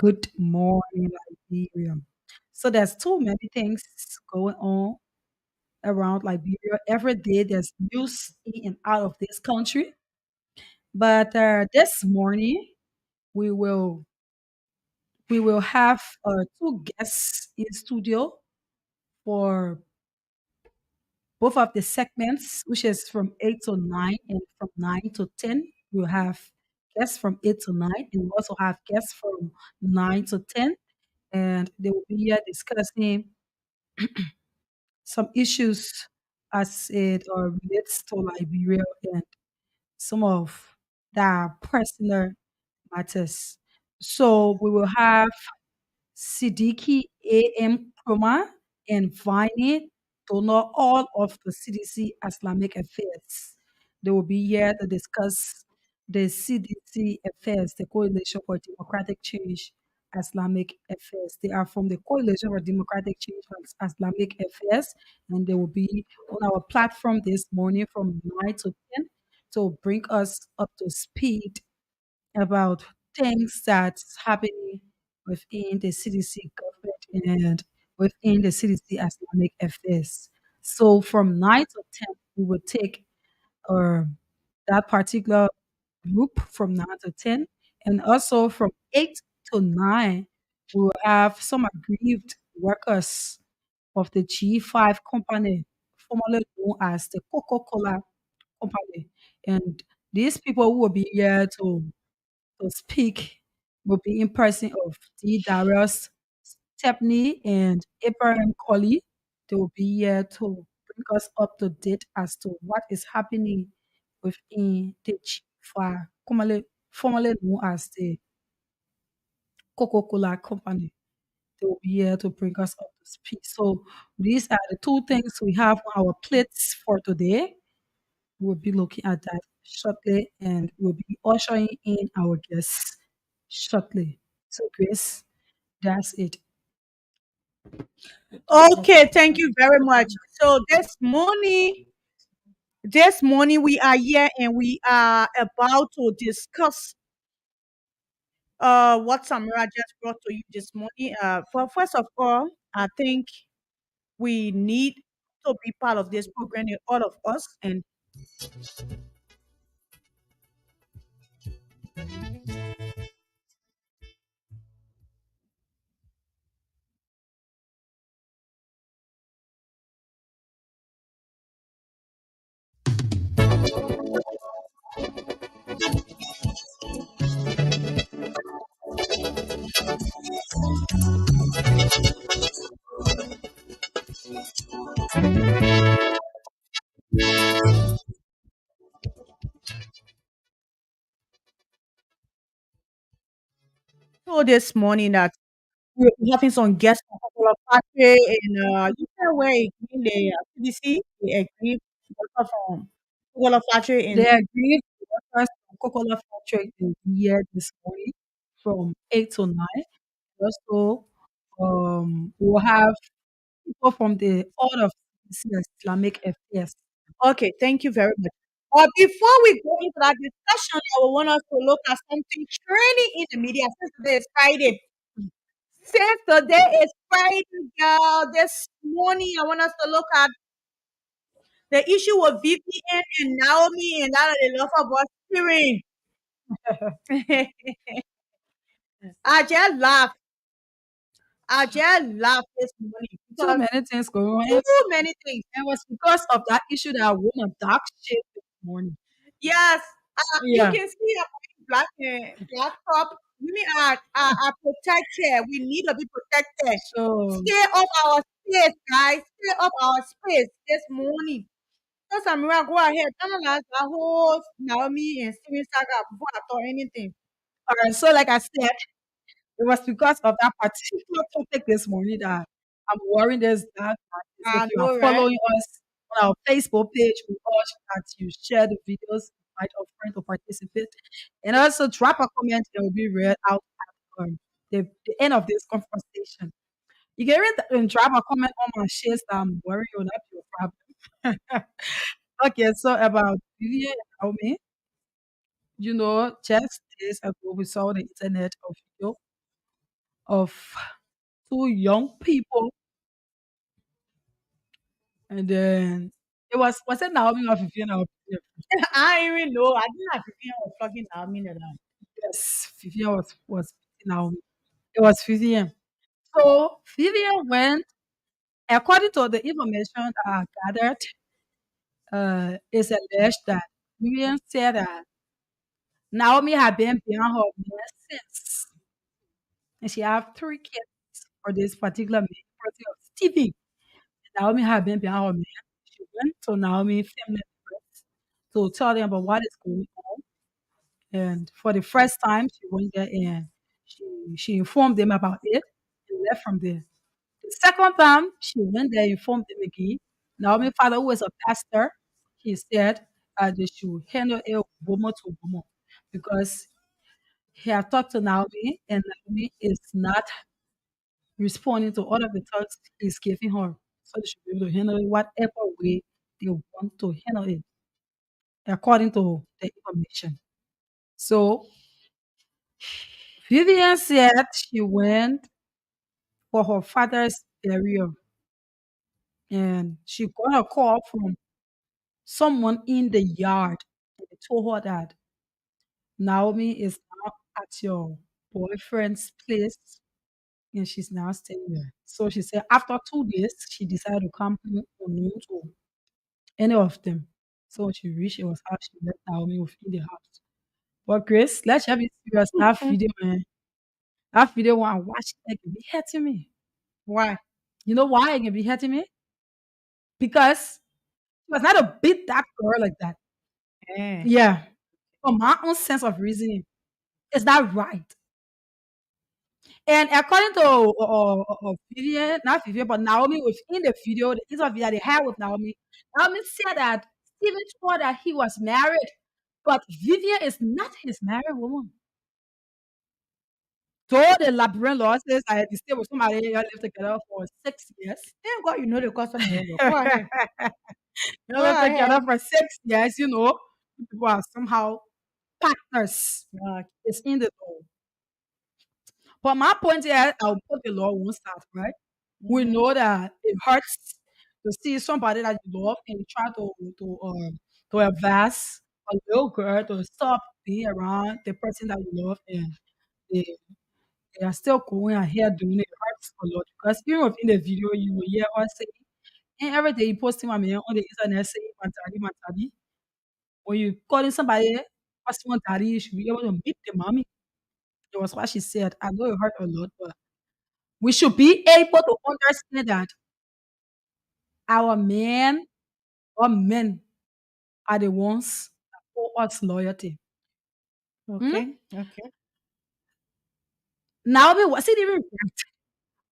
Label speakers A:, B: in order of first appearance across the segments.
A: Good morning, Liberia. So there's too many things going on around Liberia. Every day there's news in and out of this country. But this morning we will we will have two guests in studio for both of the segments, which is from 8 to 9 and from 9 to 10. We'll have guests from 8 to 9, and we also have guests from 9 to 10, and they will be here discussing some issues as it relates to Liberia and some of the personal matters. So we will have Siddiqui A.M. Kroma and Viney to know all of the CDC Islamic affairs. They will be here to discuss the CDC affairs, the Coalition for Democratic Change Islamic Affairs. They are from the Coalition for Democratic Change Islamic Affairs, and they will be on our platform this morning from 9 to 10 to bring us up to speed about things that's happening within the CDC government and within the CDC Islamic affairs. So from 9 to 10, we will take uh, that particular group from 9 to 10. And also from 8 to 9, we will have some aggrieved workers of the G5 company, formerly known as the Coca-Cola company. And these people will be here to speak will be in person of D. Darius Stepney and Abraham Colley. They will be here to bring us up to date as to what is happening within the Chifa, formerly known as the Coca-Cola Company. They will be here to bring us up to speed. So these are the two things we have on our plates for today. We'll be looking at that shortly and we'll be ushering in our guests shortly. So, Grace, that's it.
B: Okay, thank you very much. So this morning we are here and we are about to discuss what Samira just brought to you this morning. For first of all, I think we need to be part of this program, all of us. And so this morning that we're having some guests from Coca Factory and you can where again the CDC they agree worker from Coca Factory
A: They
B: and
A: agreed to workers from Coca-Cola factory to be here this morning from 8 to 9. Also, we'll have people from the Order of Islamic Affairs.
B: okay, thank you very much. Before we go into that discussion, I will want us to look at something trending in the media since today is Friday. Since today is Friday, girl, this morning I want us to look at the issue with VPN and Naomi and that the love of us hearing. I just laughed. I just laughed this morning
A: Too
B: because
A: many things going on.
B: too many things.
A: And it was because of that issue that I won a dark shade this morning.
B: Yes, you
A: Yeah.
B: can see I'm wearing black top. We are protected. We need to be protected.
A: So,
B: Stay off our space, guys. Stay off our space this morning. So Samira, go ahead. Tell us the whole Naomi and Steven saga before I thought anything.
A: all right. So, like I said, it was because of that particular topic this morning that I'm wearing this dark glasses. If
B: I
A: you are
B: know, right?
A: following us on our Facebook page, we urge that you share the videos, invite a friend to participate, and also drop a comment that will be read out at the end of this conversation. You can read and drop a comment on my shirts that I'm wearing, or not your problem. Okay, so about Vivian and Naomi, just days ago, we saw the internet of video of two young people, and then was it Naomi or Vivian or
B: I don't even know. I didn't have to was talking now. I mean that.
A: yes, Vivian was Naomi. It was Vivian. So Vivian went, according to the information that I gathered, it's alleged that Vivian said that Naomi had been behind her man since, and she have three kids for this particular man, person of Stevie. Naomi had been behind her man. She went to Naomi family members to tell them about what is going on. And for the first time, she went there and she informed them about it and left from there. The second time, she went there, informed them again. Naomi's father, who was a pastor, he said they should handle it woman to woman because he had talked to Naomi and Naomi is not responding to all of the thoughts he's giving her. So they should be able to handle it whatever way they want to handle it, according to the information. So Vivian said she went for her father's burial and she got a call from someone in the yard and they told her that Naomi is now at your boyfriend's place and she's now staying there. So she said after 2 days, she decided to come home unknown to any of them. So when she reached, it was how she met Naomi within the house. But Grace, let's just be serious. That video, man, that video when I watched it, it can be hurting me.
B: Why?
A: You know why it can be hurting me? Because she was not a beat that girl like that.
B: Eh.
A: Yeah. For my own sense of reasoning, is that right? And according to Vivian, not Vivian, but Naomi within the video, the interview that they had with Naomi, Naomi said that Stephen thought that he was married, but Vivian is not his married woman. Though the Labrador law says I had to stay with somebody you lived together for 6 years.
B: Thank God you know the custom already. Go ahead.
A: You
B: Go
A: lived
B: ahead.
A: together for 6 years, people are somehow partners.
B: Uh,
A: It's in the law. But my point here, I'll put the law won't start, right? We
B: mhm.
A: know that it hurts to see somebody that you love and you try to advise a little girl to stop being around the person that you love and they, they are still going ahead doing it. It hurts a lot because even within the video you will hear us say and every day you posting my man on the internet saying "Mantadi, Mantadi." When you calling somebody asking Mantadi, you should be able to meet the mommy. It was what she said. I know it hurt a lot, but we should be able to understand that our men or men are the ones that owe us loyalty. Hmm?
B: Okay. Okay.
A: Naomi was it even right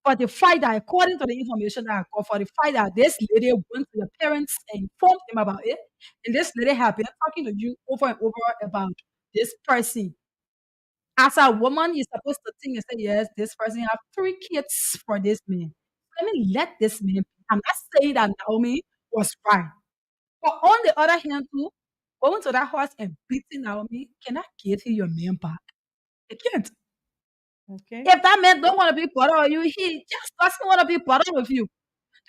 A: for the fact that, according to the information that I got, for the fact that this lady went to your parents and informed them about it, and this lady have been talking to you over and over about this person. As a woman, you're supposed to think and say, yes, this person have three kids for this man. Let me let this man be. I'm not saying that Naomi was right. But on the other hand, too, going to that horse and beating Naomi cannot give you your man back. It can't.
B: Okay.
A: If that man don't want to be bothered with you, he just doesn't want to be bothered with you.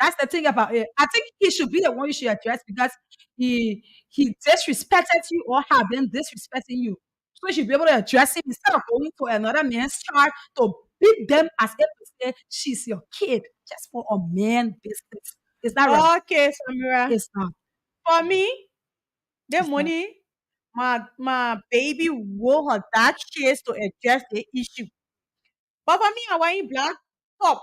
A: That's the thing about it. I think he should be the one you should address because he disrespected you or have been disrespecting you. So you should be able to address him instead of going to another man's child to beat them as if to say she's your kid just for a man business. Is that right?
B: Okay, Samira.
A: It's not.
B: For me, the
A: It's not.
B: money, my baby will have that chance to address the issue. But for me, I want you black top.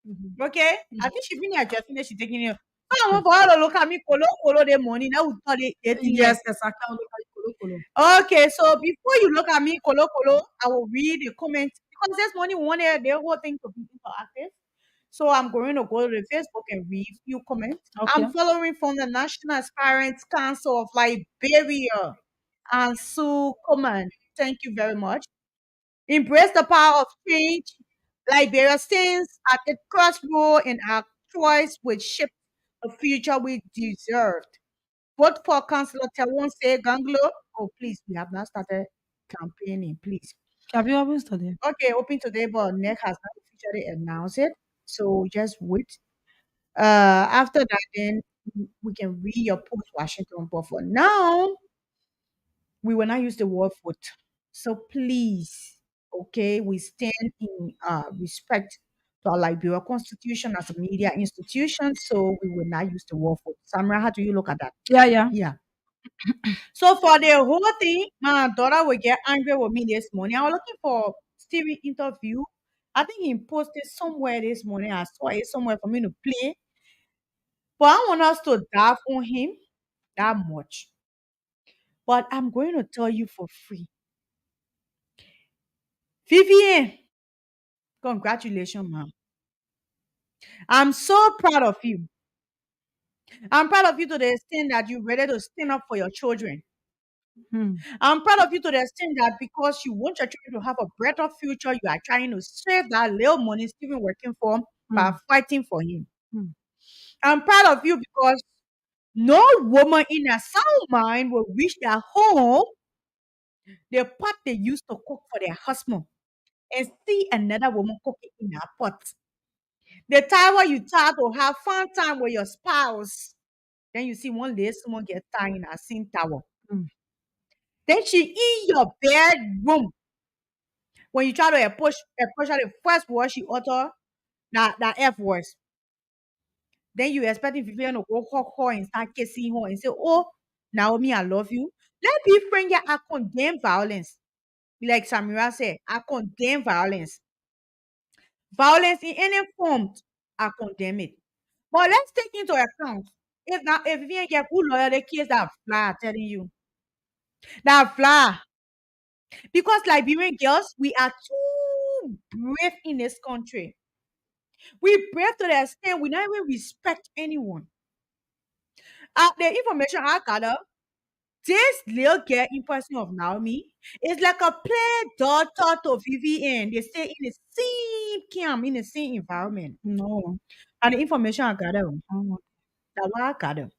A: Mhm.
B: Okay? I
A: Mhm.
B: think she been addressing it, she taking it. So I want for her to look at me, kolo the money. Now we thought the thing
A: Yes, exactly. Look at Kolo Kolo.
B: Okay, so before you look at me, kolo, I will read the comments because this morning we wanted the whole thing to be interactive. So I'm going to go to the Facebook and read few comments.
A: Okay.
B: I'm following from the National Aspirants Council of Liberia and Sue Coman. Thank you very much. Embrace the power of change. Liberia stands at the crossroad and our choice will shape the future we deserve. Vote for Councillor Tewonse Ganglo. Oh, please, we have not started campaigning, please.
A: Have you always studied?
B: Okay, open today, but next has not officially announce it. So just wait. After that, then we can read your post Washington. But for now, we will not use the word vote. So please, okay, we stand in respect to our Liberia Constitution as a media institution. So we will not use the word vote. Samra, how do you look at that?
A: Yeah, yeah.
B: Yeah. So for the whole thing, my daughter will get angry with me this morning. I was looking for Stevie interview. I think he posted somewhere this morning. I saw it somewhere for me to play. But I want us to dive on him that much. But I'm going to tell you for free. Vivian, congratulations, ma'am. I'm so proud of you. I'm proud of you to the extent that you're ready to stand up for your children.
A: Hmm.
B: I'm proud of you to the extent that because you want your children to have a better future, you are trying to save that little money Stephen working for by
A: Hmm.
B: fighting for him.
A: Hmm.
B: I'm proud of you because no woman in a sound mind will reach their home, the pot they used to cook for their husband, and see another woman cooking in her pot. The time where you try to have fun time with your spouse, then you see one day someone get tired in a same towel.
A: Hmm.
B: Then she in your bedroom. When you try to approach her the first word she utter, that F words. Then you expecting Vivian to go hug her and start kissing her and say, "Oh, Naomi, I love you." Let's be frank here. I condemn violence. Like Samira said, I condemn violence. Violence in any form, I condemn it. But let's take into account if Vivian get good lawyer, the case that fly, I'm telling you. That fly. Because Liberian girls, we are too brave in this country. We brave to the extent we not even respect anyone. The information I gather, this little girl in person of Naomi is like a play daughter to VVN. They stay in the same camp, in the same environment.
A: No.
B: And the information I gather,
A: Oh,
B: that what I gather.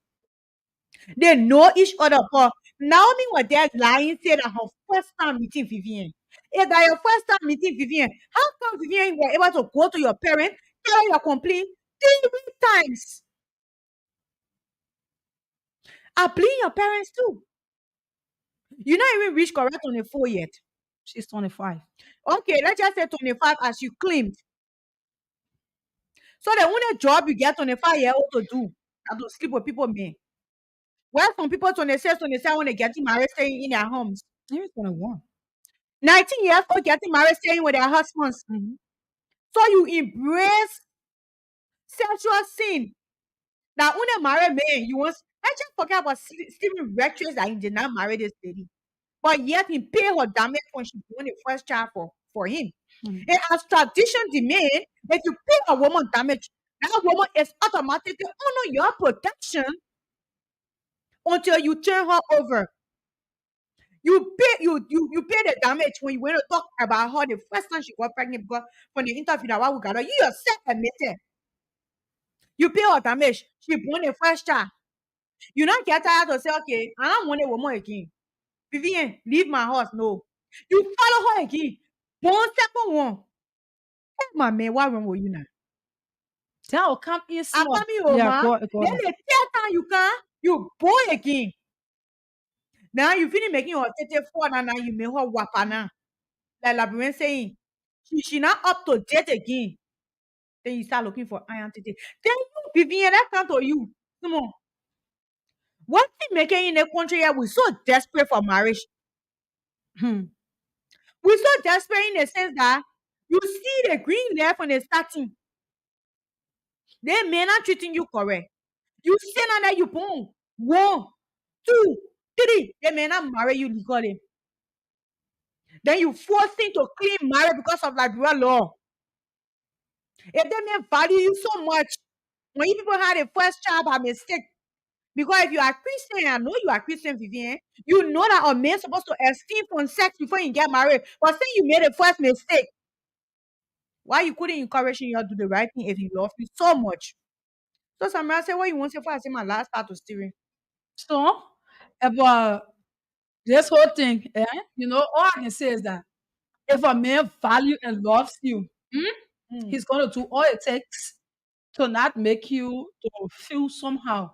B: They know each other, but Naomi was there lying, saying that her first time meeting Vivian. If that your first time meeting Vivian, how come Vivian were able to go to your parents, tell your complaint 3 times? I blame your parents too. You not even reach correct on the 4 yet.
A: she's 25.
B: Okay, let's just say 25 as you claimed. So the only job you get 25-year-old to do are to sleep with people, man. Where some people 26, 27 when they getting married, staying in their homes.
A: Maybe 21.
B: 19 years old getting married, staying with their husbands.
A: Mm-hmm.
B: So you embrace sexual sin. Now, when a married man, you want I just forget about Stephen Rectress that he did not marry this lady. But yet he paid her damage when she born the first child for him.
A: Hmm.
B: And as tradition demand, if you pay a woman damage, that woman is automatically under your protection until you turn her over. You pay the damage when you went to talk about her the first time she got pregnant because from the interview that we got her, you yourself admitted. You pay her damage. She born the first child. You not get tired to say, okay, I don't want a woman again. Vivian, leave my house. No. You follow her again. Born second one. Hey, my man, what wrong with you now?
A: Tell her, come in
B: I
A: small.
B: come here,
A: Yeah,
B: man.
A: go
B: Then
A: ahead.
B: the third time you can, you born again. Now you finish making her tete four now you make her wapa now. Like Labyrint saying, she not up to date again. Then you start looking for iron tete. Then you, Vivian, that come to you. Come on. What thing making in the country here, we so desperate for marriage.
A: Hmm.
B: We so desperate in the sense that you see the green there from the starting. They may not treating you correct. You say now that you born 1, 2, 3. They may not marry you legally. Then you forcing to clean marriage because of Liberia law. If they may value you so much, when you people had a first child by mistake, because if you are Christian, I know you are Christian, Vivian, you know that a man supposed to abstain from sex before you get married. But say you made a first mistake, why you couldn't encourage him to do the right thing if he loves you so much? So Samara said, what you want to say for I say my last part to steering.
A: So, about this whole thing, all I can say is that if a man value and loves you, hmm,
B: Mm.
A: He's gonna do all it takes to not make you to feel somehow.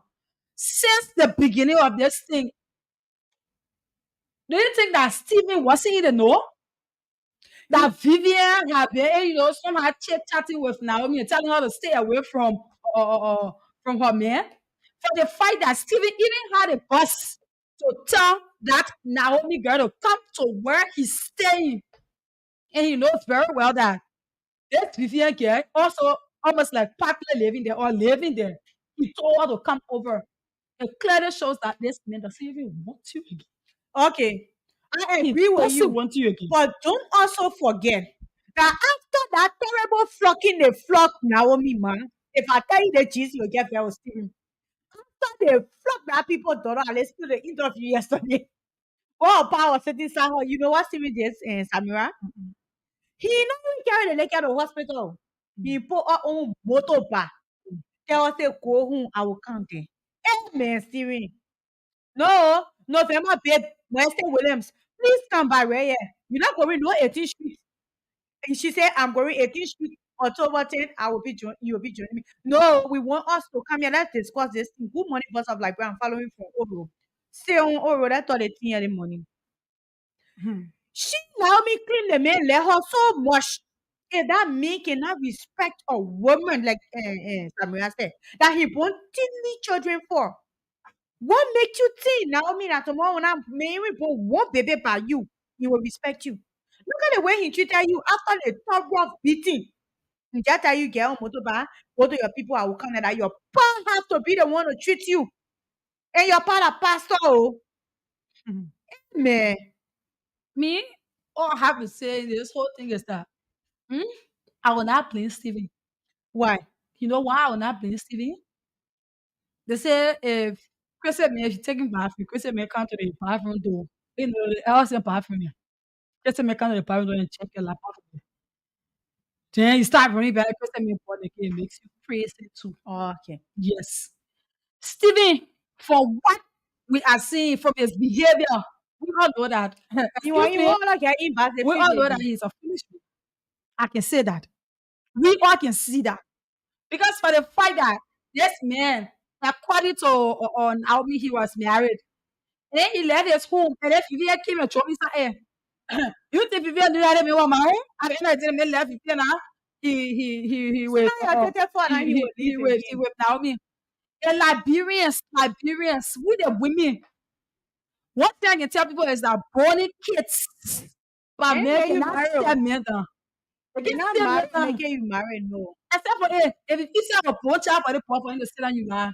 A: Since the beginning of this thing, do you think that Stephen wasn't in the know?
B: You
A: That Vivian had been, somehow chit chatting with Naomi and telling her to stay away from her man. For the fact that Stephen even had a bus to tell that Naomi girl to come to where he's staying. And he knows very well that this Vivian girl also almost like partly living there or living there. He told her to come over. It clearly shows that this man doesn't even want you again.
B: okay? I
A: He
B: agree with
A: doesn't
B: you,
A: want you again.
B: but don't also forget that after that terrible flocking, they flock Naomi, man. If I tell you the gist, you'll get very Stephen. After they flock that people, daughter, I listened to the interview yesterday. Well, power sitting somehow. You know what Stephen did, Samira?
A: Mm-mm.
B: He not even carried the lady to the hospital. He
A: Mm.
B: put her own motor back. Tell us, say, go home, I will count it. Hey, man, Stephen. No, November, babe. Wednesday Williams. Please come by right here. You're not going no 18th Street. And she said, I'm going 18th Street, October 10th. You will be joining me. No, we want us to come here. Let's discuss this thing. Good morning, boss of Liberia. I'm following from Oro. Stay on Oro. That's all the thing in the morning.
A: Hmm.
B: She now me clean the man let her so much. And that man cannot respect a woman like Samuel said that he born tiny children for. What makes you think Naomi that tomorrow when I'm married but one baby by you, he will respect you? Look at the way he treated you after the thorough beating. He just tell you get on motor bar, go to your people, I will come that your pa have to be the one to treat you. And your pa the pastor, oh
A: Hmm.
B: man.
A: Me, all I have to say in this whole thing is that hmm, I will not blame Stevie.
B: Why?
A: You know why I will not blame Stevie? They say if Christian man, if you taking bathroom, Christian man come to the bathroom door. You know, the else in bathroom. Christian man come to the bathroom door and check your lap. Then you start running back. Christian man born again makes you crazy too.
B: Oh, okay.
A: Yes. Stephen, for what we are seeing from his behavior, we all know that, excuse
B: You
A: me,
B: want to get in back the
A: we all know that
B: again.
A: he's a foolish man. I can say that. We all can see that. Because for the fact that this man, according to on Naomi, he was married. And then he left his home. And then Vivian came and told me, hey, you think Vivian did that me want marry? I mean, I didn't left Vivian. He
B: So
A: with
B: now you're 34 and he will leave
A: he
B: again.
A: with Naomi. The Liberians, we the women. One thing I can tell people is that born kids, but
B: And
A: men
B: may you
A: cannot
B: marry.
A: stay men down. They
B: You're
A: can't
B: not
A: stay men
B: married,
A: down.
B: making you marry, no.
A: Except for if you see a born child for the poor for him to sit down, you lie.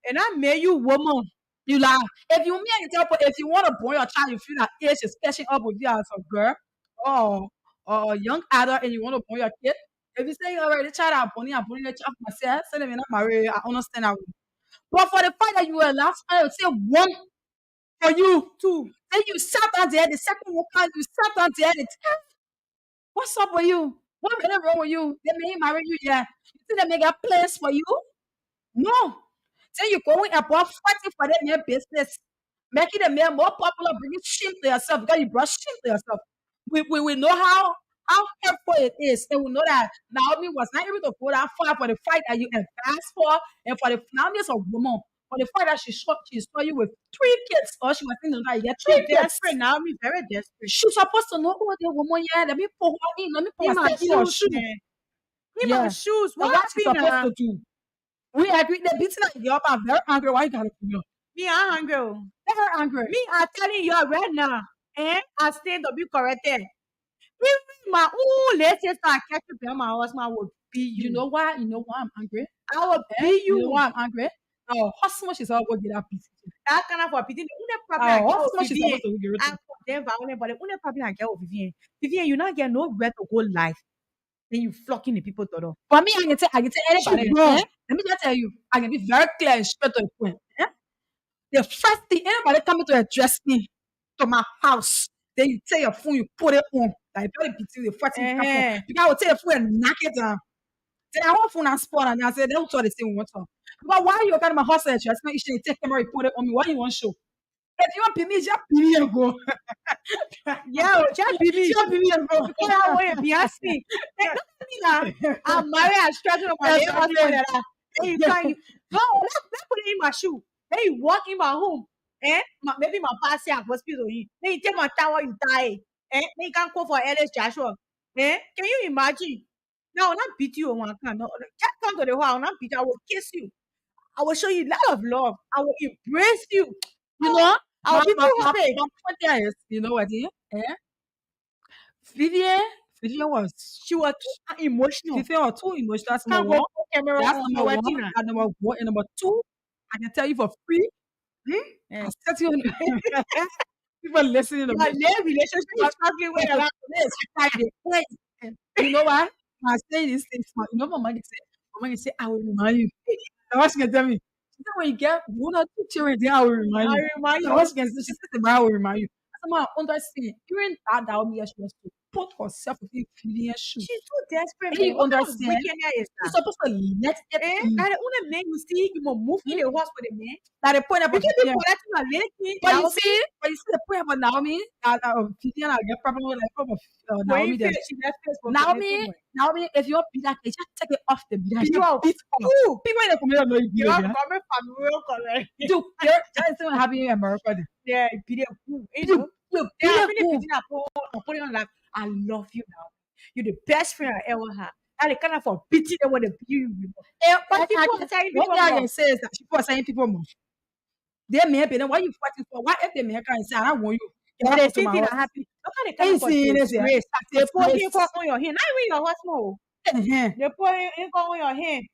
B: And I made you woman.
A: You lie. If you me, I can tell people if you want to born your child, you feel that age is catching up with you as a girl or a young adult, and you want to born your kid. If you say you already child, I'm born the child for myself, say them not married, I understand that. But for the fact that you were last time, say one for you.
B: Too.
A: Then you sat down there, the second one come, you sat down there, what's up with you? What really wrong with you? They may marry you, yeah. You think they make a place for you? No. Then you going about fighting for them their business, making them more popular, bringing shame to yourself because you brought shame to yourself. We know how hurtful it is, and we know that Naomi was not able to go that far for the fight that you advanced for, and for the Naomi is a woman. For the fact that she saw you with three kids, or she was thinking that you get
B: She
A: three kids.
B: desperate now. Me very desperate.
A: She's supposed to know who the woman, yeah. Let me put her in. Let me put
B: In my
A: myself in her
B: shoes,
A: shoe.
B: man. In my
A: Yeah.
B: shoes.
A: And
B: What
A: what she's
B: happened
A: supposed
B: now?
A: to do. We agree. The beating that you up, I'm very angry. Why you gotta do that?
B: Me, I'm hungry, oh.
A: They're very angry.
B: Me, I'm telling you right now. I stand to be corrected. Even my own latest I catch you on my husband, I will beat
A: You
B: you.
A: know why? You know why I'm angry?
B: I will
A: Eh?
B: beat
A: You know
B: you.
A: why I'm angry? Our husband is all going to get that beating.
B: That kind of for beating. Only problem I
A: Our
B: get with
A: husband is
B: Vivian.
A: supposed to get rid
B: I
A: of.
B: for them, but only problem I get with Vivian. Vivian, you not get no breath to whole life. Then you flocking the people to do.
A: For me, I can tell
B: She
A: anybody.
B: wrong.
A: Eh? Let me just tell you, I can be very clear and straight to the point. Eh? The first thing anybody coming to address me to my house, then you take your phone, you put it on. Like very beating the first thing you come on.
B: Eh,
A: Because I will take your phone and knock it down. Then I want phone and spawn and I said, don't tell the same one. But why you kind of my hustle address me? You should take camera, you put it on me. Why you want show? If you want me, just be me and go.
B: Yeah, just be me.
A: Just be me and go.
B: Because I want to be asking. Like, don't tell me that I'm married and struggling with my late husband.
A: Exactly.
B: Then you can't, you, no, let's put it in my shoe. Then you walk in my home. Maybe my past here hospital. Then you take my towel, you die. Then you can't call for Ellis Joshua. Can you imagine? No, I will not beat you on one can. No, just come to the house. I will not beat you. I will kiss you. I will show you a lot of love. I will embrace you.
A: You
B: Oh,
A: know,
B: I will be too happy.
A: my point there is, you know what, Vivian, Vivian was
B: She was too emotional.
A: Vivian was too emotional. That's number
B: Can't go
A: one.
B: put camera
A: That's
B: on
A: number
B: our
A: one.
B: wedding.
A: That's number one. And number two, I can tell you for free. Hmm?
B: Eh.
A: I set you on people listening to
B: Your
A: me.
B: late relationship is struggling with a lot of this.
A: Hey, you know what? I say these things. You know what my mom say, I will remind you. Now what she can tell me? She said, when you get one or two children, then I will remind
B: I
A: you.
B: remind
A: Now
B: you,
A: what she can say? She said, I will remind you. I said, "Ma, understand. During that year, she was to put herself within Vivian's shoe.
B: she's so desperate,
A: And
B: man.
A: you
B: What kind of
A: understand?
B: wickedness is
A: She's
B: that?
A: supposed to let it be.
B: That the only man you see, you will move in
A: Hmm?
B: the house with a man.
A: That the point
B: You
A: about
B: can be
A: Vivian.
B: collecting a lady,
A: But
B: now
A: you
B: be
A: see, the point about Naomi, Vivian, I get problem with like problem of
B: going
A: Naomi. Then
B: face, she left face for tomato
A: Naomi,
B: boy.
A: Naomi, if you want be that, just take it off the beat.
B: Be
A: Just
B: your
A: beat her.
B: fool.
A: People in the community know you
B: You're
A: beat her.
B: coming from real correct.
A: Do you're just doing happy in America. Then.
B: Yeah, be the fool. You
A: You
B: know,
A: you
B: they
A: be
B: are
A: a
B: really
A: fool.
B: putting up on putting on like, I love you now. You're the best friend I ever had. And they kind of for pity they want to be you.
A: But
B: And people are telling
A: one
B: people
A: thing I
B: more.
A: can say is that people are saying people more. They may be then why you fighting for? Why if they may come and say I don't want you? You
B: Yeah,
A: have
B: they
A: to
B: same
A: my
B: thing that
A: house.
B: happen. Look how they kind of
A: Ain't
B: for
A: seeing this here.
B: disgrace. They put him for
A: Disgrace.
B: on your hand. Not even your husband.
A: Uh-huh.
B: They put him for on your hand.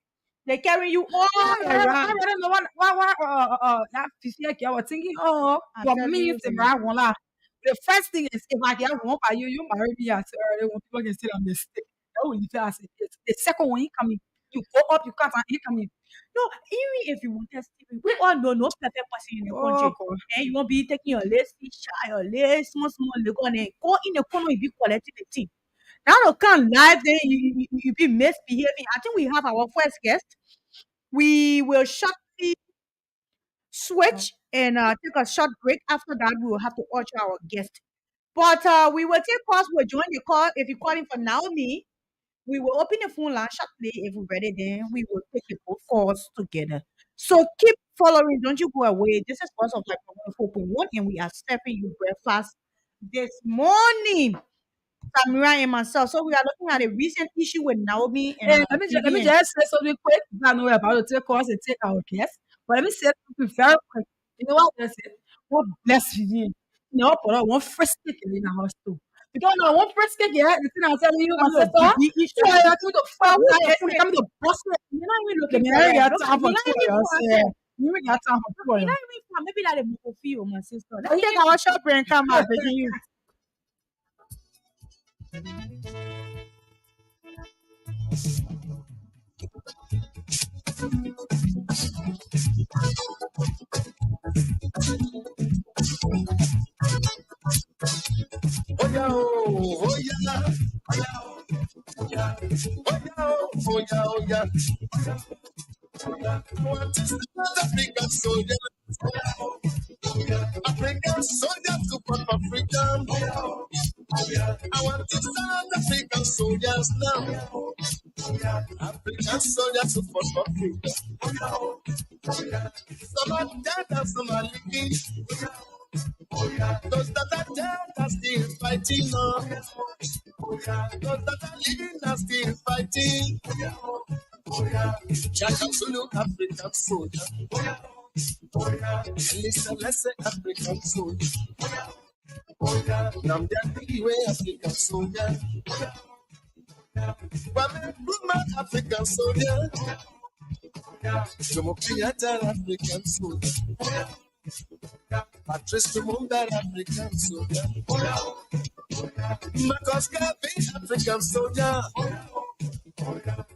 B: They carry you all
A: I
B: around.
A: don't know why that 50 I was thinking, oh,
B: I'm
A: for
B: telling
A: me,
B: you,
A: if the
B: man.
A: bride won't laugh. The first thing is if I get one by you, you marry me as early when people can say I'm mistake. That will be fast. The second one, he coming, you go up, you can't, he coming.
B: No, even if you want to steal, we all know no perfect person in the
A: Oh,
B: country.
A: God.
B: And you won't be taking your lazy shy, your lazy small liquor, and go in the corner, you be collecting the thing. Now, no can live then you be misbehaving. I think we have our first guest. We will shortly
A: Oh,
B: switch and take a short break. After that, we will have to urge our guest. But we will take calls. We'll join the call. If you're calling for Naomi, we will open the phone line shortly. If we're ready, then we will take the both calls together. So keep following. Don't you go away. This is part of like 4.1, and we are serving you breakfast this morning. Samira and myself. So we are looking at a recent issue with Naomi and
A: and let me
B: Vivian.
A: just say something quick. I know we're about to take calls and take our guests, but let me say something very quick. You know what I said? God bless you. You know, but I want first cake in the house too. Because now one first cake, yeah, the thing I'm telling you, my
B: Coming to
A: sister,
B: big
A: you
B: issue.
A: are coming to
B: But
A: fight
B: who's
A: that
B: the
A: and
B: friend?
A: coming to bust it.
B: You're not even
A: The
B: looking for
A: man
B: love.
A: got
B: Look,
A: time for
B: you're not
A: two of
B: even
A: us.
B: for
A: Yeah.
B: herself.
A: You ain't got time for two of
B: You're
A: you.
B: not even for maybe like a move for you, my sister.
A: But
B: Let's
A: he
B: take our short break and come out, begging you.
C: Oh yeah, oh yeah, oh yeah, oh yeah. I want to start African soldier, African soldier to pop African. I want to start African soldiers now, African soldiers to pop African. Some are dead and some are living. Those that are dead are still fighting on. Those that are living are still fighting. Jack Zulu, African soldier. Listen, let's say African soldier. Nam the way African soldier. Kwame Nkrumah, African soldier. Jomo Kenyatta, African soldier. Patrice Lumumba, African soldier. Marcus Garvey, African soldier.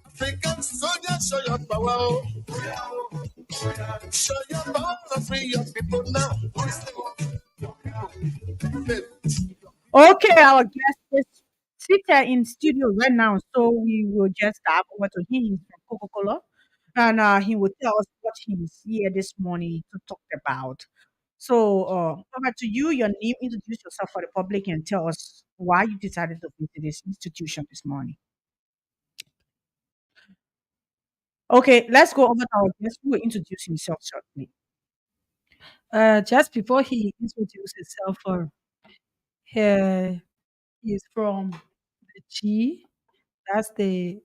C: African soldier, show your power. Oh. Show your power, free your people now.
B: Okay, our guest is seated in studio right now, so we will just start over to him. He's from Coca-Cola, and he will tell us what he's here this morning to talk about. So, over to you, your name, introduce yourself for the public and tell us why you decided to visit this institution this morning. Okay, let's go over to our guest who will introduce himself shortly.
A: Just before he introduced himself, he is from the G. That's the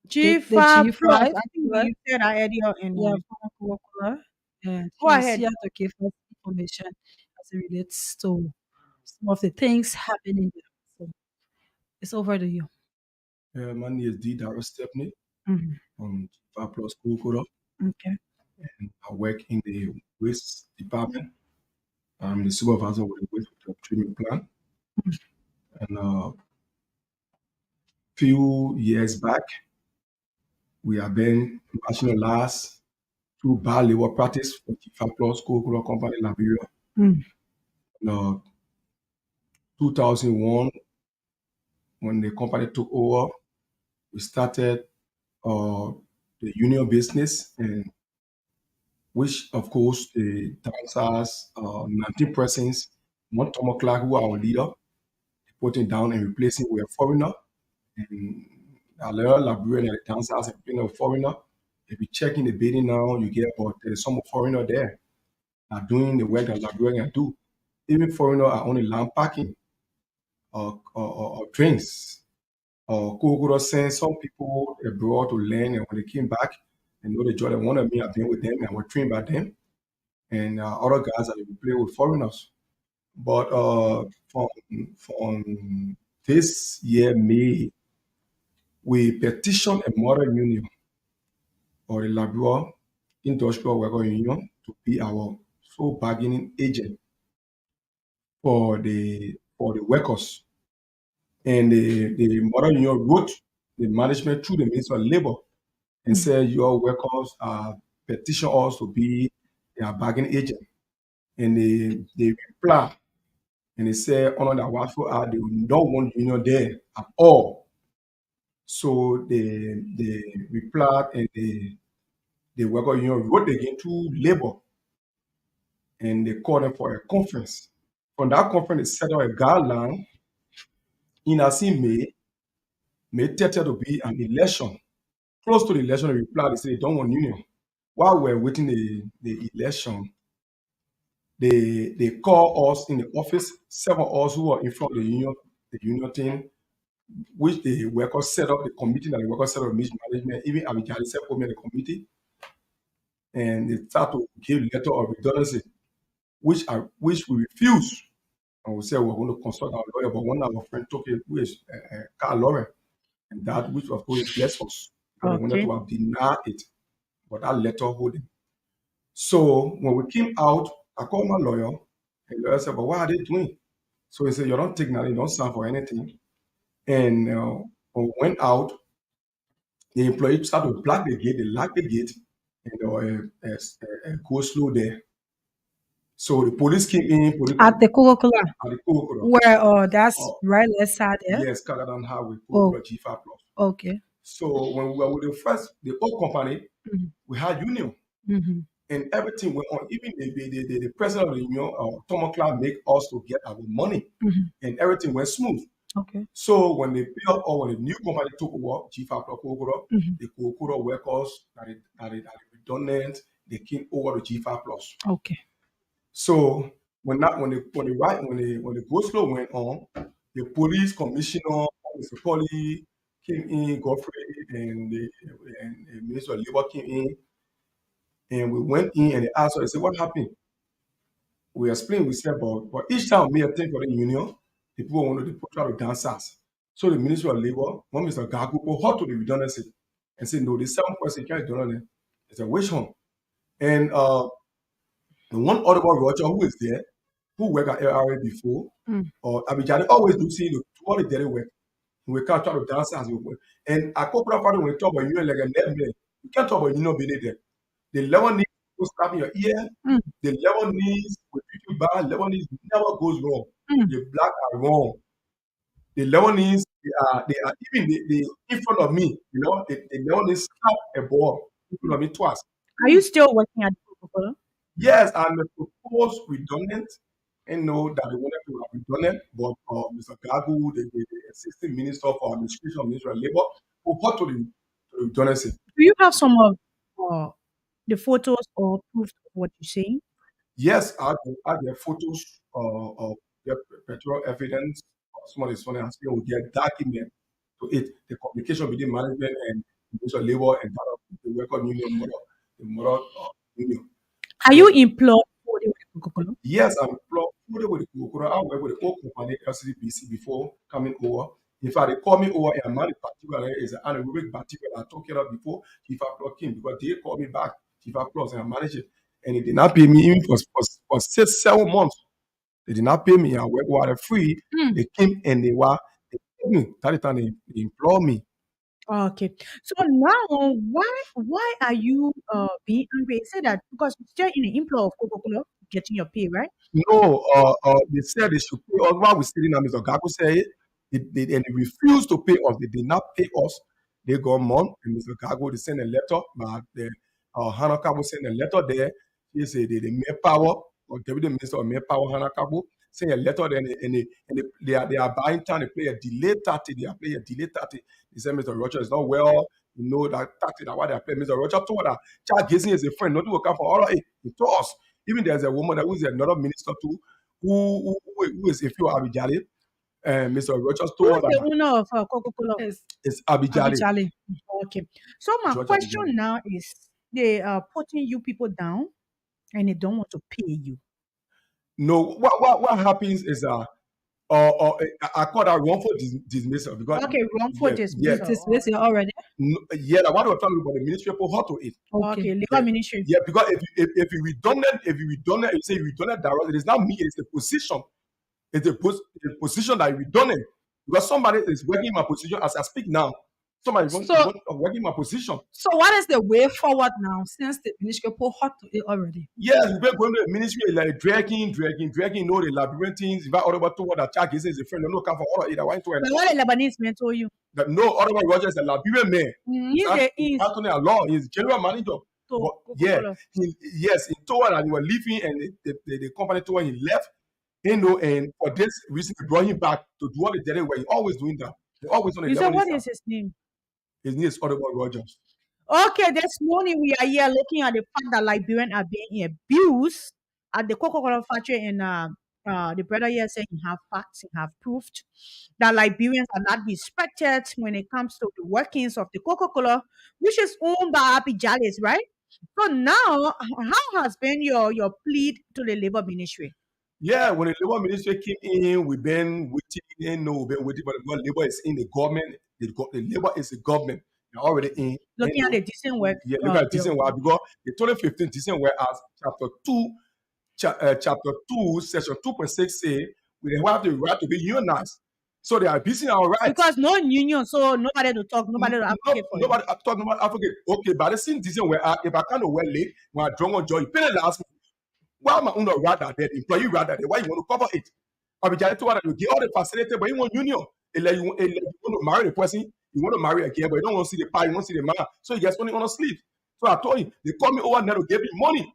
B: G5 Plus,
A: G5.
B: I think
A: Well,
B: you said that earlier, and
A: yeah, from Coca-Cola, and
B: go
A: he's
B: ahead.
A: here to give us information as it relates to some of the things happening there. So it's over to you.
C: My name is D. Dara Stepney
A: Mhm.
C: from 5 Plus Kukura.
A: Okay.
C: I work in the waste department. I'm the supervisor with the waste treatment plant. And few years back, we have been nationalized through bad labor practice for the 5 Plus Kukura company in Liberia.
A: Mm.
C: In 2001, when the company took over, we started the union business, and which of course the dancers, 19 persons, one Tomo Clark, who are our leader, putting down and replacing with a foreigner. And a lot of Liberian and the dancers have been a foreigner. If you check in the building now, you get about some foreigner there are doing the work that Liberian do. Even foreigner are only land packing or drinks. Kokoro sent some people abroad to learn, and when they came back, they know the job they wanted me. I've been with them and were trained by them. And other guys that we play with foreigners. But from this year, May, we petitioned a modern union or the Liberia Industrial Worker Union to be our sole bargaining agent for the workers. And the modern union wrote the management through the Minister of Labor and
A: Mm.
C: said your workers are petition us to be their bargaining agent. And they reply and they said under the Watford Act, they don't want union there at all. So they replied and the worker union wrote again to labor and they called them for a conference. From that conference, they set up a guideline in as in May 30th to be an election. Close to the election, they replied, they said they don't want union. While we're waiting the election, they call us in the office, several of us who are in front of the union thing, which the workers set up, the committee that the workers set up, management, even Abidjan set up the committee, and they start to give letter of redundancy, which we refuse. And we said we're going to consult our lawyer, but one of our friends took it, who is Carl Lauren, and that which of course blessed us, but they wanted
B: Okay.
C: to have denied it, but that letter holding. So when we came out, I called my lawyer, and the lawyer said, but what are they doing? So he said, you don't take nothing, you don't sign for anything. And when we went out, the employee started to block the gate, they locked the gate, and there was a go slow there. So the police came in, police
A: At the Coca-Cola,
C: at the Kokoro.
A: where that's
C: Uh,
A: right left side there.
C: yes, Kagadan Highway,
A: Oh,
C: Kokoro G5 Plus.
A: okay.
C: So when we were with the old company,
A: Mhm.
C: we had union
A: Mhm.
C: and everything went on. Even the president of the union, Tomo Clark, make us to get our money
A: Mhm.
C: and everything went smooth.
A: Okay.
C: So when they built up or when the new company took over, G5 Plus Kokoro,
A: Mhm.
C: the Kokoro workers that are redundant, they came over to G5 Plus.
A: Okay.
C: So when the go slow went on, the police commissioner, Mr. Polly came in, Godfrey and the Minister of Labor came in, and we went in and they asked us, they said, what happened? We explained, we said, but each time we made a thing for the union, the people wanted to try to dance us. So the Minister of Labor, one Mr. Gagu, go hot to the redundancy and said, no, the 7 person can't do it. It's a which one? And the one other Roger who is there, who worked at LRA before,
A: Mm.
C: or Abidjan, always do see the all the daily work. We can't try to dance as we work. And a corporate party, when we talk about union like a name, you can't talk about union being there. The level needs to stop in your ear.
A: Mm.
C: The level needs will treat you bad. Level needs never goes wrong.
A: Mm.
C: The black are wrong. The level needs they are even in front of me. You know, the level needs slap a ball in front of me twice.
B: Are you still working at Coca-Cola?
C: Yes, and the proposed redundant, and know that they wanted to have redundant, but Mr. Gagu, the assistant minister for administration, minister of labor, proposed to the redundancy.
B: Do you have some of the photos or proof of what you're saying?
C: Yes, I get photos of the petrol evidence. Someone is funny and saying we get document to it, the communication between management and minister of labor and that of the record union model, the model union.
B: Are
C: So
B: you employed for the Coca-Cola?
C: yes, I'm fully with the Kukura. I work with the old company LCDBC before coming over. In fact, they call me over and man particular is an anaerobic bacteria I talked about before. Chief Plug came because they called me back, Chief Plug, and I managed it. And they did not pay me even for 6, 7 months. They did not pay me. I work water free.
B: Mm.
C: They came and they paid me. That time they employed me.
B: Okay. So now, why are you being angry? Say that because you're still in the employ of Coca-Cola getting your pay, right?
C: No, they said they should pay us while we're sitting there. Mr. Gago said it. And they refused to pay us. They did not pay us. They got month. And Mr. Gago, they sent a letter. But the Hannah Kabo sent a letter there. He said the main power, or Deputy Minister of Main Power, Hannah Kabo, sent a letter there. They are buying time. They play a delay 30. They are playing a delay 30. They said Mr. Roger is not well. You know that tactic that why they are playing. Mr. Roger told that Charles Gazing is a friend. Nothing will come for all of it. He told us. Even there's a woman that was another minister too, who is a few Abijali, and Mr. Rogers
B: Who's
C: told her
B: the
C: that
B: owner of Coca-Cola?
A: Yes,
C: it's Abijali,
B: Abijale. Okay. So my
C: George
B: question
C: Abijali.
B: now is, they are putting you people down and they don't want to pay you.
C: No, what happens is I call that wrongful dismissal because
B: Okay, wrongful
C: yeah,
A: you
B: dismissal.
A: dismiss it already.
C: no, yeah, like what we're talking about the ministry people hot to it.
A: Okay.
B: Okay,
C: Yeah,
B: labor ministry.
C: yeah, because if you redundant, you say you redundant directly, it is not me, it's the position. It's the position that you redundant. Because somebody is working in my position as I speak now. Somebody is
A: So,
C: working in my position.
A: so what is the way forward now since the ministry put hot to it already?
C: Yes, we've been going to the ministry like dragging, you know, the labyrinthines. If I order about to what that child is a friend, no come for all of it. I went to an
B: But what the Lebanese man told you?
C: that no other Roger is a Liberian man.
B: He's the he's
C: Anthony Law, he's general manager.
B: to
C: But yeah,
B: Coca-Cola.
C: yes, he told her that he was leaving and the company told him he left. You know, and for this reason, they brought him back to do all the dirty work. He always doing that. He always on the
B: You said
C: level.
B: what is his name?
C: His name is Audible Rogers.
B: Okay, this morning we are here looking at the fact that Liberians are being abused at the Coca-Cola factory, and the brother here saying he have facts, he have proved that Liberians are not respected when it comes to the workings of the Coca-Cola, which is owned by Happy Jalis, right? So now, how has been your plea to the labor ministry?
C: Yeah, when the labor ministry came in, we've been waiting, no, we've been waiting, but the labor is in the government. The labor is the government. They're already in.
B: Looking at the decent work
C: Yeah, look at
B: bill.
C: decent work because the 2015 decent work as chapter 2, section 2.6 say we have the right to be unionized. So they are abusing our rights.
B: Because no union, so nobody to talk, nobody to
C: No,
B: advocate for you.
C: nobody talking about advocate. Okay, but the same decent work, if I can't wear late, when I drunk on joy, you pay the last. Why am I on rather than employee rather than why you want to cover it? I mean, to what you get all the facility, but you want union. You want to marry the person, you want to marry a girl, but you don't want to see the pie, you want to see the man. So you get only on a sleep. So I told him, they call me over there to give me money.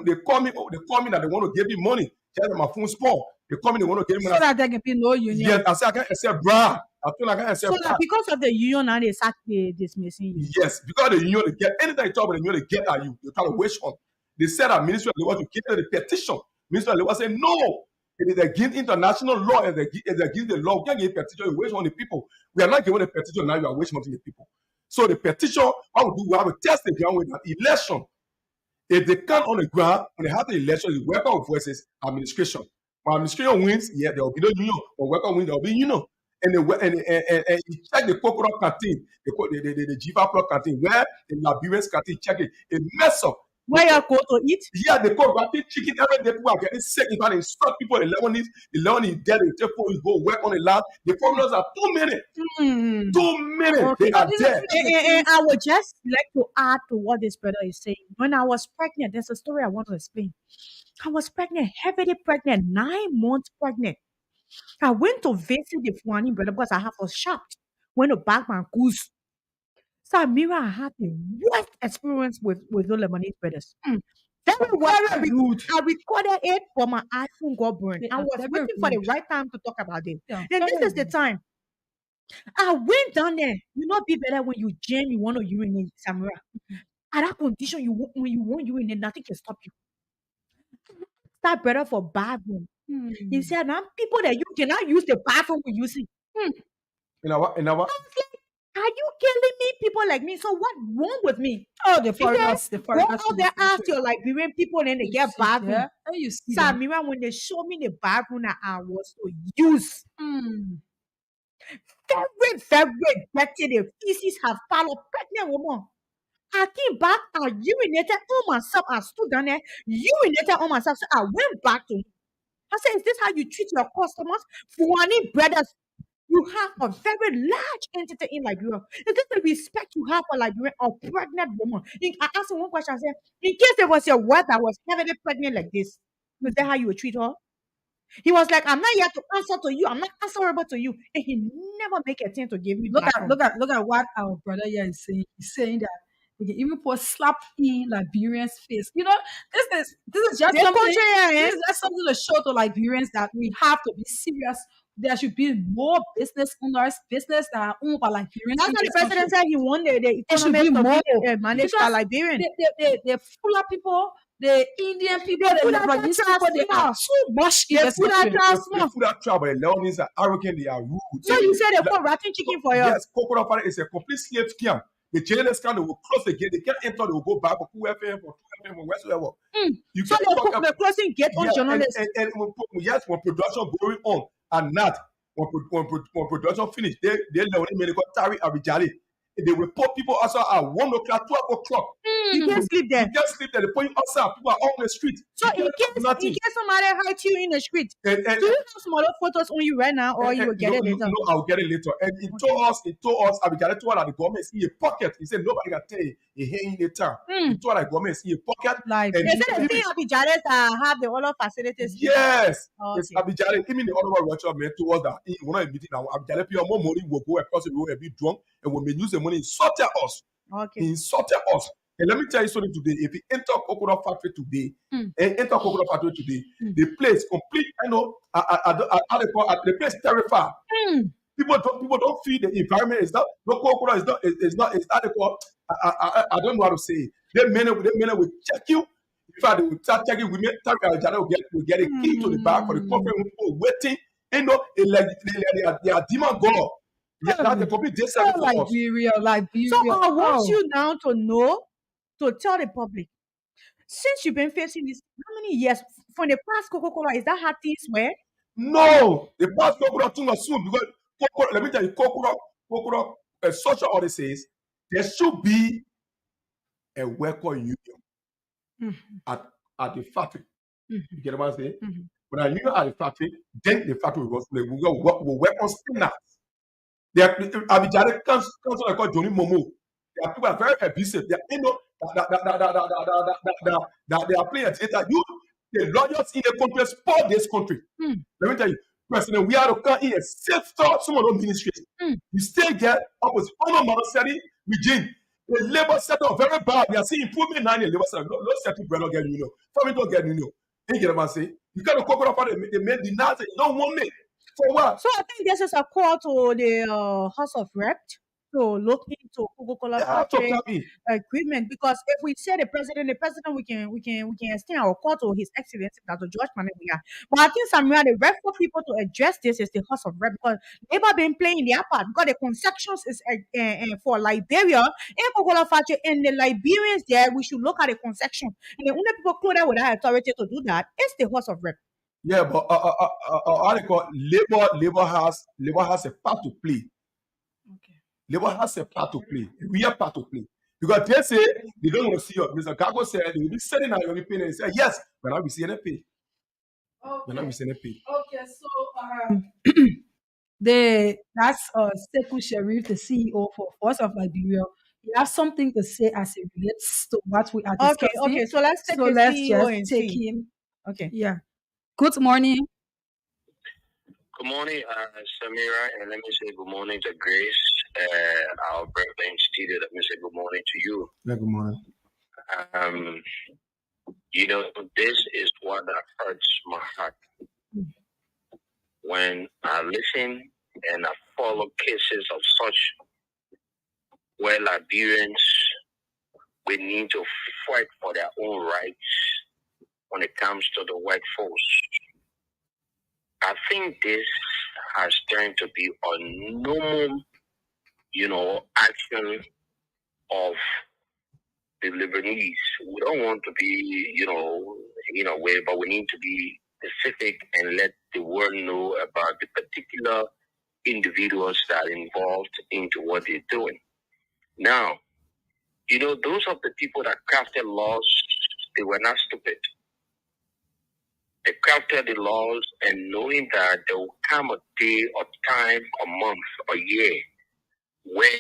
C: They call me that they want to give me money. Tell them my phone small. They call me, they want to give me
A: So
C: money.
A: that there can be no union.
C: Yes, I said I can't accept bra. I told I can't accept
B: So
C: bra.
B: that because of the union now they start dismissing you.
C: Yes, because the union they get anything you talk about the union they get at you, they try to waste on. They said that Ministry of Labor to give them the petition. Ministry of Labor said no. It is against international law and it is against the law. We can't give petition, you waste on the people. We are not giving a petition now, you are wasting on the people. So the petition, what we do, we have to test the ground with an election. If they come on the ground, when they have the election, the weapon of versus administration. When administration wins, yeah, there will be no union. When weapon wins, there will be union. And you check the coconut canteen, the Jiva Plot canteen, where the Liberians canteen, check it, it mess up.
B: Where you go to eat?
C: Yeah, they cook rapid chicken every day. People are getting sick. In fact, they stop people. The lemon is dead. They take you go work on the land. The formulas are 2 minutes.
B: Hmm.
C: 2 minutes.
B: Okay.
C: They are dead.
B: And I would just like to add to what this brother is saying. When I was pregnant, there's a story I want to explain. I was pregnant, heavily pregnant, 9 months pregnant. I went to visit the Fuani brother because I have a shop. Went to bag my goose. So Amira, I had the worst experience with the Lebanese brothers. Very well.
A: Very rude.
B: I recorded it, but my iPhone got burned.
A: They
B: I
A: are
B: was
A: very
B: waiting for the
A: rude.
B: right time to talk about it.
A: They are
B: Then this
A: very
B: is the
A: rude.
B: time. I went down there. You know, be better when you jam, you want to urinate, Samira. At that condition, when you want urinate, nothing can stop you. Start better for bathroom. He
A: Hmm.
B: said, now people that you cannot use the bathroom we're using.
C: In our
B: Are you killing me? People like me. So what wrong with me?
A: Oh, the
B: He said,
A: foreigners, the
B: go
A: foreigners
B: out
A: will
B: there,
A: stop
B: ask
A: it.
B: your Liberian people, and then they
A: You
B: get
A: see
B: bathroom.
A: there? And you see them.
B: Samira, when they show me the bathroom that I was to use,
A: Hmm.
B: very, very dirty. The feces have piled up. Pregnant woman. I came back, I urinated on myself. I stood down there, urinated on myself. So I went back to him. I said, is this how you treat your customers? Fuani brothers, you have a very large entity in Liberia. Is this the respect you have for Liberia, a pregnant woman? I asked him one question. I said, in case there was your wife that was heavily pregnant like this, is that how you would treat her? He was like, I'm not here to answer to you. I'm not answerable to you. And he never make a attempt to give me
A: Look at
B: bathroom.
A: look at what our brother here is saying. He's saying that they can even put slap in Liberians' face. You know, this is just
B: This
A: something.
B: country here,
A: This is just something to show to Liberians that we have to be serious. There should be more business owners, business that are owned by Liberians
B: that's
A: in
B: why the
A: this country.
B: president said he wanted the
A: It should be
B: economists to
A: more
B: be managed by
A: because
B: Liberian.
A: the fuller people, the Indian people,
B: The
A: the
B: food that
A: Lebanese people, they are
B: small.
A: too much in
B: The
A: this
B: food that
A: country.
B: small.
C: the food that travel, the Lebanese are arrogant, they are rude.
B: So you say they put rotten chicken for you?
C: Yes, coconut farming is a complete slave camp. The journalists can, they will close the gate, they can't enter, they will go back for 2FM, for 2FM, or whatsoever. You
B: So
C: can
B: they
C: talk
B: put the closing gate on
C: yeah,
B: journalists.
C: and yes, when production going on and not when production finish, they only medical Tari Abijali. They will put people outside at 1 o'clock, 12 o'clock.
B: You can't sleep
C: You
B: there.
C: can't sleep there. They put you outside. People are on the street.
B: So
C: You
B: in
C: can't have
B: case
C: nothing.
B: somebody hurt you in the street,
C: And,
B: do you have smaller photos on you right now, or you will get
C: no,
B: it later?
C: no, I'll get it later. And he told us, Abijale told us that the government is in a pocket. He said nobody can tell you he in the town. He told us the government is in a pocket.
A: Like
C: And
B: They said the thing Abijales have the other facilities.
C: yes,
B: Okay.
C: it's Abijale. Even the other one Roger man told us that he want to meeting now. Abijale people more money will go across the road and be drunk, and when we use the money, insulted us.
B: Okay.
C: He insulted us. And let me tell you something today. If you enter coconut factory today, the place complete. I know. The place terrified. People don't feel the environment. It's not no coconut. It's not the call. I don't know how to say it. They men will check you. In fact, they will start checking women. Will get a key to the back for the conference room. People waiting. You know, they are demon god. Yeah, that's the complete
A: so
C: disservice for us.
A: Liberia.
B: So I want
A: Oh.
B: you now to know, to tell the public, since you've been facing this, how many years from the past Coca-Cola, is that how things were?
C: No, the past coconut too much soon because let me tell you, coconut, social order says there should be a worker union at the factory. You get what I'm saying? When a union at the factory, then the factory will work on standards. There are Abidjan council I call Johnny Momo. There are people that are very abusive. They are, you know, that they are playing a theater. The lawyers in the country spoil this country. Let me tell you, President, we are to come in and set start some of those ministries. You still get opposite. Ono Maraseri regime. The labor sector very bad. We are seeing improvement now in the labor sector. No settle brother get union. Family don't get union. You get what I'm saying? You can't coconut up they made the Nazi. You don't want me. For what?
B: So I think this is a call to the House of Rep to look into Coca-Cola
C: They have to
B: factory
C: come in.
B: equipment, because if we say the president, we can extend our call to His Excellency Dr. George Manewia. But I think Samuel, the right for people to address this is the House of Rep, because Labour been playing their part, because the concessions is for Liberia and Coca-Cola factory, and the Liberians there, we should look at the concession. And the only people close with that authority to do that is the House of Rep.
C: Yeah, but how they call labor has a part to play.
B: Okay.
C: Labor has a part to play, a real part to play. Because they say they don't want to see you. Mr. Gago said they will be sending out your pay, and he said, yes, but I'm receiving a pay. But I'm receiving a pay.
A: Okay, so that's Sekou Sharif, the CEO for Force of Liberia. He has something to say as it relates to what we are discussing.
B: Okay. So let's take
A: So
B: the
A: let's
B: CEO
A: just
B: and
A: take
B: see.
A: him.
B: Okay.
A: Yeah. Good morning.
D: Good morning, Samira, and let me say good morning to Grace, our brother in studio. Let me say good morning to you.
C: Yeah, good morning.
D: You know, this is what that hurts my heart when I listen and I follow cases of such where Liberians we need to fight for their own rights when it comes to the workforce. I think this has turned to be a normal, action of the Lebanese. We don't want to be, way, but we need to be specific and let the world know about the particular individuals that are involved into what they're doing. Now, those of the people that crafted laws, they were not stupid. They crafted the laws and knowing that there will come a day or time, a month, a year when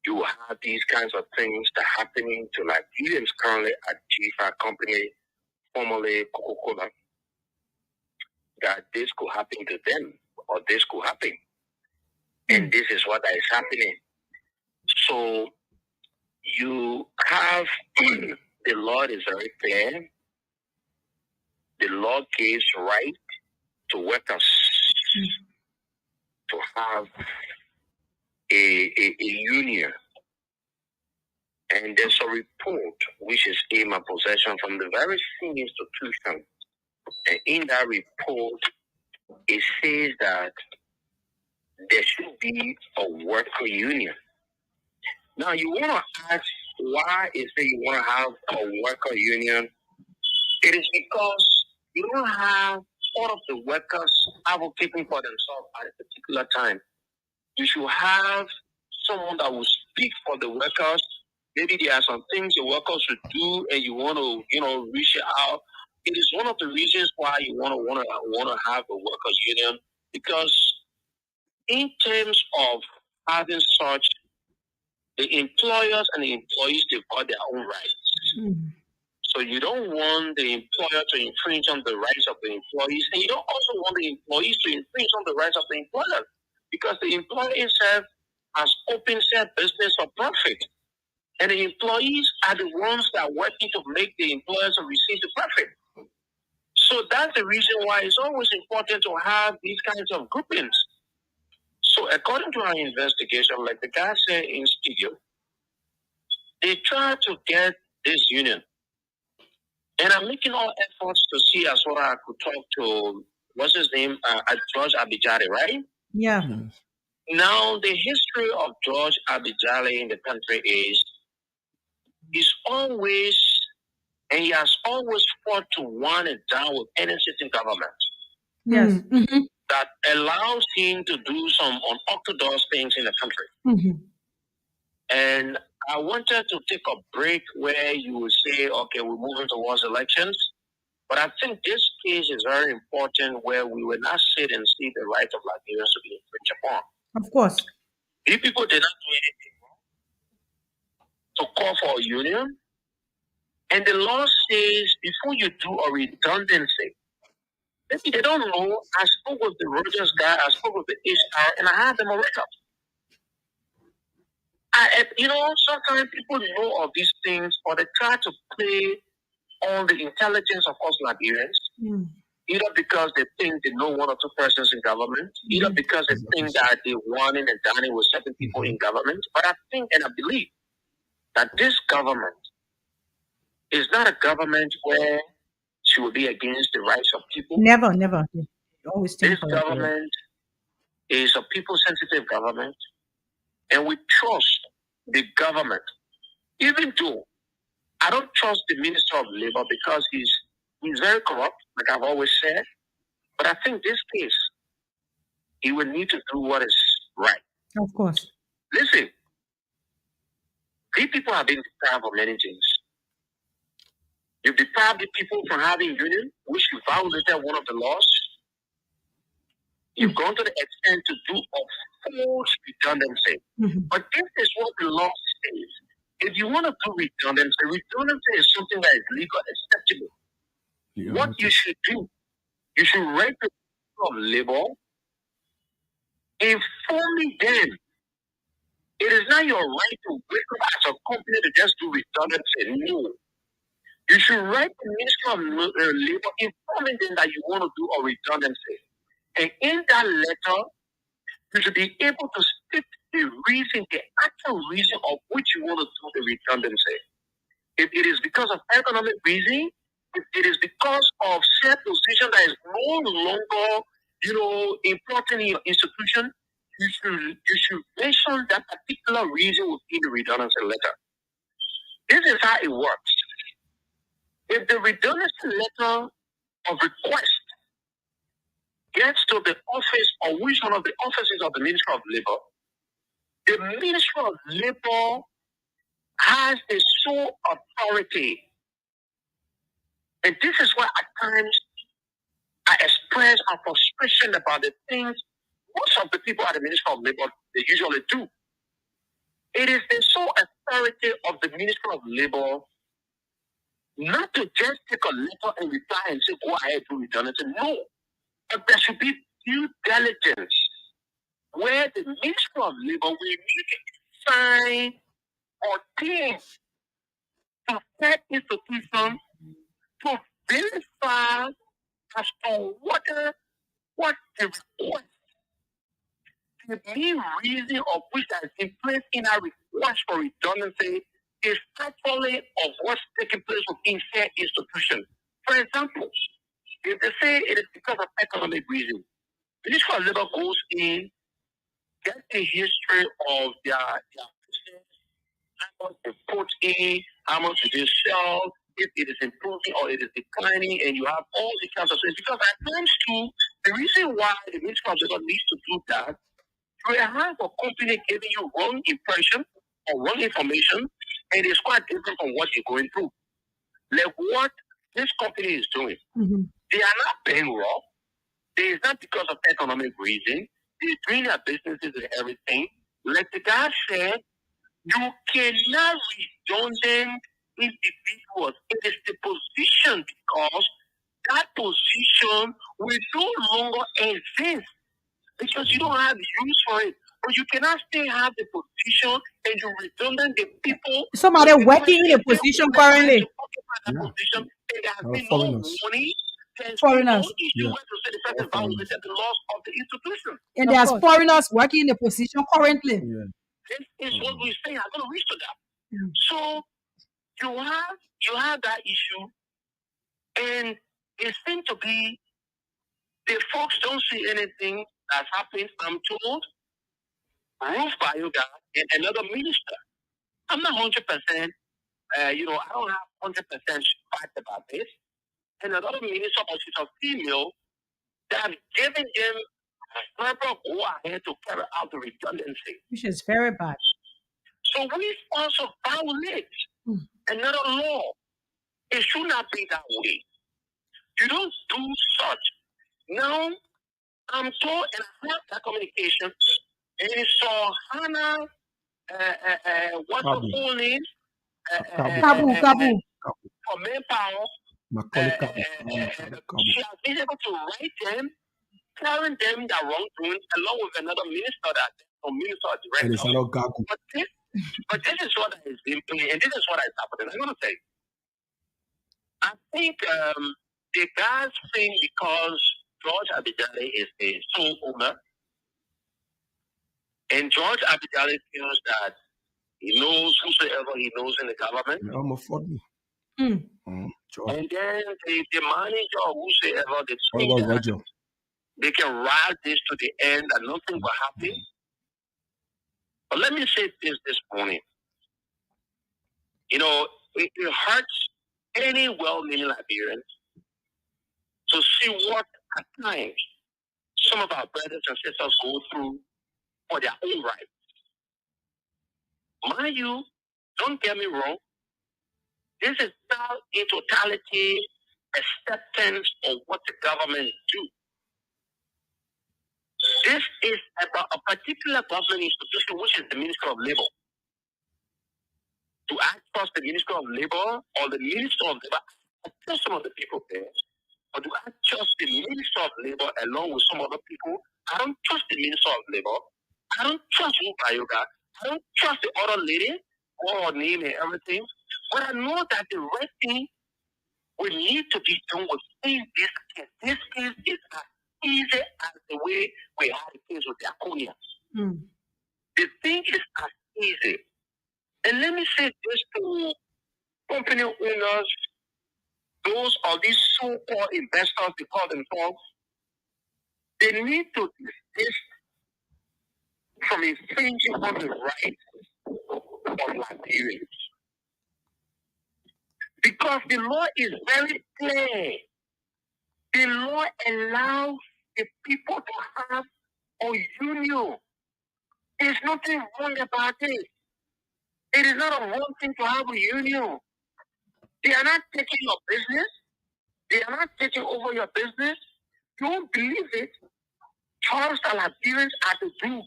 D: you have these kinds of things that are happening to Nigerians currently at GFA company, formerly Coca-Cola, that this could happen to them or this could happen. And this is what is happening. So you have the law is very clear. The law gives right to workers to have a union. And there's a report which is in my possession from the very same institution. And in that report, it says that there should be a worker union. Now, you want to ask why is it you want to have a worker union? It is because you don't have all of the workers advocating for themselves at a particular time. You should have someone that will speak for the workers. Maybe there are some things the workers should do, and you want to, reach out. It is one of the reasons why you want to have a workers union, because in terms of having such, the employers and the employees, they've got their own rights. So you don't want the employer to infringe on the rights of the employees, and you don't also want the employees to infringe on the rights of the employer, because the employer itself has opened their business for profit, and the employees are the ones that are working to make the employers receive the profit. So that's the reason why it's always important to have these kinds of groupings. So according to our investigation, like the guy said in studio, they try to get this union. And I'm making all efforts to see as well I could talk to, what's his name, George Abijale, right?
B: Yeah.
D: Now, the history of George Abijale in the country is, he's always, and he has always fought to one and down with any sitting government.
B: Yes.
D: That allows him to do some unorthodox things in the country. And I wanted to take a break where you would say, okay, we're moving towards elections. But I think this case is very important where we will not sit and see the rights of Liberians to be infringed upon.
B: Of course.
D: These people did not do anything wrong to call for a union. And the law says before you do a redundancy, maybe they don't know. I spoke with the Rogers guy, I spoke with the HR, and I had them a record. Sometimes people know of these things, or they try to play on the intelligence of us Liberians, either because they think they know one or two persons in government, either because they think that they're wanting and dining with certain people in government. But I think and I believe that this government is not a government where she will be against the rights of people.
B: Never, never. You always think
D: this government is a people-sensitive government, and we trust the government, even though I don't trust the Minister of Labor because he's very corrupt, like I've always said. But I think this case, he will need to do what is right.
B: Of course.
D: Listen, these people have been deprived of many things. You've deprived the people from having union, which you violated one of the laws. You've gone to the extent to do a full redundancy. But this is what the law says. If you want to do redundancy is something that is legal acceptable. Yeah. What you should do, you should write the of labor, informing them. It is not your right to wake up as a company to just do redundancy. No. You should write the Ministry of Labor informing them that you want to do a redundancy. And in that letter, you should be able to state the reason, the actual reason of which you want to do the redundancy. If it is because of economic reason, if it is because of shared position that is no longer, important in your institution, you should mention that particular reason within the redundancy letter. This is how it works. If the redundancy letter of request gets to the office or which one of the offices of the Ministry of Labor, the Ministry of Labor has the sole authority. And this is why at times I express our frustration about the things most of the people at the Ministry of Labor they usually do. It is the sole authority of the Ministry of Labor not to just take a letter and reply and say, go ahead, do redundancy. No. But there should be due diligence where the Ministry of Labor will need to sign or team to that institution to verify as to whether what the request, the main reason of which that is in place in our request for redundancy is actually of what's taking place within said institution. For example, if they say it is because of economic reason, the Ministry of Labor goes in, get the history of their business, how much they put in, how much they sell, if it is improving or it is declining, and you have all the kinds of things. Because at times too, the reason why the Ministry of Labor needs to do that, you have a company giving you wrong impression or wrong information, and it's quite different from what you're going through. Like what this company is doing.
A: Mm-hmm.
D: They are not paying raw. It is not because of economic reason. They're doing their businesses and everything. Like the guy said, you cannot redundant individuals. It is the position because that position will no longer exist because you don't have use for it. But you cannot still have the position and you redundant the people.
B: Somebody working in a position currently.
D: Position, and there has been no warning. There's
B: Foreigners.
D: no issue where to say the person violated the laws of the institution.
A: And there's foreigners working in the position currently.
D: This is what we're saying. I'm going to reach to that. So you have that issue, and it seems to be the folks don't see anything that's happened. I'm told Ruth Bayoga and another minister. I'm not 100%. I don't have 100% fact about this. And another minister, but she's a female, that have given them verbal go ahead to carry out the redundancy.
B: Which is very bad.
D: So we also violate another law. It should not be that way. You don't do such. Now, I'm told, and I have that communication, and so Hannah, what's her full name?
A: Kabu.
D: For manpower, she has been able to write them, telling them that wrongdoing, along with another minister or director. But this is what is implemented, and this is what is happening. I'm going to say, I think the guys think because George Abidale is a sole owner, and George Abidale feels that he knows whosoever he knows in the government. And then the manager or whosoever they can ride this to the end and nothing will happen. But let me say this morning. It hurts any well-meaning Liberian to see what at times some of our brothers and sisters go through for their own rights. Mind you, don't get me wrong, this is not in totality acceptance of what the government do. This is about a particular government institution, which is the Ministry of Labor. Do I trust the Ministry of Labor or the Minister of Labor? I trust some of the people there. Or do I trust the Minister of Labor along with some other people? I don't trust the Minister of Labor. I don't trust Bayoga. I don't trust the other lady, or her name and everything. But I know that the right thing We need to be done with seeing this case. This case is as easy as the way we had the case with the Aconians. The thing is as easy. And let me say this to company owners, those are these so-called investors, they call themselves, they need to desist from infringing on the rights of Liberians. Because the law is very clear. The law allows the people to have a union. There's nothing wrong about it. It is not a wrong thing to have a union. They are not taking your business. They are not taking over your business. You won't believe it. Jobs that Liberians are to do.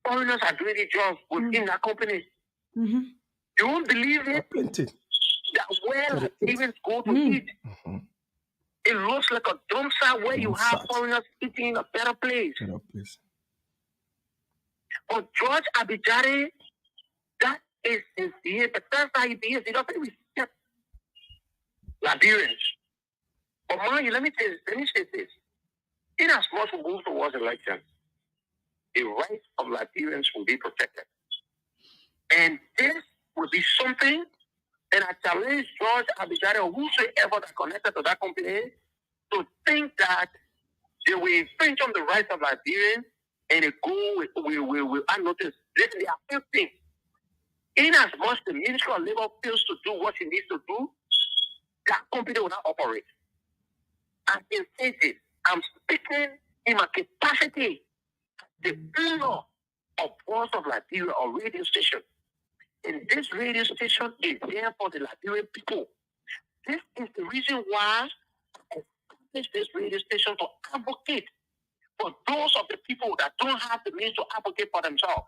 D: Foreigners are doing the job within that company. You won't believe it. That where Liberians go to eat. It looks like a dumpster where you have foreigners eating in a better place. But George Abidjari, that is his behavior. But that's how he behaves. He doesn't respect Liberians. But mind you, let me say this. In as much as we move towards election, the rights of Liberians will be protected. And this will be something, and I challenge George Abidjari or whosoever that connected to that company to think that they will infringe on the rights of Liberians and it will unnoticed. Listen, there are few things. In as much the Ministry of Labor fails to do what it needs to do, that company will not operate. I can say this. I'm speaking in my capacity as the owner of Voice of Liberia or radio station. And this radio station is there for the Liberian people. This is the reason why I established this radio station to advocate for those of the people that don't have the means to advocate for themselves.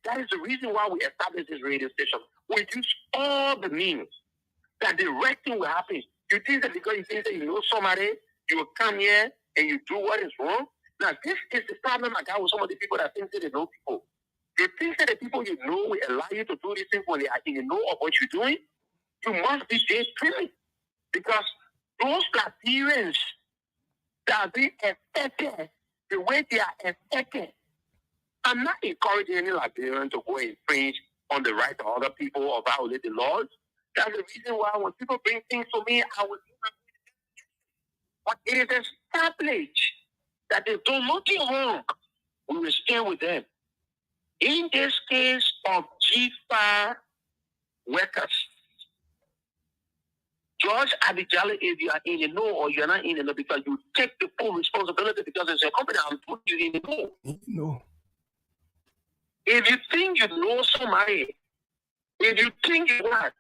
D: That is the reason why we established this radio station. We use all the means that the right thing will happen. You think that because you think that you know somebody, you will come here and you do what is wrong? Now, this is the problem I got with some of the people that think that they know people. They think that the people you know will allow you to do these things when they are in the know of what you're doing. You must be daydreaming. Because those Liberians that are being affected, the way they are affected, I'm not encouraging any Liberian to go infringe on the rights of other people or violate the laws. That's the reason why when people bring things to me, I will do my best. But it is established that they do nothing wrong. We will stand with them. In this case of G5 workers, George Abidjali, if you are in the know or you're not in the know, because you take the full responsibility because it's a company, I'm putting you in the know. No. If you think you know somebody, if you think you are,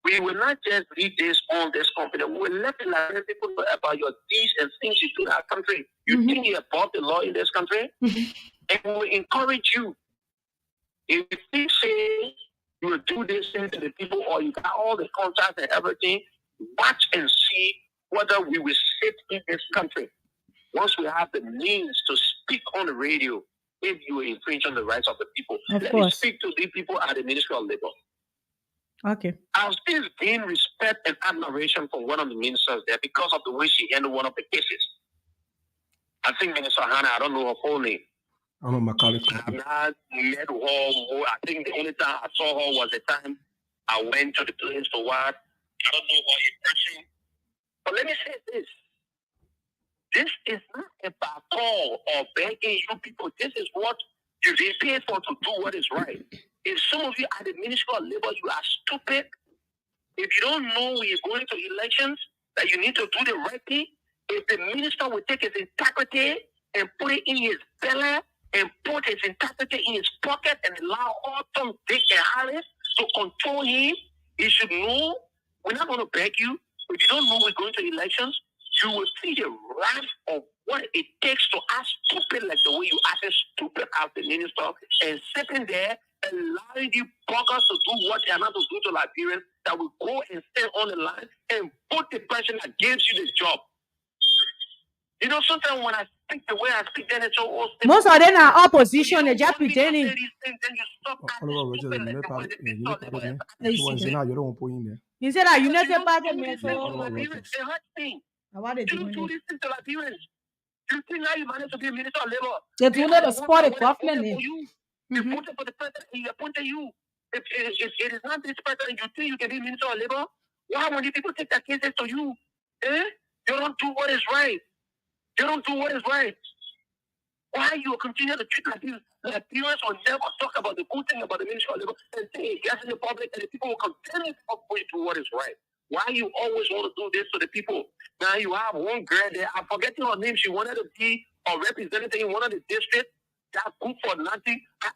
D: we will not just leave this on this company. We will let the Liberian people know about your deeds and things you do in our country. You think you're above the law in this country? And we will encourage you. If you think, say, you will do this thing to the people or you got all the contacts and everything, watch and see whether we will sit in this country. Once we have the means to speak on the radio, if you infringe on the rights of the people. Let me speak to the people at the Ministry of Labor.
A: Okay.
D: I'll still gain respect and admiration from one of the ministers there because of the way she handled one of the cases. I think Minister Hannah, I don't know her full name. I know Macaulay. I've not met her more. I think the only time I saw her was the time I went to the place to work. I don't know her impression. But let me say this. This is not about call or begging you people. This is what you get paid for to do what is right. If some of you at the Ministry of Labor, you are stupid. If you don't know when you're going to elections, that you need to do the right thing, if the minister will take his integrity and put it in his belly and put his integrity in his pocket and allow all Tom, Dick, and Harry to control him, he should know we're not going to beg you. If you don't know we're going to elections, you will see the wrath of what it takes to act stupid like the way you acted stupid as the minister and sitting there allowing you buggers to do what they are not to do to Liberians that will go and stand on the line and put the person that gives you the job. You know, sometimes when I speak the way I speak, then it's all
B: Most of them are opposition. They
D: you
B: just
D: want me to
B: pretending.
D: say these things, then you stop acting
C: Oliver Rogers,
D: stupid
C: you
D: like
C: may
D: the way
C: party,
D: they
C: you
D: did
C: may
D: on the
C: party
D: way.
C: me.
A: Hey,
C: So when
A: see.
C: you don't point in there.
B: You say that
D: You
B: United
D: don't
B: Party
D: do
B: man.
D: these things to
B: So
D: Liberians. They hurt me.
B: why they
D: You don't
B: doing
D: do
B: it?
D: these things to Liberians. You think now you manage to be a minister of labor?
A: They're
D: They
A: doing
D: are
A: it to
D: the ones
A: support the
D: that
A: government.
D: voted for you. They
A: Mm-hmm.
D: voted for the president. He appointed you. If it is not this president, you think you can be minister of labor? Why when the people take their cases to you? Eh? You don't do what is right. You don't do what is right. Why you continue to treat Liberians will never talk about the good thing about the ministry of labor and say it gets in the public and the people will continue to upgrade to what is right? Why you always want to do this to the people? Now you have one girl there, I'm forgetting her name, she wanted to be a representative in one of the districts. That good for nothing. I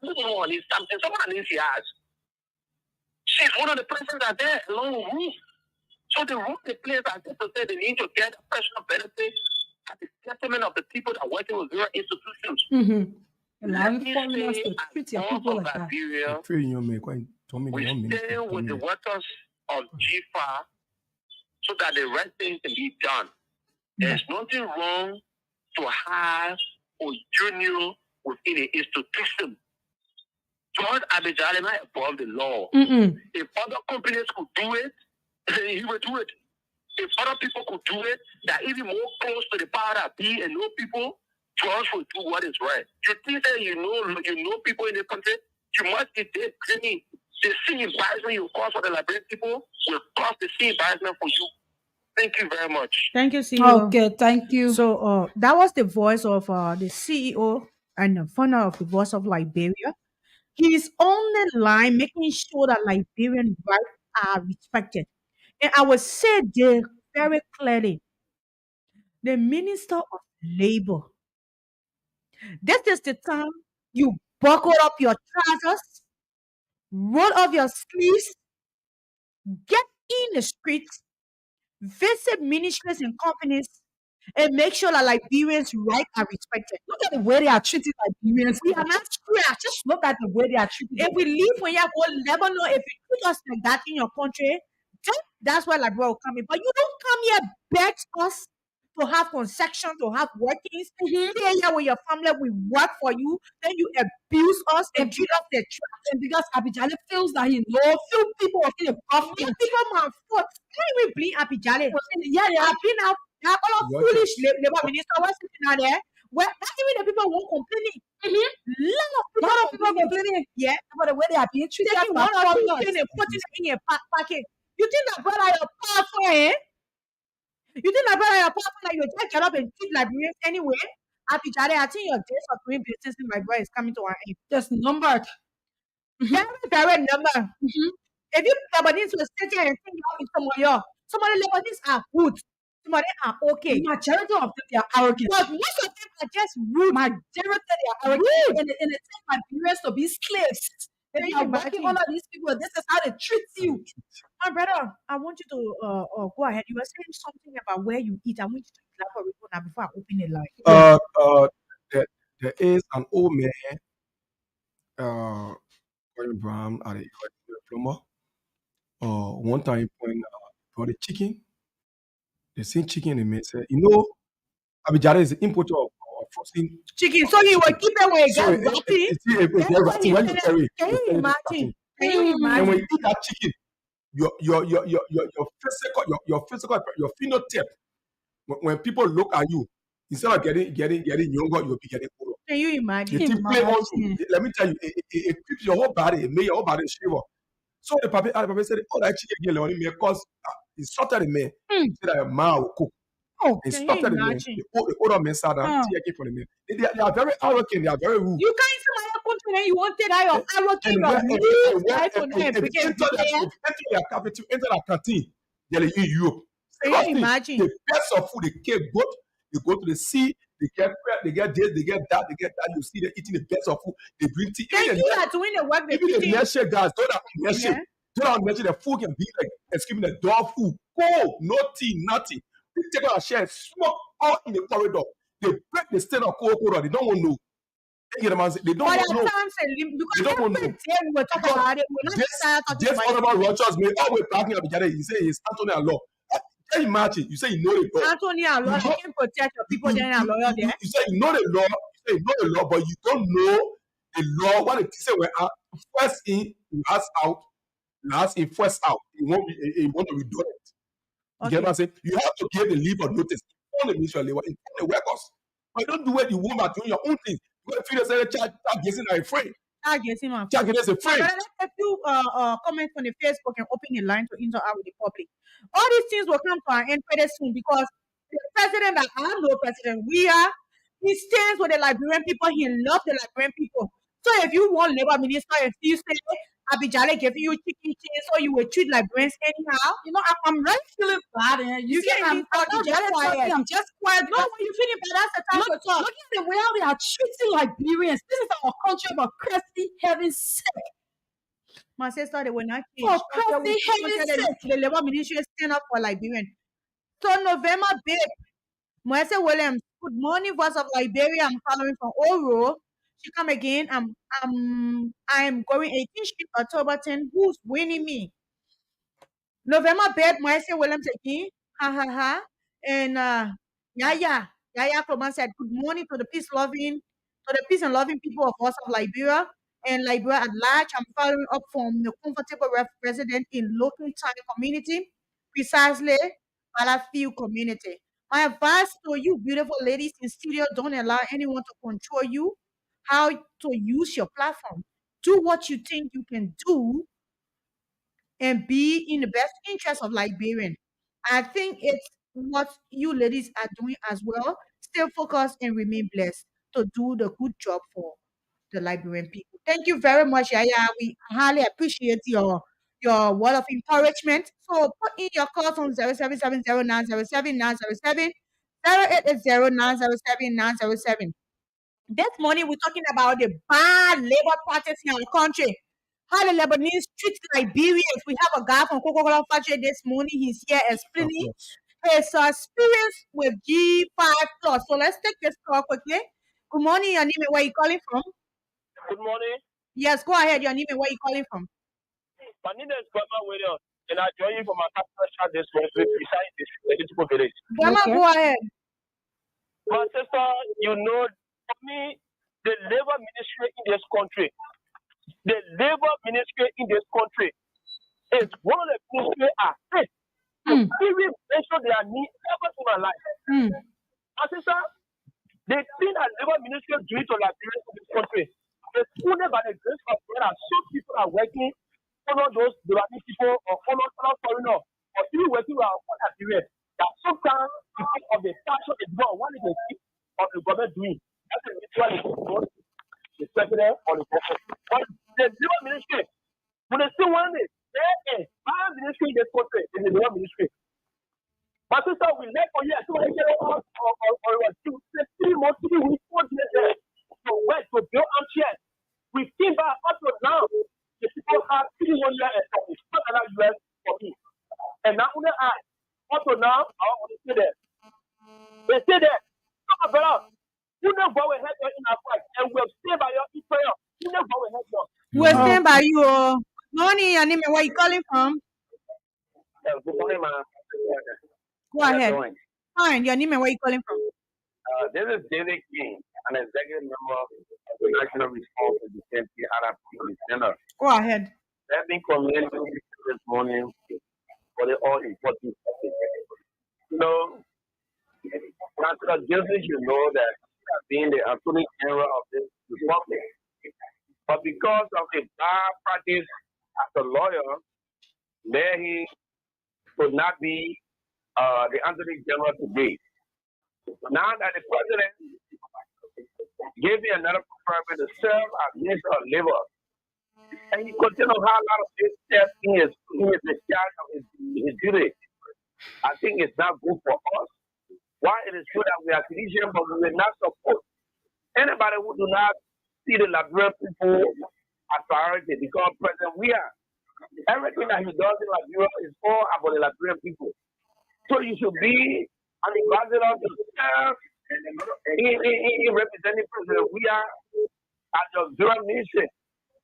D: don't know her name, something. Some of her name she has. She's one of the persons that are there along with Ruth. So the role the players are there to say they need to get a personal benefit at the detriment of the people that are working with their institutions.
A: Mm-hmm. Allowing
D: Let me
A: foreigners
D: say,
A: to treat your
D: as
A: people
D: of
A: like that.
D: Liberia,
C: Train you may quite
D: we
C: 1 minute.
D: stay with the workers of GFA so that the right thing can be done. There's nothing wrong to have a union within an institution. George Abidjan is above the law. If other companies could do it, he would do it. If other people could do it, that even more close to the power that be and know people, George will do what is right. You think that you know people in the country, you must be dead clean. The same embarrassment you cause for the Liberian people will cause the same embarrassment for you. Thank you very much.
B: Thank you, CEO.
A: Okay, thank you.
B: So that was the voice of the CEO and the founder of the Voice of Liberia. He is on the line making sure that Liberian rights are respected. And I will say there very clearly, the Minister of Labor, this is the time you buckle up your trousers, roll up your sleeves, get in the streets, visit ministries and companies, and make sure that Liberians' rights are respected.
A: Look at the way they are treating Liberians.
B: We are not scratch.
A: Just look at the way they are treating
B: If we leave when you go Lebanon, if you treat us like that in your country, then that's where Liberia will come in. But you don't come here beg us to have concessions, to have workings. Stay here with your family, we work for you, then you abuse us and treat us the trash.
A: And because Abidjale feels that he knows few people within the government.
B: People my fault. Can't even blame Abidjale.
A: Yeah, they are.
B: I've been out. There are all foolish labor minister who are sitting out there. Well, not even the people won't complaining. Lot of people,
A: complaining.
B: Yeah,
A: About the way they are being treated.
B: taking one or two things and putting it in a packet. You think that brother you're powerful, eh? You think that brother you're powerful that you just get up and treat Liberians anyway? Abidjale, I think your days of doing business in Liberia is coming to an end.
A: Just numbered.
B: Very number. If you Lebanese will sit here and think you have some of your, some of the Lebanese are good, some of them are okay.
A: Majority of them they are arrogant.
B: But most of them are just rude.
A: Majority they are arrogant. And they take Liberians to be slaves. If
B: Can
A: you
B: you
A: are working
B: imagine?
A: under these people, this is how they treat you.
B: My brother, I want you to go ahead. You were saying something about where you eat. I want you to elaborate on that before I open the line.
C: There is an old man, Gordon Brown, at a plumber. One time when for the chicken, the same chicken, the man said, Abidjale is the importer of frozen
B: Chicken, so you will keep it where it
C: so
B: gets rotty.
C: it's very rotty when you carry.
B: Can you imagine? Can you
C: And when
B: imagine?
C: you eat that chicken, your phenotype, when people look at you, instead of getting younger, you'll be getting older.
B: Can you
C: The
B: imagine?
C: thing play on you. Let me tell you, it keeps your whole body, it makes your whole body shiver. So the papa said, oh, that chicken girl only because he sorted the man. He said that man will cook.
B: Oh,
C: He
B: can you
C: sorted the man.
B: imagine?
C: The older men sat down, taking for the man. They are very arrogant, they are very rude.
B: You can't see my country and you won't take out your arrogant,
C: And
B: your rude life on them.
C: if you enter their capital, enter their canteen, they'll eat you.
B: Can you imagine?
C: The best of food, they get goat, they go to the sea, they get this, they get that. You see them eating the best of food. They bring tea.
B: Thank you are doing the work.
C: Even the next guys, don't mention the food can be like, excuse me, the dog food, cold, no tea, nothing. They take out a share and smoke all in the corridor. They break the stain of cold corridor. They don't want to know. They don't
B: But
C: want to know.
B: at times, because
C: don't want
B: every
C: to
B: day we were talking about it, we're not just talking
C: This
B: about
C: honorable Rogers may always talking about each other. He say he's Anthony Law. Can you imagine? You say you know the law.
B: Anthony and law, you can protect your people, then a lawyer there.
C: You say you know the law. You say you know the law, but you don't know the law. What it say when first in, last out, last in, first out. You want to redo it. You get what I'm saying? You have to give the leave of notice on the Ministry of Labor, in the workers. But don't do it, you won't doing your own thing. You got to feel the charge against are afraid. Charge against afraid.
B: Let's take few comments on the Facebook and open the line to interact with the public. All these things will come to an end pretty soon because the president that I know, President he stands with the Liberian people. He loves the Liberian people. So if you want labor minister and you say Abijale gave you chicken cheese, so you will treat Liberians anyhow.
A: You know, I'm really feeling bad. And you see, I'm just quiet. I'm just quiet.
B: No, when you feeling bad, that's the time to talk.
A: Look at the way how they are treating Liberians. This is our country, but Christy, heaven's sake.
B: My sister, they will not change.
A: For Christy, heaven's sake.
B: The labor ministry stand up for Liberian. So November, babe, Moise Williams, good morning, voice of Liberia. I'm following from Oro. She come again. I'm going 18th Street, October 10. Who's winning me? November bed, Moise Williams again. Ha ha ha. And Yaya Kloman said, good morning to the peace and loving people of us of Liberia and Liberia at large. I'm following up from the comfortable resident in local time community, precisely Battlefield community. My advice to you beautiful ladies in studio, don't allow anyone to control you how to use your platform. Do what you think you can do and be in the best interest of Liberian. I think it's what you ladies are doing as well. Stay focused and remain blessed to do the good job for the Liberian people. Thank you very much, Yaya. We highly appreciate your word of encouragement. So put in your calls on 0770907907, 0880907907. This morning we're talking about the bad labor practice in our country. How the Lebanese treat Liberians. We have a guy from Coca-Cola factory this morning. He's here explaining his experience with G5 Plus. So let's take this call quickly. Good morning, your name and where you calling from?
E: Good morning.
B: Yes, go ahead, your name and where you calling from?
E: My name is Grandma Williams, and I join you from my capital chat this morning beside this beautiful village.
B: Grandma, go ahead.
E: My sister, you know, for me, the labor ministry in this country is one of the ministry I hate. Really mention their need ever in my life. My sister, the thing that labor ministry do to Liberians in this country is only by the grace of God that some people are working, follow those Lebanese people or follow foreigners, or even working with our own Liberians. That sometimes because of the passion is not what is the thing of the government doing. That's the ritual the president or the government. But the labor ministry, when they still want it, there is our ministry in this country is the labor ministry. My sister, we left for years, so I get out or 3 months, 3 weeks, 4 years there. So where to build armchairs. We came back up to now. The people have 3 1 year and it's not another US for me. And now only up to now, I want to stay there. They stay there. Come on, brother. You know what we have in our fight, and we'll stay by your prayer. You know what we have done.
B: We'll stand by you. Morning, your name and where you calling from?
E: Good morning, man.
B: Go ahead. Fine, your name and where you calling from?
E: This is David King, an executive member of the National Response to the Safety Arab Police Center.
B: Go ahead.
E: Let me commend you this morning for the all important topic. You know, Councillor Joseph, you know that being the attorney general of this republic, but because of a bad practice as a lawyer, there he could not be the attorney general today. Now that the president gave me another preferment to serve as Minister of Labor, and he continued to have a lot of these steps in his discharge of his duty, I think it's not good for us. Why it is true that we are Christian, but we will not support anybody who do not see the Liberian people as priority, because President everything that he does in Liberia is all about the Liberian people. So you should be an ambassador to serve in representing President as your Zura ministry.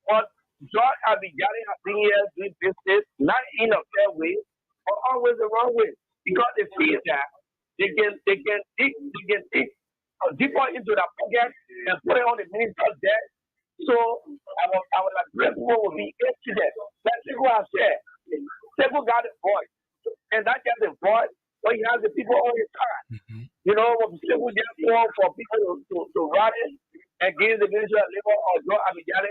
E: But George Abijali has been here doing business, not in a fair way, but always the wrong way. because they feel that they can dig deeper into the pocket and put it on the minister's desk. So our like people will be incident. That's what I said. People got a voice, and that just a voice, but he has the people on his side. You know, when people just call for people to rally and give the minister of labor or drug abidjale,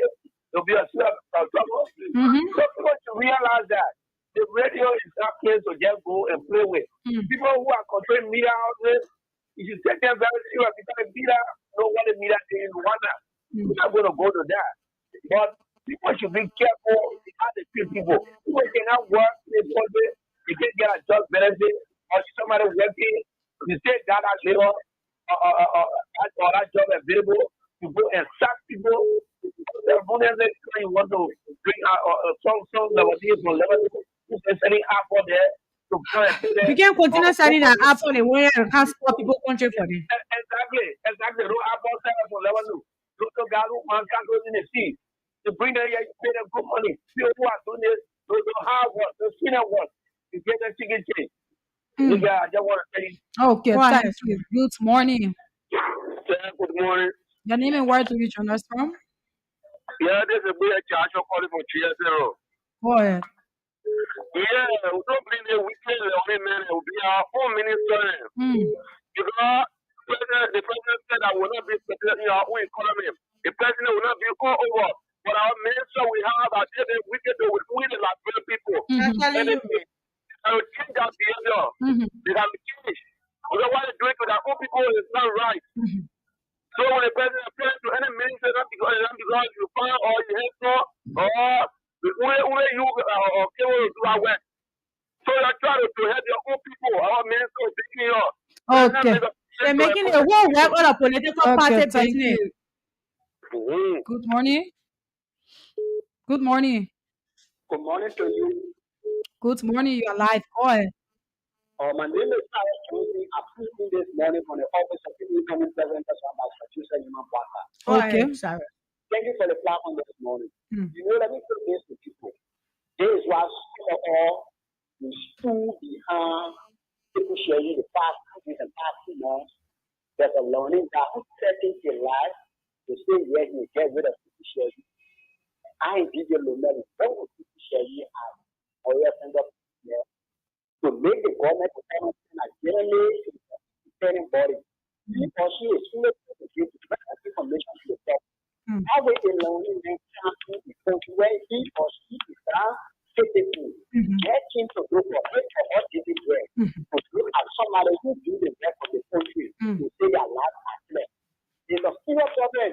E: there'll be a trouble.
A: Mm-hmm.
E: So people should realize that the radio is not place to just go and play with. People who are controlling media houses, you should take them very serious because the media know what the media is in Rwanda. We're not going to go to that. But people should be careful how they treat people. People cannot work in a country, they can't get a job benefit, or somebody working, you say that as little, or that job available, to go and sack people. The money that you want to bring some level from level, there's any app on there to come and say
B: We
E: that.
B: can continue sending an app on the way and can't stop people country for them.
E: Exactly. No app on there for level two. Local guys who can't go in the sea. To bring them here, you pay them good money. People who are doing this, those hard work, those senior work, you get them chicken change. I just want to say,
A: Okay,
B: Go ahead.
A: thank you. Good morning.
E: good morning.
A: Your name and where do you join us from?
E: Yeah, this is a big charge calling from GSL.
A: Go ahead.
E: Yeah, we don't bring the weekend only man, it will be our own minister. Because the president said I will not be president in our own economy. The president will not be all over. But our minister we have at the wicked with the Liberian people.
B: I'm telling you.
E: I will change that behavior. They have changed. We don't want to do it with our own people, it's not right. So when the president appears to any minister, not because you find or you hate or you do our work. So you try to help your own people, our minister is picking you up.
A: Okay.
B: They're making a whole work on a political party
A: Okay, thank
B: business.
A: you. Good morning. Good morning.
E: Good morning to you.
A: Good morning. You are live. Go ahead.
E: My name is Sarah Chouzi. I'm speaking this morning from the office of the incoming president of Massachusetts Human Partner.
B: Go
A: Okay.
B: ahead, Sarah.
E: Thank you for the platform this morning.
A: Mm.
E: You know, let me say this to people. This was all we stood behind people sharing the past 2 years and past 2 months. There's a learning that who settles your life to say yes, you get rid of people sharing. I ain't give you no money. What would people sharing as or you end up here to make the government performance generally depending body. He or she is fully to give the information to the top. That way alone then can because where he or she is down physically. Get him to go for it for what is it there. To look at somebody who do the rest of the country to say their life as left. There's a serious problem.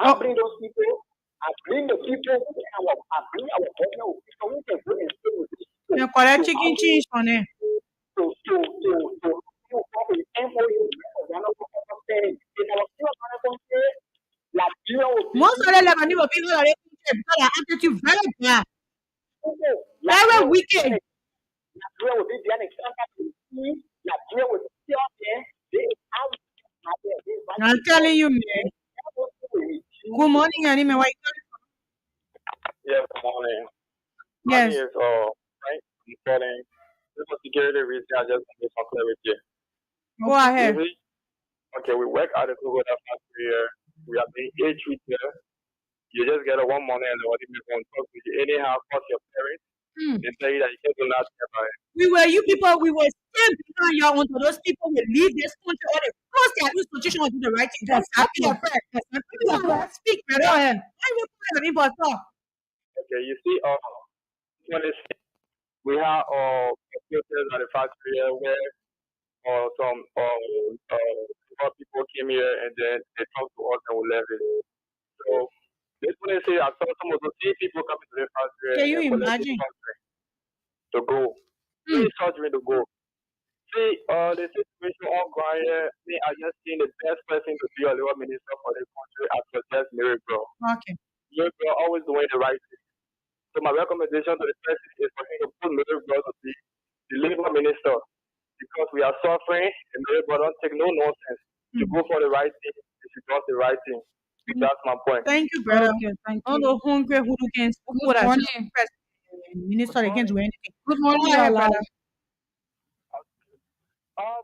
E: I bring those people, I bring the people who can I bring our government people who can go and stay with this.
B: You collect chicken cheese on it. Most of the Lebanese people are because their attitude very bad, very wicked. I'm telling you, man. Good morning, Anime. Why?
E: Yeah, good morning. My
B: Yes.
E: name is Frank. I'm calling. This is security reason. I just need some clarity.
B: Go ahead.
E: Okay, we work at the Google factory here. We are being age retail. You just get a one money and what if you want to talk to you anyhow, cause your parents. They tell you that you can't do nothing about it.
B: You people, we were still behind y'all until those people will leave this country or they close their institution and do the right thing. That's happy your friend. Speak, brother.
A: Go ahead.
B: I will put an impostor.
E: Okay, you see, we have computers at the factory here where some people came here and then they talked to us and we left it. So this one say I saw some of the same people coming to the factory.
B: Can you
E: and
B: imagine?
E: to go. They charge me to go. See, the situation on ground here, me, I just think the best person to be a labor minister for the country I suggest Miracle.
B: Okay.
E: Miracle always doing the right thing. So my recommendation to the president is for him to put Miracle to be the labor minister because we are suffering and Miracle don't take no nonsense to go for the right thing if she does the right thing. That's my point.
B: Thank you, brother.
A: Okay, thank
B: All
A: you.
B: the hungry who can
A: Good morning.
B: minister they can't do anything.
A: Good morning.
B: Go
A: You are
B: ahead,
A: live.
B: brother.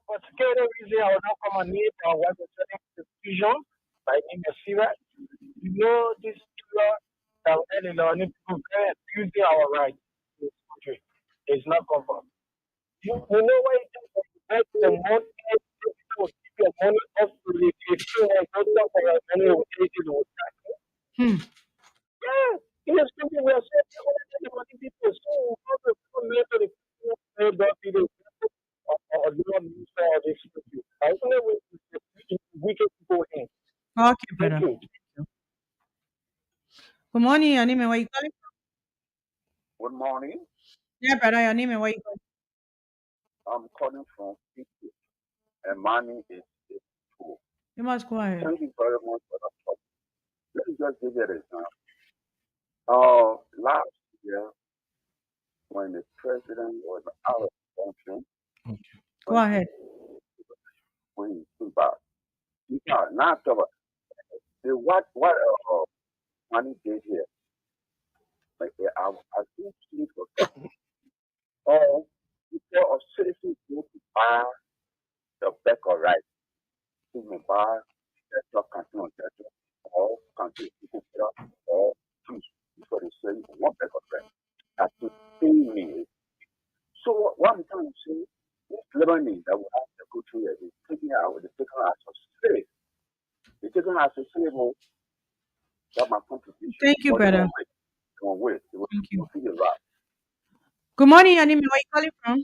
E: for security reason, I will not come and name or what the certain institution by name of Syria. You know, this Syria that we need to very abusing our rights in this country. It's not confirmed. You know why it is that the money will keep your money off to the feel like not for your money will take it will tax.
B: Hmm.
E: Yeah, in this country we are so money people so how the people live to the people don't be the or do not minister of this country. I don't know where the wicked people in.
B: Okay,
E: Thank
B: brother.
E: you.
B: Good morning, your name and where you calling from?
D: Good morning.
B: Yeah, brother, your name and where you calling
D: I'm calling from Fiji, and my name is Paul.
B: from? You must go ahead.
D: Thank you very much for the talk. Let me just give you an example. Last year, when the president was out of function,
B: Go
D: when
B: ahead.
D: he came back, not about what money did here. Like, I think he forgot. All people of citizens go to buy the back or right. To buy the country on that all country people or choose for the same one back or right. That's to pay me. So what I'm trying to say, this Lebanese that we have to go through is taking out the taking us as slave. They're taking us as slave. That my contribution.
B: Thank you,
D: But they
B: brother.
D: won't wait. They
B: Thank you.
D: will figure it out.
B: Good morning, your name and where you calling from?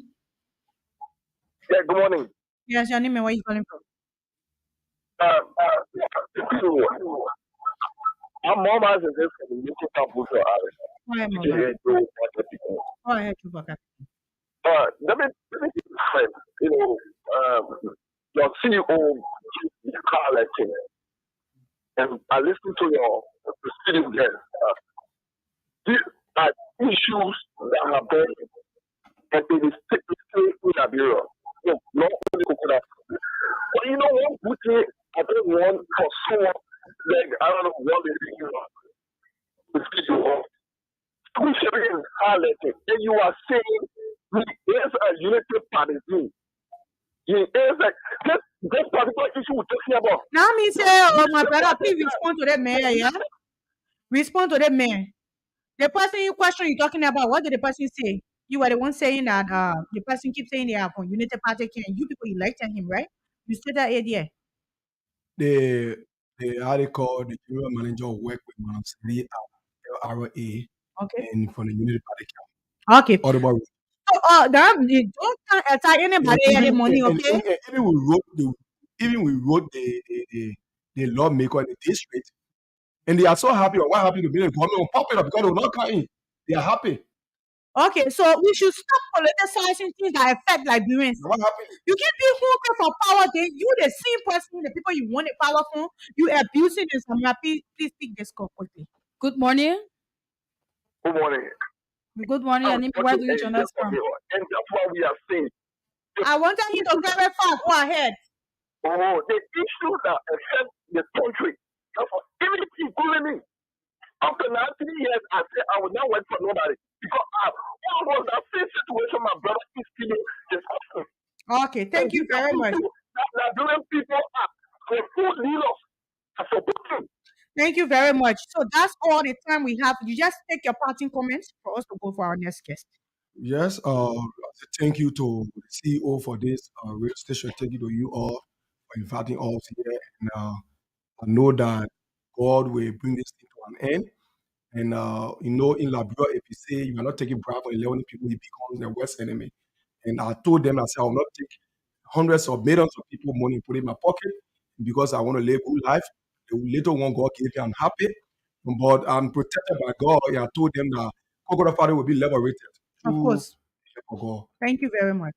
E: Yeah, good morning.
B: Yes, your name and where you calling from?
E: So, I'm more than this for the local campus.
B: Go ahead,
E: To
B: Mama.
E: do what people.
B: Go ahead, Chewbacca.
E: Let me give you a friend. You know, your CEO is car electing, and I listened to your proceeding there. These are issues that have been and it is typically in Liberia. No, not only coconut. But you know what? Put I don't want for someone like I don't know what they think the video of which is highlighted. And you are saying he is a unity party. He is like this particular issue we're talking about.
B: Now me say, oh my brother, please respond to that man, yeah? Respond to that man. The person you question you talking about, what did the person say? You were the one saying that the person keeps saying they are from Unity Party and you people elected him, right? You said that idea.
C: The the article, the general manager work with Manasiri LRA
B: Okay.
C: and from the Unity Party
B: Okay.
C: Audible.
B: So you don't attack
C: And
B: anybody any
C: even
B: money,
C: and
B: okay?
C: even we wrote the lawmaker in the district, and they are so happy or what happened to be the government popular because they will not come in. They are happy.
B: Okay, so we should stop politicizing things that affect Liberians.
C: What happened?
B: You can be hungry for power, then you the same person, the people you want the power from, you abusing this. I'm happy. Please speak this quickly.
A: Good morning.
E: Good morning.
A: Good morning.
E: I'm
A: Your name, where
E: talking
A: do you join us
E: from
A: from?
E: here. And that's why we are saying,
B: I wanted him to clarify. Go ahead.
E: the issue that affects the country. Therefore, even if you calling me, after 19 years, I say I will not work for nobody. Because almost that same situation my brother is feeling is happening.
B: Okay,
E: And
B: thank you
E: these are
B: very much.
E: people that Nigerian people are the food leaders are supporting.
B: Thank you very much. So that's all the time we have. You just take your parting comments for us to go for our next guest.
C: Yes, thank you to the CEO for this radio station. Thank you to you all for inviting us here. And I know that God will bring this thing to an end. And in Liberia, if you say you are not taking bribe from 11 people, it becomes the worst enemy. And I told them, I said, I will not take hundreds of millions of people money and put it in my pocket because I want to live a good life. The little one God gave me, I'm happy. But I'm protected by God. And I told them that Coconut Father will be liberated
B: Of
C: through
B: course.
C: the help of God.
B: Thank you very much.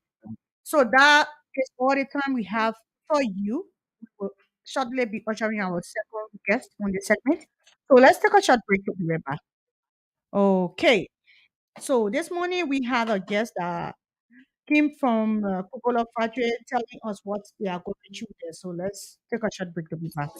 B: So that is all the time we have for you. We will shortly be ushering our second guest on the segment. So let's take a short break to be right back. Okay. So this morning we have a guest that came from Cocoa Factory telling us what they are going through there. So let's take a short break to be back.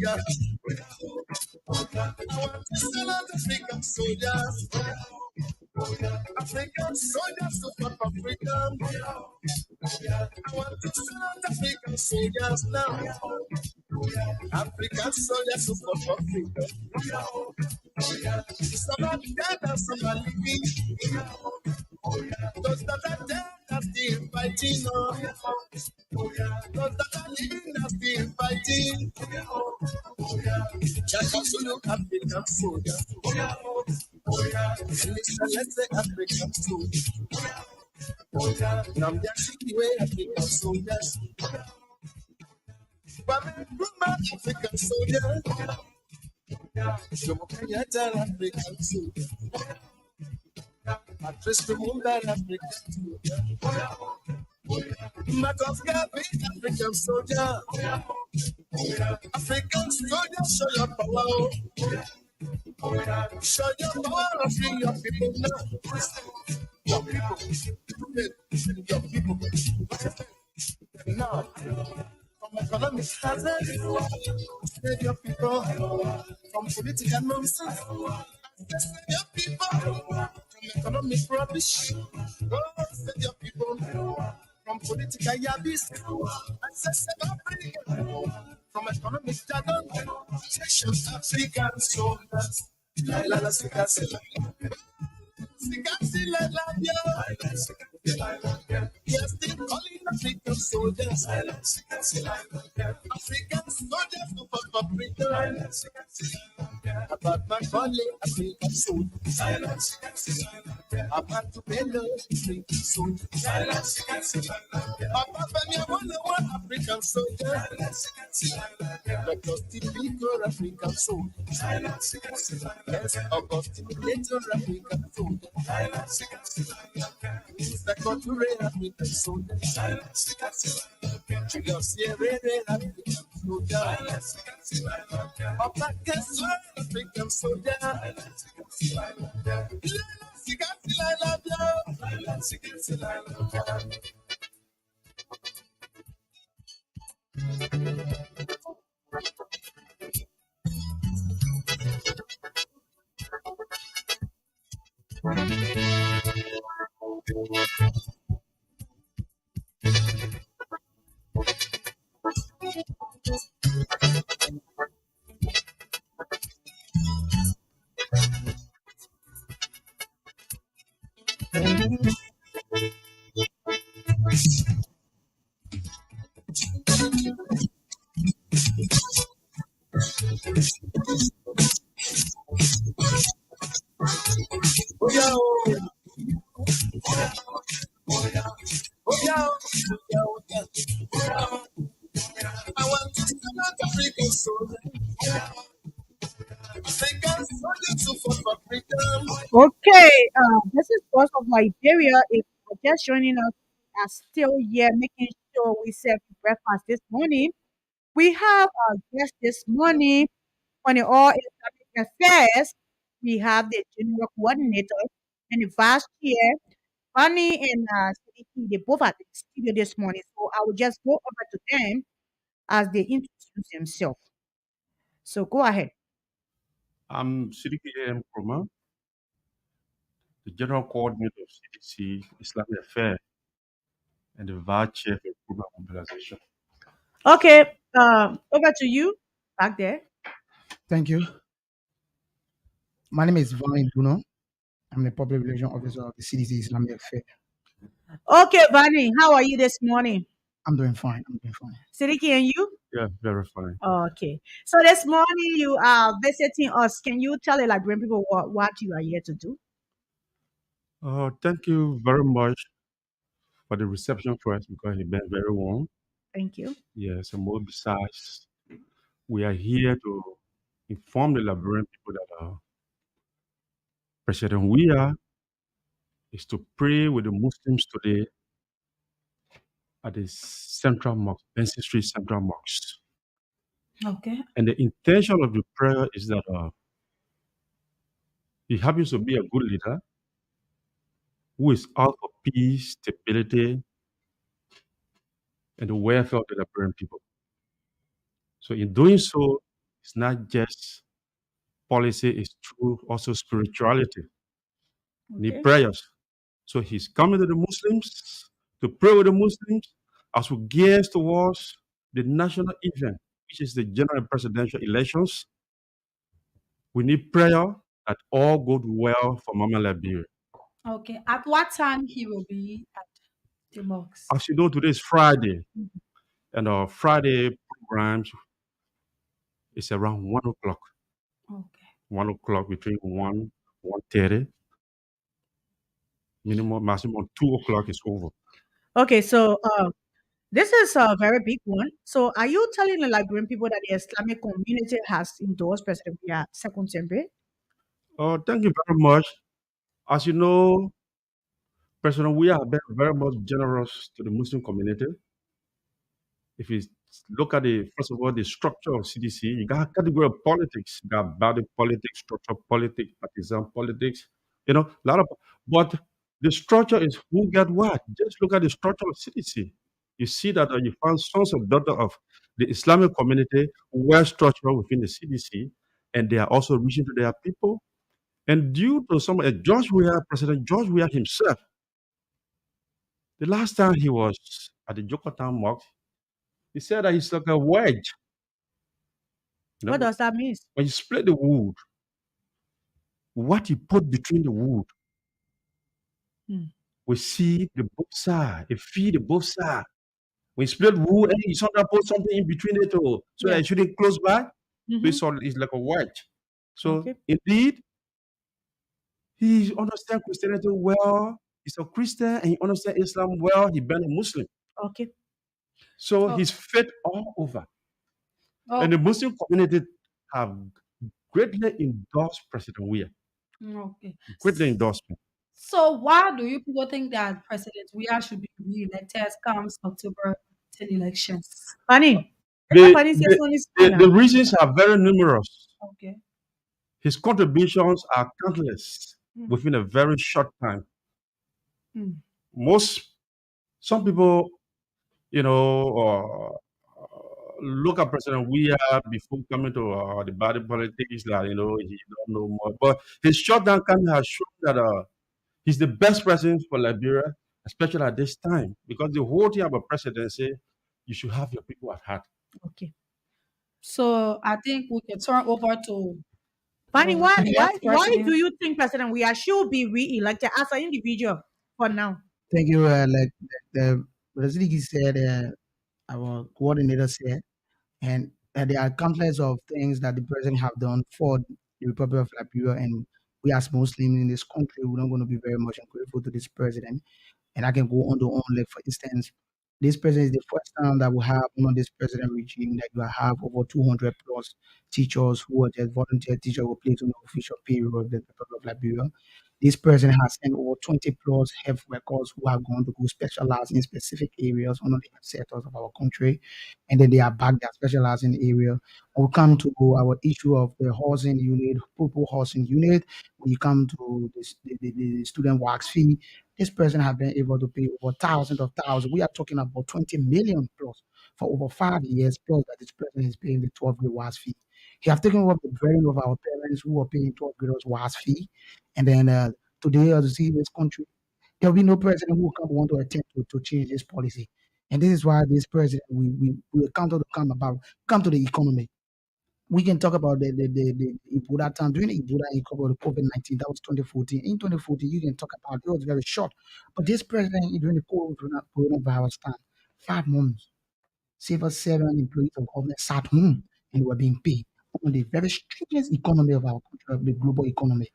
C: yeah. I want to sell out African soldiers. African soldiers to fight for freedom. I want to sell out African soldiers now. African soldiers to fight for freedom. Some are dead and some are living. Those that are dead are still fighting on. Those that are living are still fighting. Chaka Zulu African soldiers. Listen, let's say African soldiers. Now they're the way African soldiers. But Bruma African soldiers. Jomo Kenyatta African soldiers. Patrice Lumumba African soldiers. Marcus Garvey African soldier. African soldiers, show your power. Show your power and free your people now. Your people. Your people. Now, from economic hazard, save your people. From political nonsense, save your people. From economic rubbish, save your people. From political yabis, save Africa. From economic jargon, protection African soldiers. La la la, sika sila. Sika sila la ya. We are still calling African soldiers. African soldiers to fight for freedom. About my calling African soldiers. About to bellow African soldiers. About them, you want one African soldier. Let us typical African soldiers. Yes, Augustine later African soldiers. The country African soldiers. Julius Sierra African soldiers. Papa Kesser African soldiers. Oh yeah, oh yeah, oh yeah. I want to stand out African soldiers. African soldiers to fight for freedom.
B: Okay, this is Boss of Liberia. If you're just joining us, are still here making sure we serve you breakfast this morning. We have our guest this morning on the All Islamic Affairs. We have the General Coordinator and the Vice Chair, Bunny and Siddiqui. They both at the studio this morning. So I will just go over to them as they introduce themselves. So go ahead.
F: I'm Siddiqui A.M. Kroma, the General Coordinator of CDC Islamic Affairs and the Vice Chair for Program Mobilization.
B: Okay, over to you back there.
G: Thank you. My name is Vani Duno. I'm the Public Relations Officer of the CDC Islamic Affairs.
B: Okay, Bunny, how are you this morning?
G: I'm doing fine.
B: Siddiqui and you?
F: Yeah, very fine.
B: Okay. So this morning you are visiting us. Can you tell the Liberian people what you are here to do?
F: Thank you very much for the reception first because it's been very warm.
B: Thank you.
F: Yes, and more besides, we are here to inform the Liberian people that President Weah is to pray with the Muslims today at the Central Mosque, Benson Street Central Mosque.
A: Okay.
F: And the intention of the prayer is that he happens to be a good leader. who is out for peace, stability, and the welfare of the Liberian people. So in doing so, it's not just policy, it's true also spirituality. Need
B: Okay.
F: prayers. So he's coming to the Muslims to pray with the Muslims as we gear towards the national event, which is the general and presidential elections. We need prayer that all go well for Mama Liberia.
A: Okay. At what time he will be at the mosque?
F: As you know, today is Friday,
A: Mhm.
F: and our Friday programs is around 1 o'clock.
A: Okay.
F: 1 o'clock between 1:30, minimum maximum 2 o'clock is over.
B: Okay, so this is a very big one. So are you telling the Liberian people that the Islamic community has endorsed President Biya second term bid?
F: Thank you very much. As you know, President, we are very much generous to the Muslim community. If you look at the first of all the structure of CDC, you got a category of politics, you got body politics, structure politics, partisan politics, a lot of. But the structure is who get what. Just look at the structure of CDC. You see that you find sons and daughters of the Islamic community well structured within the CDC, and they are also reaching to their people. And due to some President George Weah himself, the last time he was at the Jokotan Mosque, he said that he's like a wedge. You
B: What
F: know,
B: does that mean?
F: when you split the wood, what you put between the wood,
B: Hmm.
F: we see the both side. It feed the both side. When you split wood, and you sometimes put something in between it so that
B: Yeah.
F: it shouldn't close by. So
B: Mm-hmm.
F: it's like a wedge. So
B: Okay.
F: indeed, he understands Christianity well. He's a Christian and he understands Islam well. He been a Muslim.
B: Okay.
F: So
A: Oh,
F: he's fit all over. And
A: oh,
F: the Muslim community have greatly endorsed President Weah.
A: okay.
F: Greatly endorsed him.
A: So why do you people think that President Weah should be re-elected comes October 10 elections?
B: Funny.
F: The,
B: Funny says
F: the,
B: on his
F: the,
B: now.
F: the reasons are very numerous.
A: Okay.
F: His contributions are countless
A: Mm,
F: within a very short time.
A: mm,
F: Most, some people, look at President Weah before coming to the body politics that, he don't know more. But his shutdown campaign has shown that he's the best president for Liberia, especially at this time, because the whole thing about presidency, you should have your people at heart.
B: Okay.
A: So I think we can turn over to
B: Funny,
A: the next
B: why do
A: president.
B: you think President Weah should be re-elected as an individual for now?
G: Thank you. Like the Brazil said, our coordinator said, and there are countless of things that the president have done for the Republic of Liberia, and we as Muslims in this country, we're not going to be very much ungrateful to this president. And I can go on to on, like for instance, this president is the first time that we have under this president regime that you have over 200 plus teachers who are just volunteer teachers who place on the official payroll of the Republic of Liberia. This president has sent over 20 plus health workers who are going to go specialize in specific areas under the health sectors of our country. And then they are back, they are specialized in the area. When we come to our issue of the housing unit, purple housing unit, when you come to this, the student wax fee, this person has been able to pay over thousands of thousands. We are talking about 20 million plus for over 5 years plus that this person is paying the 12 grade WAS fee. He have taken over the burden of our parents who are paying 12 graders WAS fee. And then today, as you see in this country, there will be no president who will come want to attempt to change this policy. And this is why this president, we come to come to the economy. We can talk about the Ebola time. During the Ebola, you covered the COVID-19, that was 2014. In 2014, you can talk about it was very short. But this president, during the coronavirus time, 5 months, civil servant employees of government sat home and were being paid on the very stringent economy of our country, of the global economy.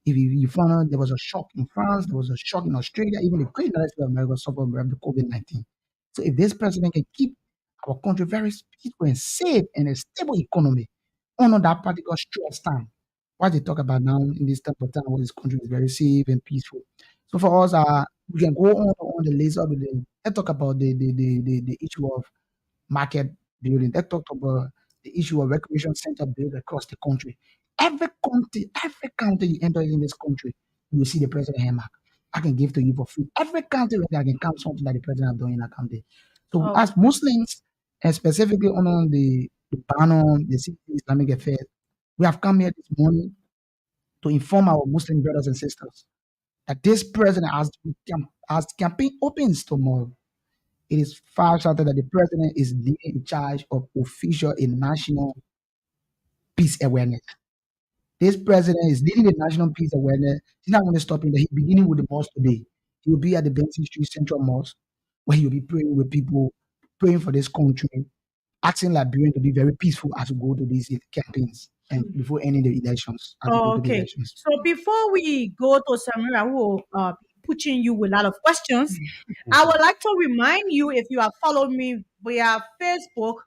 G: If you found out there was a shock in France, there was a shock in Australia, even the Great United States of America suffered from the COVID-19. So if this president can keep our country very peaceful and safe and a stable economy under that particular stress time, what they talk about now in this type of time where this country is very safe and peaceful. So for us, we can go on the list of the let's talk about the issue of market building. Let's talk about the issue of recreation center built across the country. Every county you enter in this country, you will see the president hammer. I can give to you for free. Every country where I can count something that the president have done in that country. So
A: Oh,
G: as Muslims, and specifically on the ban on the Islamic affairs, we have come here this morning to inform our Muslim brothers and sisters that this president, as campaign opens tomorrow, it is far certain that the president is leading in charge of official and national peace awareness. This president is leading the national peace awareness. He's not going to stop in there. He's beginning with the mosque today. He will be at the Benson Street Central Mosque, where he will be praying with people, praying for this country, asking Liberians to be very peaceful as we go to these campaigns and before ending the elections, as we go to the
B: Okay.
G: elections.
B: So before we go to Samira, who will be putting you with a lot of questions, I would like to remind you, if you have followed me via Facebook,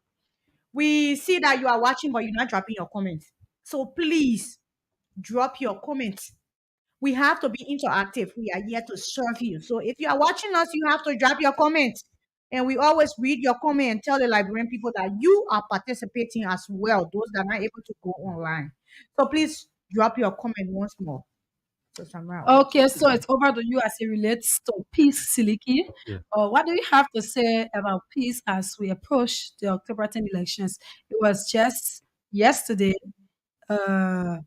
B: we see that you are watching, but you're not dropping your comments. So please drop your comments. We have to be interactive. We are here to serve you. So if you are watching us, you have to drop your comments. And we always read your comment and tell the Liberian people that you are participating as well, those that are not able to go online. So please drop your comment once more. So Samra, over to
A: okay, so
B: you.
A: it's over to you as it relates to peace, Siliki.
F: Yeah.
A: What do you have to say about peace as we approach the October 10 elections? It was just yesterday, uh,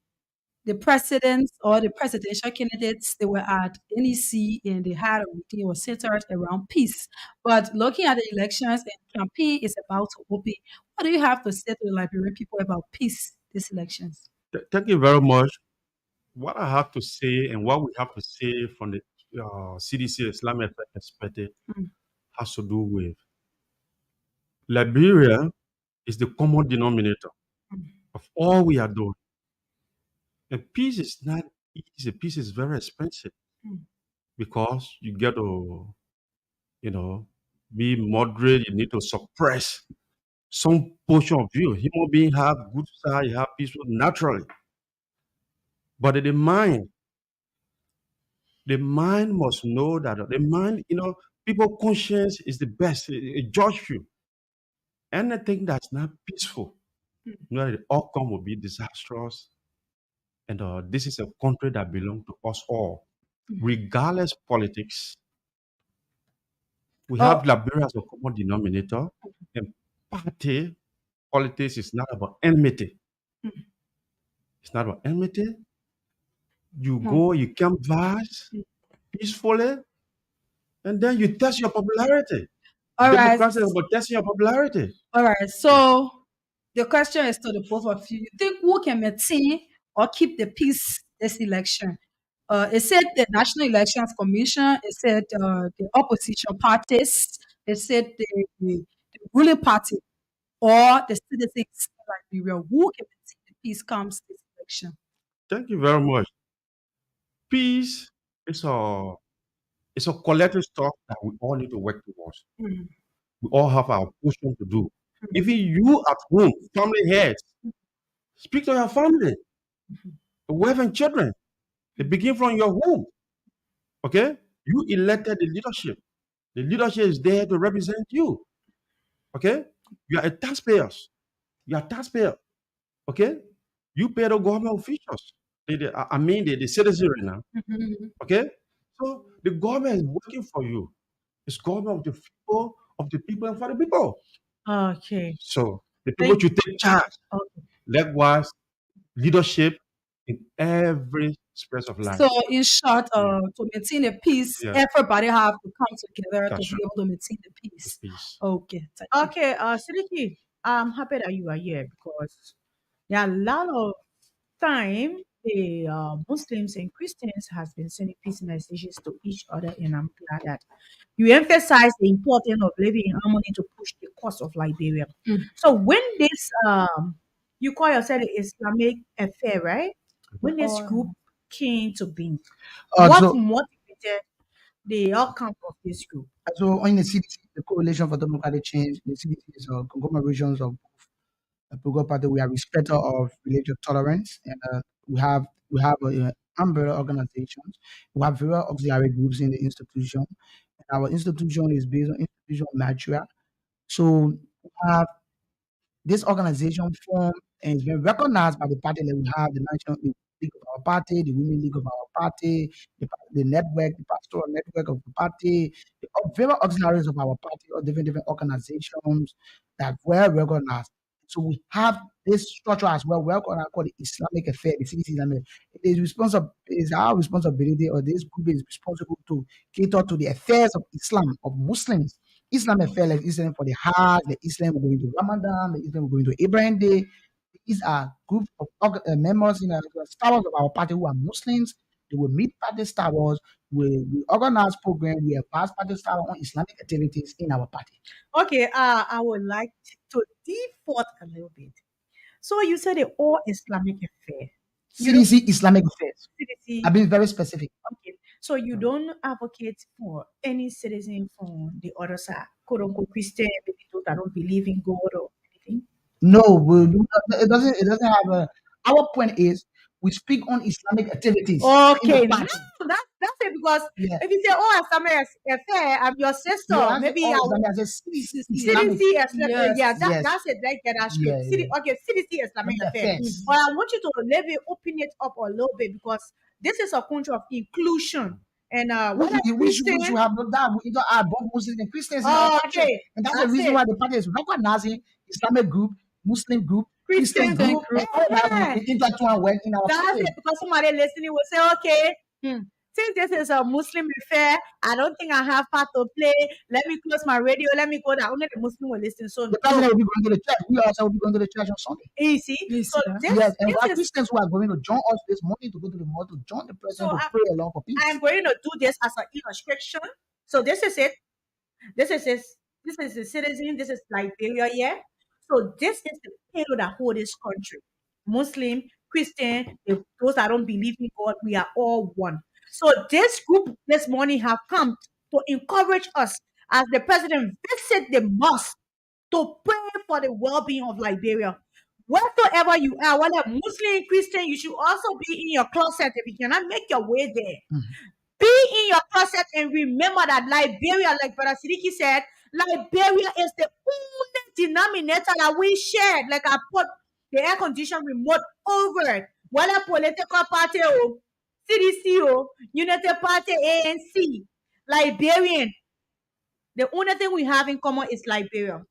A: the presidents or the presidential candidates, they were at NEC and they had a meeting, it was centered around peace. But looking at the elections and campaign is about to open, what do you have to say to the Liberian people about peace these elections?
F: Thank you very much. What I have to say and what we have to say from the CDC Islamic perspective
A: Mm,
F: has to do with Liberia is the common denominator
A: mm,
F: of all we are doing. And peace is not easy. Peace is very expensive
A: mm,
F: because you get to, you know, be moderate. You need to suppress some portion of you. Human beings have good side, you have peaceful naturally. But the mind must know that the mind, people conscience is the best. It judge you. Anything that's not peaceful,
A: mm,
F: the outcome will be disastrous. And this is a country that belongs to us all,
A: mm.
F: regardless politics. We
A: Oh,
F: have Liberia as a common denominator, and party politics is not about enmity.
A: mm,
F: It's not about enmity. You
A: mm,
F: go, you canvass
A: mm.
F: peacefully, and then you test your popularity.
A: All right.
F: Democracy is about testing your popularity.
A: All right.
F: Yes.
A: So the question is to the both of you. You think who can maintain or keep the peace this election? It said the National Elections Commission, it said the opposition parties, it said the ruling party or the citizens of Liberia. Who can maintain the peace comes this election?
F: Thank you very much. Peace is a collective stuff that we all need to work towards.
A: Mm,
F: We all have our portion to do.
A: mm,
F: Even you at home, family heads, speak to your family,
A: mhm,
F: wife and children. It begin from your home. Okay? You elected the leadership. The leadership is there to represent you. Okay? You are a taxpayer. You are a taxpayer. Okay? You pay the government officials. The citizenry now.
A: mhm.
F: Okay? So the government is working for you. It's government of the people, and for the people.
B: Okay.
F: So the people
B: Thank
F: should take charge.
B: okay.
F: Likewise, leadership in every space of life.
A: So, in short,
F: Yeah,
A: to maintain the peace,
F: yeah,
A: everybody have to come together to
F: that's
A: be
F: right.
A: able to maintain the
F: The
A: peace.
F: peace.
A: Okay, thank you.
B: Okay, Sidiki, I'm happy that you are here because there are a lot of time the Muslims and Christians has been sending peace messages to each other, and I'm glad that you emphasize the importance of living in harmony to push the cause of Liberia.
A: Mm.
B: So when this you call yourself the Islamic affair, right? When this
A: Oh,
B: group came to being,
G: Uh,
B: what
G: so,
B: motivated the outcome of this group?
G: so in the CDC, the Coalition for Democratic Change, the CDC is a conglomeration of a political party. We are respecter of religious tolerance, and we have umbrella organizations. We have various auxiliary groups in the institution. And our institution is based on institutional matrix. So we have this organization formed and it's been recognized by the party that we have, the national. league of our party, the women league of our party, the network, the pastoral network of the party, the various auxiliaries of our party, or different organizations that were recognized. So we have this structure as well. We're going to call the Islamic Affair, the CDC Islamic. It is our responsibility, or this group is responsible to cater to the affairs of Islam, of Muslims. Islam affair, like Islam for the Hajj, the Islam going to Ramadan, the Islam going to Ibrahim Day. These are group of members in the Star Wars of our party who are Muslims. They will meet party Star Wars. We organize program. We advise party Star Wars on Islamic activities in our party.
B: Okay, I would like to default a little bit. So you said the all Islamic affair. You don't
G: CDC Islamic Affairs.
B: CDC.
G: I've been very specific.
B: Okay. So you don't advocate for any citizen from the other side, quote unquote Christian, maybe those that don't believe in God or anything.
G: No, it doesn't. It doesn't have a. Our point is we speak on Islamic activities in the
B: Okay, now
G: party.
B: that's it because
G: Yeah,
B: if you say, "Oh, Islamic affair," I'm your
G: no,
B: sister.
G: I say
B: Maybe I
G: all
B: will
G: Islamic. I say Islamic.
B: CDC Islamic. Yeah,
A: Yes.
G: Yes,
B: that's it. Right there, that
G: yeah,
B: script.
G: yeah.
B: Okay, CDC Islamic
G: Islamic
B: affair.
G: affairs.
B: But I want you to maybe open it up a little bit because this is a country of inclusion. And
G: Which
B: whether
G: we, which
B: Christian,
G: we have not done. We don't have both Muslims and Christians in our country,
B: okay,
G: and that's the
B: that's
G: reason
B: it.
G: why the party is recognizing Islamic group, Muslim group, Christian
B: Christian
A: Christian
G: group,
B: group.
G: and
A: group.
G: all that
B: Eh,
G: we intertwine well in our
B: that's
G: party.
B: it. Because somebody listening will say, okay, since this is a Muslim affair, I don't think I have part to play. Let me close my radio. Let me go down. Only the Muslim will listen. So
G: The
B: no,
G: president will be going to the church. We also will be going to the church on Sunday.
B: easy.
A: You
B: So
A: see that?
B: this
G: Yes, and we
B: this
G: have
B: is
G: Christians who are going to join us this morning to go to the mosque to join the
B: so
G: president to pray along for peace.
B: I'm going to do this as an illustration. So this is it. This is it. This is the citizen. This is Liberia, yeah. So this is the pillar that hold this country. Muslim, Christian, those that don't believe in God, we are all one. So this group this morning have come to encourage us as the president visit the mosque to pray for the well-being of Liberia. Wheresoever you are, whether Muslim, Christian, you should also be in your closet if you cannot make your way there.
G: Mhm.
B: Be in your closet and remember that Liberia, like Brother Sidiki said, Liberia is the only denominator that we shared. Like I put the air condition remote over it. Whether political party or CDC or United Party ANC, Liberian, the only thing we have in common is Liberia.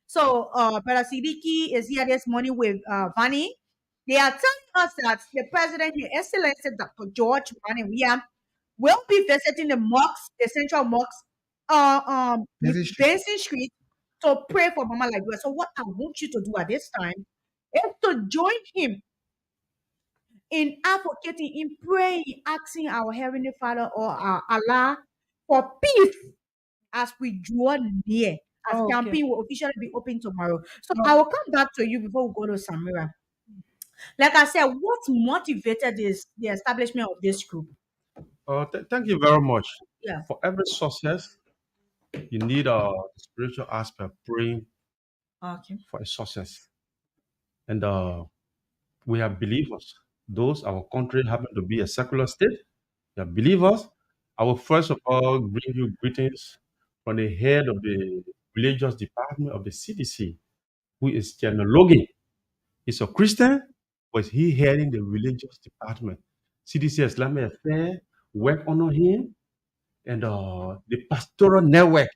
B: So Brother Sidiki is here this morning with Vani. They are telling us that the president, His Excellency Dr. George Vani William, will be visiting the mosques, the central mosques,
G: Benson Street.
B: Benson Street, to pray for Mama Liberia. So what I want you to do at this time is to join him in advocating, in praying, asking our Heavenly Father or our Allah for peace as we draw near, as
A: Oh, okay.
B: campaign will officially be open tomorrow. So
A: No.
B: I will come back to you before we go to Samira. Like I said, what motivated the establishment of this group?
F: Thank you very much.
B: Yeah.
F: For every success, you need a spiritual aspect, praying
B: Okay.
F: for a success. And we are believers. Those our country happen to be a secular state. We are believers. I will first of all bring you greetings from the head of the religious department of the CDC, who is General Logan. He's a Christian, but he heading the religious department. CDC Islamic Affairs work under him, and the pastoral network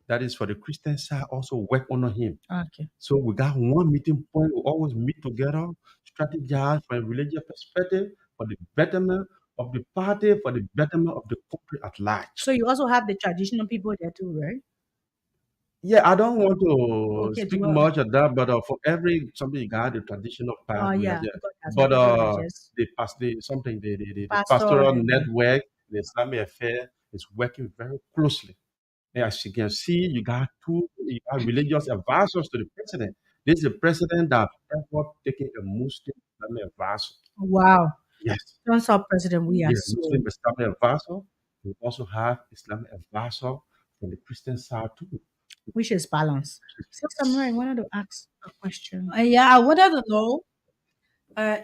F: that is for the Christian side also work under him.
B: Okay.
F: So we got one meeting point. We always meet together, strategize from a religious perspective for the betterment of the party, for the betterment of the country at large.
B: So you also have the traditional people there too, right?
F: Yeah, I don't want to
B: Okay,
F: speak
B: well,
F: much of that, but for every something you got the traditional part, we are
B: yeah,
F: there.
B: because that's
F: But
B: what people religious.
F: the
B: Pastor
F: pastoral
B: and
F: network, the Islamic affair is working very closely. And as you can see, you got religious advisors to the president. This is the president that ever taken a Muslim Islamic advisor.
B: wow.
F: Yes,
B: Don't stop President we are
F: yeah,
B: so
F: Muslim Islamic advisor. We also have Islamic advisor from the Christian side too.
B: which is balance. Sister Mary, I wanted to ask a question.
A: Yeah, I wanted to know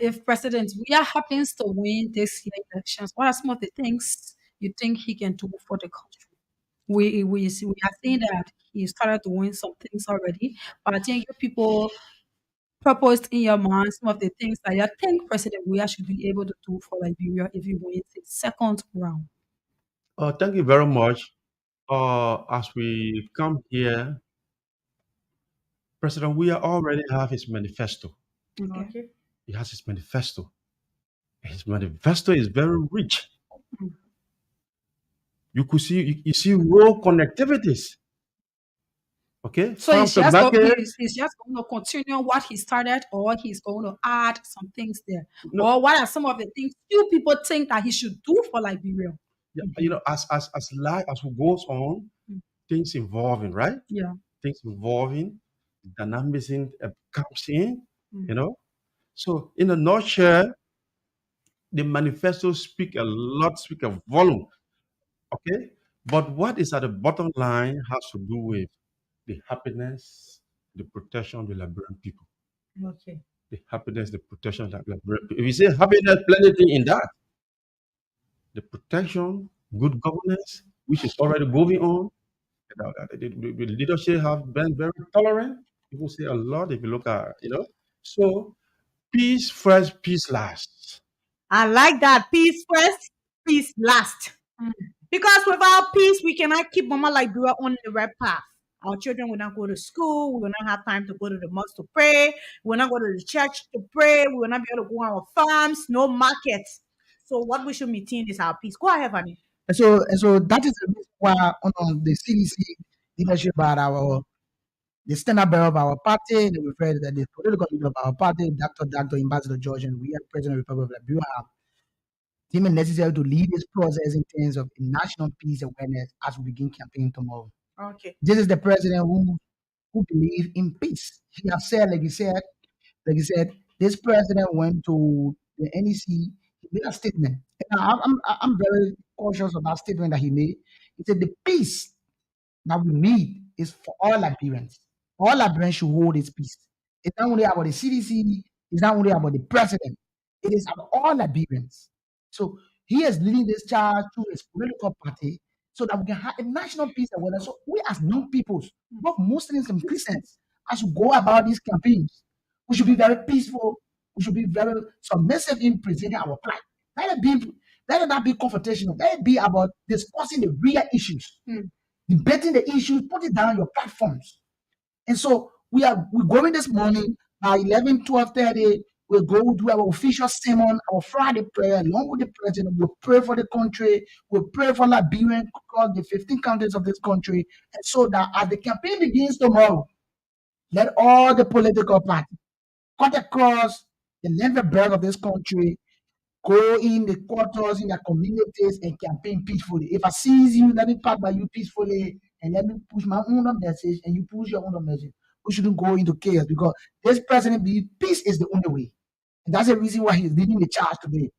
A: if President Weah happens to win this year elections, what are some of the things you think he can do for the country? We are seeing that he started to win some things already, but I think you people proposed in your mind some of the things that you think President Weah should be able to do for Liberia if he wins the second round?
F: Thank you very much. As we come here, President Weah already have his manifesto.
A: Okay.
B: Okay.
F: He has his manifesto. His manifesto is very rich.
A: Mm.
F: You could see you see rural connectivities. Okay,
A: So
F: farm to market.
A: he's just going to continue what he started, or he's going to add some things there,
F: No,
A: or what are some of the things few people think that he should do for Liberia?
F: yeah,
A: Mhm.
F: as life as we goes on,
A: Mm.
F: things evolving, right?
A: Yeah.
F: Things evolving, dynamism comes in,
A: Mm.
F: you know. So in a nutshell, the manifesto speak a volume, okay? But what is at the bottom line has to do with the happiness, the protection of the Liberian people.
A: Okay.
F: The happiness, the protection of the Liberian people. If you say happiness, plenty in that. The protection, good governance, which is already going on. The leadership have been very tolerant. People say a lot if you look at, So peace first, peace last.
B: I like that. Peace first, peace last.
A: Mm.
B: Because without peace, we cannot keep Mama Liberia on the right path. Our children will not go to school. We will not have time to go to the mosque to pray. We will not go to the church to pray. We will not be able to go on our farms, no markets. So what we should maintain is our peace. Go ahead, honey.
G: And so that is the reason why on the CDC leadership by the standard bearer of our party, the referred that the political leader of our party, Dr. Ambassador George, and we are President of the Republic of Liberia, have deemed it necessary to lead this process in terms of national peace awareness as we begin campaign tomorrow.
B: Okay.
G: This is the president who believes in peace. He has said, like he said, this president went to the NEC, he made a statement. And I'm very cautious of that statement that he made. He said the peace that we need is for all Liberians. All Liberians should hold this peace. It's not only about the CDC, it's not only about the president, it is about all Liberians. So he is leading this charge through his political party so that we can have a national peace awareness. So we as young peoples, both Muslims and Christians, as we go about these campaigns, we should be very peaceful. We should be very submissive in presenting our plight. Let it not be confrontational. Let it be about discussing the real issues,
A: Mm.
G: debating the issues, put it down on your platforms. And so we're going this morning by 11, 12:30. We'll go do our official sermon, our Friday prayer, along with the president. We'll pray for the country. We'll pray for Liberia across the 15 counties of this country. And so that as the campaign begins tomorrow, let all the political parties cut across the length and breadth of this country, go in the quarters, in the communities, and campaign peacefully. If I seize you, let me pass by you peacefully, and let me push my own message, and you push your own message. We shouldn't go into chaos because this president believes peace is the only way. And that's the reason why he's leading the charge today.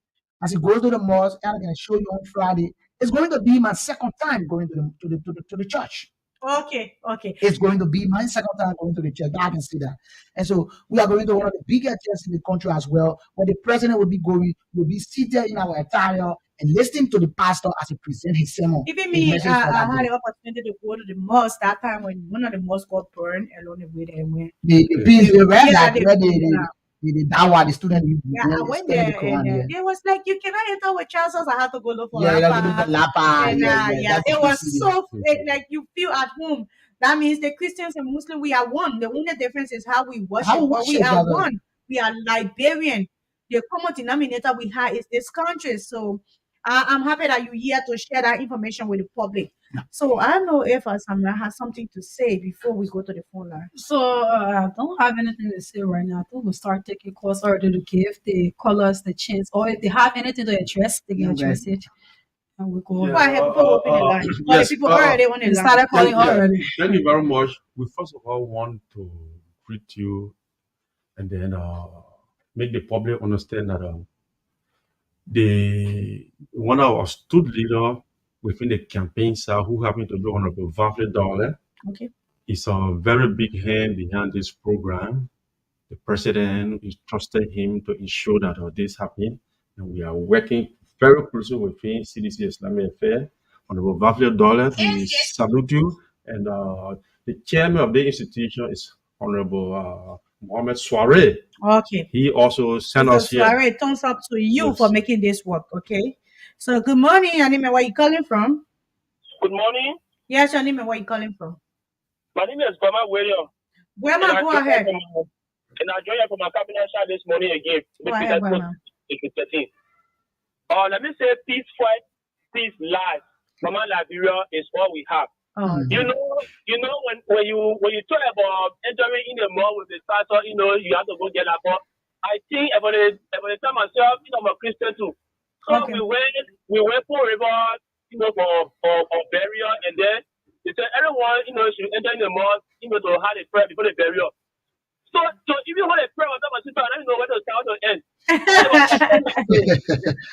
G: As he goes to the mosque, and I'm going to show you on Friday, it's going to be my second time going to the church.
B: Okay.
G: It's going to be my second time going to the church. I can see that. And so we are going to one of the biggest churches in the country as well, where the president will be seated in our attire and listening to the pastor as he presents his sermon.
B: Even
G: his
B: me,
G: message for
B: I
G: that
B: had
G: day.
B: the opportunity to go to the mosque that time when one of the mosques got burned along the way there. When
G: The piece, the red
B: yeah,
G: light,
B: they,
G: where
B: yeah,
G: the dawa, the student,
B: yeah, I went
G: study the
B: there and
G: Quran, yeah.
B: it was like you cannot enter with trousers. I had to go look for
G: Yeah, that's the
B: wrapper.
G: lapa.
B: And
G: Yeah,
B: yeah,
G: that's
B: it
G: the
B: was
G: PC.
B: so like you feel at home. That means the Christians and Muslims we are one. The only difference is how we worship,
G: How we
B: but we
G: worship,
B: are
G: brother.
B: one. We are Liberian. The common denominator we have is this country. So I'm happy that you're here to share that information with the public. So I don't know if Samra has something to say before we go to the phone line.
A: So I don't have anything to say right now. I think we'll start taking calls already to give the callers the chance, or if they have anything to address, they can
G: Yeah,
A: address it, and we'll go.
F: Yeah,
B: Go ahead before we open the line. Or the
F: yes.
B: people already on the
A: They
B: line.
A: started calling
F: Yeah,
A: already.
F: thank you very much. We first of all want to greet you and then make the public understand that the one of our student leader within the campaign side who happened to be Honorable Vafle Dollar
B: Okay.
F: is a very big hand behind this program. The president is trusted him to ensure that this happens, and we are working very closely with him, CDC Islamic Affairs. Honorable Vafle Dollar, we salute you, and the chairman of the institution is Honorable Mohammed Soare.
A: Okay.
F: He also sent
A: Mr.
F: us here.
A: Suare, thumbs up to you for
F: Yes.
A: making this work, okay? So good morning, Anime. Where you calling from?
E: Good morning.
A: Yes, Anime, where you calling from?
E: My name is Bama William.
A: Brahma, go ahead.
E: And I joined you from my cabinet chat this morning again.
A: Go ahead, Brahma.
E: Let me say peace fight, peace life. Mama Liberia is all we have.
A: Oh,
E: You know when you talk about entering in the mall with the pastor, you have to go get that. But I think about the time myself, I'm a Christian too. So
A: okay.
E: we went for river, for burial, and then they said everyone, should enter in the mall, to have a prayer before the burial. So even when I pray on top of my sister, I don't know where to start or to end.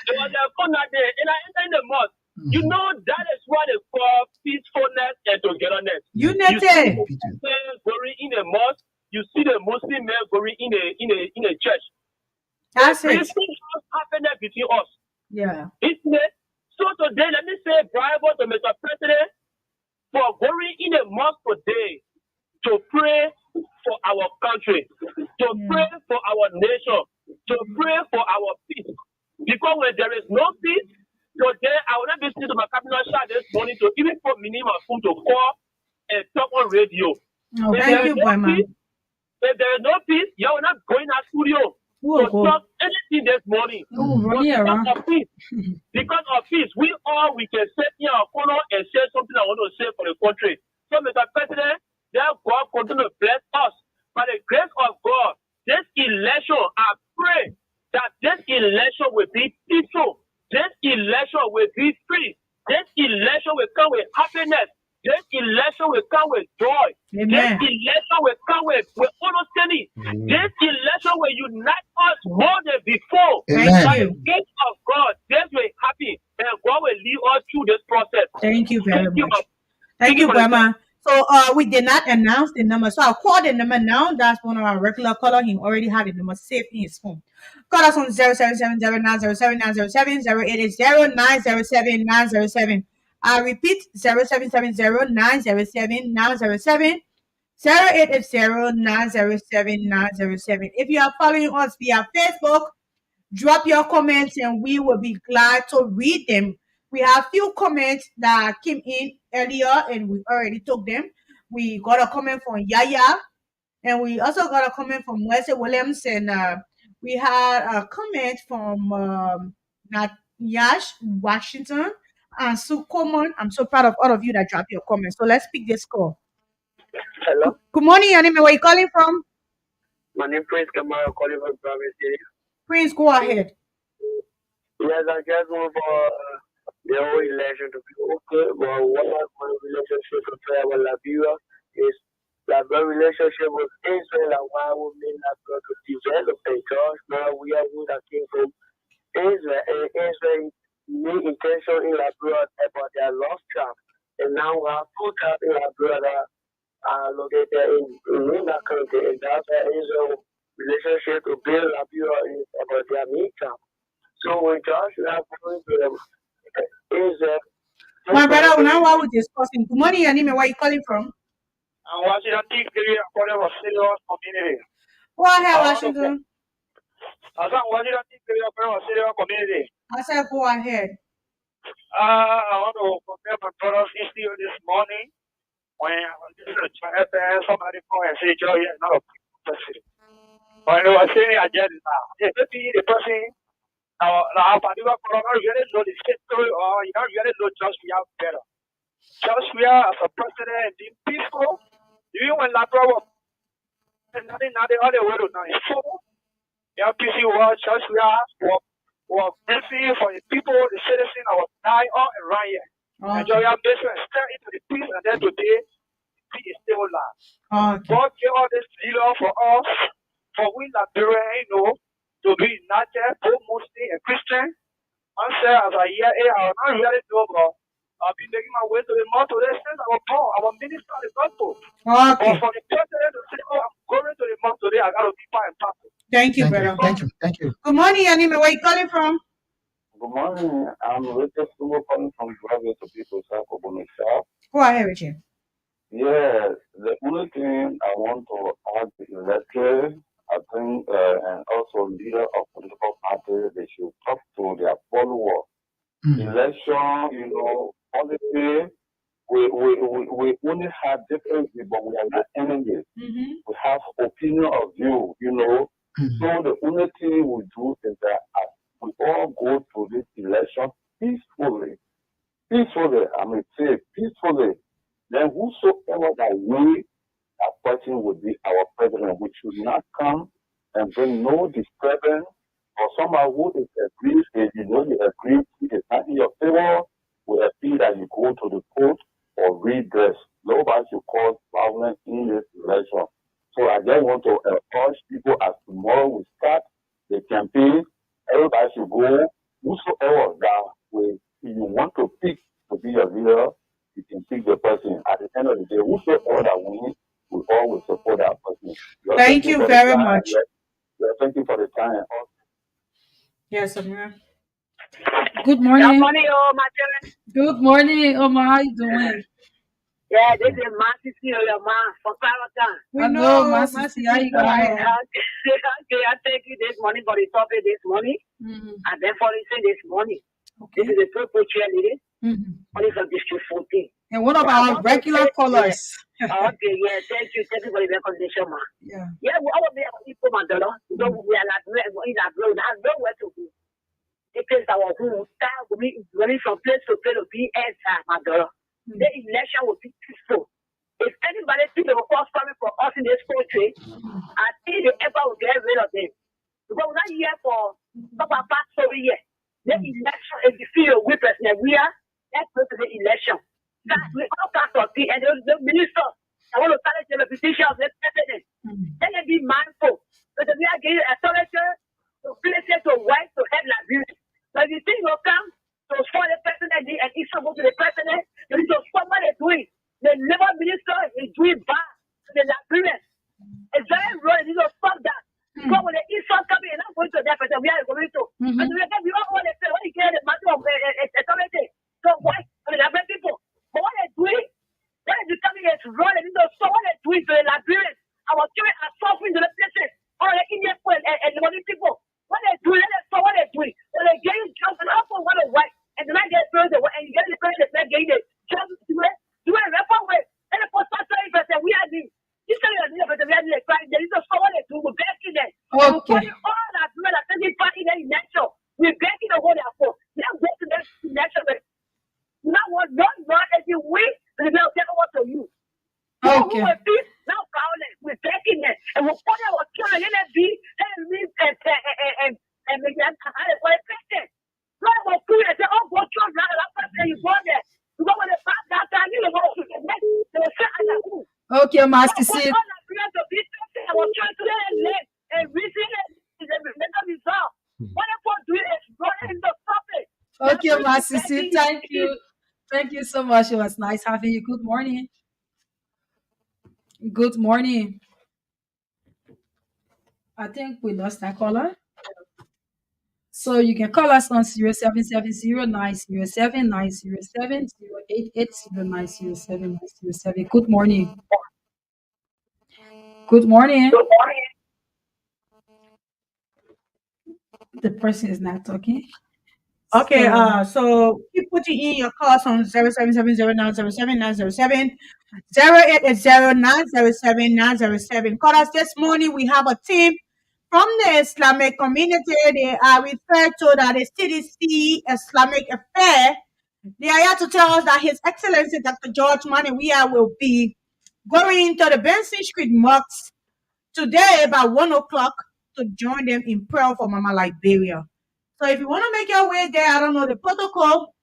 E: There was a fun that day, and I entered in the mosque. You know that is what they call peacefulness and togetherness.
A: Unity.
E: You see the men going in the mosque. You see the Muslim men going in a church.
A: That's it.
E: Things happen between us.
A: Yeah.
E: Isn't it? So today, let me say bravo to Mr. President for going in the mosque today to pray for our country, to pray for our nation, to pray for our peace. Because when there is no peace, today I will not be listening to my cabinet chat this morning to even put minimum food to call and talk on radio.
A: Oh, thank you, Brahma.
E: If there is no peace, you will not go in our studio to talk anything this morning. Because of peace. Because of peace, we can sit in our corner and say something I want to say for the country. So, Mr. President, that God continue to bless us. By the grace of God, this election, I pray that this election will be peaceful. This election will be free. This election will come with happiness. This election will come with joy.
A: Amen.
E: This election will come with understanding. This election will unite us more than before. By the grace of God, this will happen, and God will lead us through this process.
A: Thank you very much. Thank you, Brahma. So we did not announce the number. So I'll call the number now. That's one of our regular callers. He already had the number saved in his phone. Call us on 0770-907-907, 0880-907-907. I repeat, 0770-907-907, 0880-907-907. If you are following us via Facebook, drop your comments and we will be glad to read them. We have few comments that came in earlier and we already took them. We got a comment from Yaya and we also got a comment from Wesley Williams, and we had a comment from Yash Washington and Sue Coleman. I'm so proud of all of you that dropped your comments. So let's pick this call.
E: Hello.
A: Good morning, Anime. Where are you calling from?
E: My name is Prince Kamara, calling from Private City.
A: Prince, go ahead.
E: Yes, I just want for the whole election to be okay, but what my relationship with Trevor Liberia is that the relationship with Israel and why we may not go to develop because now we are who that came from Israel, and Israel new intention in Liberia about their lost tribe, and now we have two tribes in Liberia that are located in that country, and that's why Israel relationship to build Liberia is about their meat tribe. So when Joshua going to them, Israel.
A: My brother, now while we're discussing, good morning, Anime. Where are you calling from?
E: I'm Washington, calling from Serious Community.
A: Go ahead, Washington.
E: I said Washington, calling from Serious Community.
A: I said, go ahead.
E: I want to compare my brother's issue this morning when I was listening to somebody call and say, Joe, you're not a person. When I was saying, I get it now. Maybe the person, now, particular problem, I really know the history or you don't really know Joshua better. Joshua as a president being peaceful, even when Labra was nothing, not the other way to know. So, the LPC was Joshua was briefing for the people, the citizens that was dying all around here. And Joshua basically step into the peace, and then today, peace is still alive. God gave all this leader for us, for we Liberians, to be united, both Muslim and Christian. I said, as I hear it, I will not really know, but I'll be making my way to the mosque today since I was born. I will minister the gospel. But for the president to say, oh, I'm going to the mosque today, I got to be part and parcel.
A: Thank you, brother.
G: Thank you.
A: Good morning, Anime. Where are you calling from?
E: Good morning. I'm Richard Sumo calling from Bravo to people, South.
A: Go ahead, Richard.
E: Yeah, the only thing I want to add is electorate, I think, and also leader of political parties, they should talk to their followers.
G: Mm,
E: Election, policy, we only have differences, but we are not enemies.
B: Mm-hmm.
E: We have opinion of you. So
G: mm,
E: the only thing we do is that we all go to this election peacefully. Peacefully, I mean, say peacefully. Then whosoever that we that person would be our president. We should not come and bring no disturbance or somebody who is agrees and you agree is not in your favor. We appeal that you go to the court or redress. Nobody should cause violence in this election. So I just want to urge people as tomorrow we start the campaign, everybody should go. Whosoever that we if you want to pick to be your leader, you can pick the person. At the end of the day, whosoever that wins we always support that person. Well, thank
B: Thank
E: you
B: you
E: for the
B: very
E: time.
B: much.
E: Thank you for the time.
B: Yes, Amira.
A: Good
H: Good
A: morning.
H: morning, oh, my children.
A: Good morning, Oma. How you doing?
H: Yeah, this is Marcy C. your mom from Paragon.
B: We
A: I know, my
B: know,
A: sister.
B: Master
A: How
B: G,
A: you
B: go
A: going?
B: ahead.
H: Okay, I thank you this morning for the topic this morning,
A: Mm-hmm.
H: and then for listening this morning. This
A: Okay.
H: is a purple cheerleading,
A: Mm-hmm.
H: only from District 14.
A: And what
H: Yeah, I
A: about
H: want to
A: regular
H: say, yeah,
A: callers?
H: okay, yeah, thank you for the recognition, man.
A: Yeah.
H: Yeah, we all be people, man, because we are like, we are grown, I have nowhere to go. It is our home, start running from place to place to be answer, my daughter. The election will be peaceful. If anybody think they will cause coming for us in this country, I think the ever will get rid of them. Because we're not here for some of our story here. The election is the field we president. We are let's go to the election. That we all can't talk and the minister. I want to challenge the petition of the president. Let them be mindful. Because we are getting authority to places to white to head like this. But if you think will come to spoil the president and it's supposed to the president, you need to stop what they're doing. The labor minister is doing bad to the Liberians. It's very wrong. You need to stop that. Because when the Eastern coming and I'm going to that person, we are going to. And we all want to say, when you get the matter of authority, so why? I mean, Liberian people. But what they're doing, when it's becoming is wrong, they need to stop what they're doing to the Liberians. Our children are suffering to the places. All the Indian people and the money people. What they're doing, let them stop what they're doing. When they get jobs and also want to white, and then I get further, and you get the person that getting the jobs to do it rapid way. And the post person, we are the you say you're never the reality of crime. There is a someone that do with back in there. And we're
A: Okay.
H: calling all that women that send it back in there in natural. We're backing the whole for. Now go to that natural. Now what not as you win, and now never what to you. People who
A: Okay.
H: were peace, now violence. We're backing it. And we're calling our children in that beat and leave and make that what it president. Not about food and say, oh, go to another person you go there. You go with the back that time, you go to the next. They will say, I know.
A: Okay,
H: No,
A: Master
H: but
A: C.
H: all I create the business, I was trying to let and reason is a mental result. What I want to do is running the topic. Now,
A: Okay,
H: bring
A: Master
H: back
A: C.
H: in
A: Thank you. Thank you so much. It was nice having you. Good morning. Good morning. I think we lost that caller. So you can call us on 0770-907-907-088-0907-907. Good morning. Good morning.
H: Good morning.
A: The person is not talking.
B: Okay,
A: So
B: so keep putting in your calls on 0770-907-907. Call us this morning. We have a team from the Islamic community. They are referred to that the CDC Islamic Affair. They are here to tell us that His Excellency Dr. George Manawia will be going to the Benson Street Mosque today about 1 o'clock to join them in prayer for Mama Liberia. So if you want to make your way there, I don't know the protocol,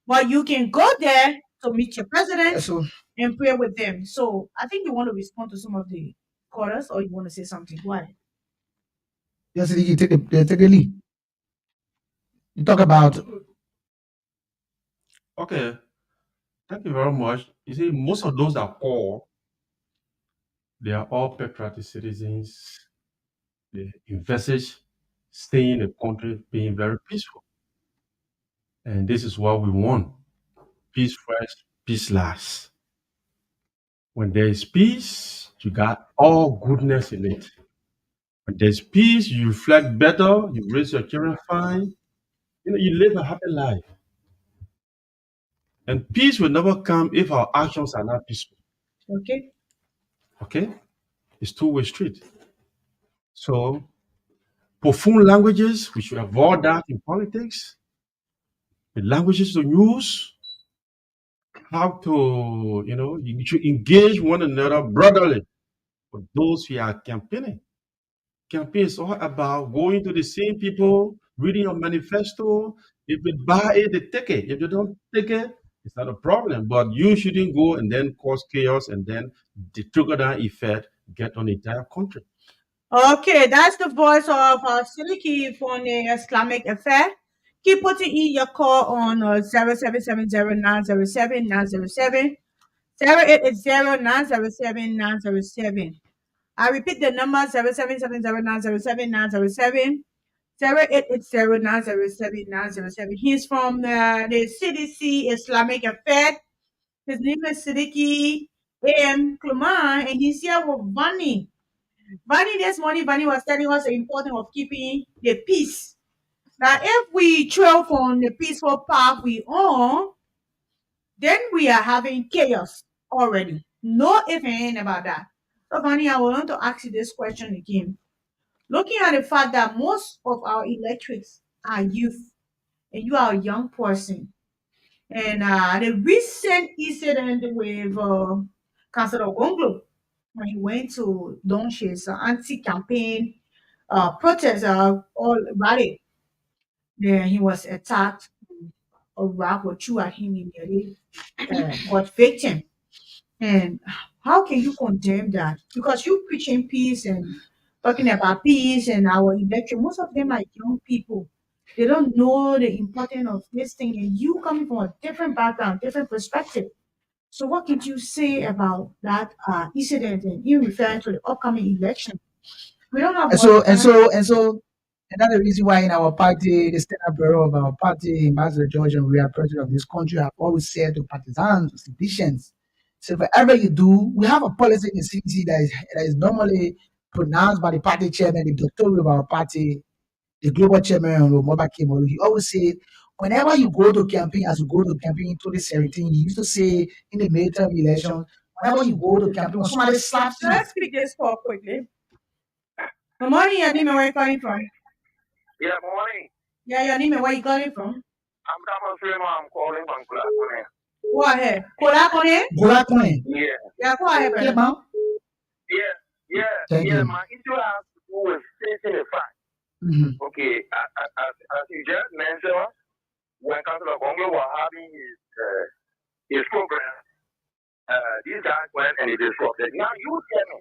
B: but you can go there to meet your president
G: so
B: and pray with them. So I think you want to respond to some of the callers or you want to say something. Go ahead.
G: yes, you take the lead. You talk about
F: Okay, thank you very much. You see, most of those that call, they are all patriotic citizens. They envisage staying in the country being very peaceful. And this is what we want. Peace first, peace last. When there is peace, you got all goodness in it. When there's peace, you reflect better, you raise your children fine, you live a happy life. And peace will never come if our actions are not peaceful.
B: Okay.
F: Okay? It's two-way street. So profound languages, we should avoid that in politics. The languages to use, how to, you should engage one another brotherly for those who are campaigning. Campaign is all about going to the same people, reading a manifesto. If they buy it, they take it. If they don't take it, it's not a problem. But you shouldn't go and then cause chaos and then the trickle down effect get on the entire country.
B: Okay, that's the voice of Siliki from the Islamic Affair. Keep putting in your call on 0770907907 0880907907. I repeat the number 0770907907 0880907907. He's from the CDC Islamic Affair. His name is Siddiqui A.M. Kluman, and he's here with Vani. Vani, this morning, Vani was telling us the importance of keeping the peace. Now, if we trail from the peaceful path we on, then we are having chaos already. No if and about that. So, Vani, I want to ask you this question again. Looking at the fact that most of our electorates are youth, and you are a young person, and the recent incident with Councillor Gonglo, when he went to launch his anti-campaign protest all rally, then he was attacked. A rock was threw at him immediately, got victim. And how can you condemn that? Because you preaching peace and talking about peace and our election, most of them are young people. They don't know the importance of this thing, and you coming from a different background, different perspective. So, what could you say about that incident and you referring to the upcoming election? We don't have
G: And
B: much
G: so and
B: time.
G: so and so and that's the reason why in our party, the stand-up bureau of our party, Ambassador George, and we are president of this country, have always said to partisans, to citizens, so whatever you do, we have a policy in the city that is normally pronounced by the party chairman, the doctor of our party, the global chairman, Romoba Kimolu. He always said, whenever you go to campaign, as you go to campaign in 2017, he used to say in the midterm election, whenever you go to campaign, when somebody slaps
B: So
G: you,
B: let's speak this call quickly. Good morning, your name and where you calling from?
E: Yeah, morning.
B: Yeah, your name and where you calling from?
E: I'm Thomas Rema. I'm calling from Class.
B: Go ahead. Kola Kone?
G: Gola Kone.
E: Yeah,
B: Yeah, go ahead,
G: Yeah,
B: brother.
G: ma'am. Thank
E: yeah.
G: you.
E: My issue has to do with facing the fact.
G: Mhm.
E: Okay, as you just mentioned, when Councillor Bongo was having his program, these guys went and they disrupted. Now you tell me,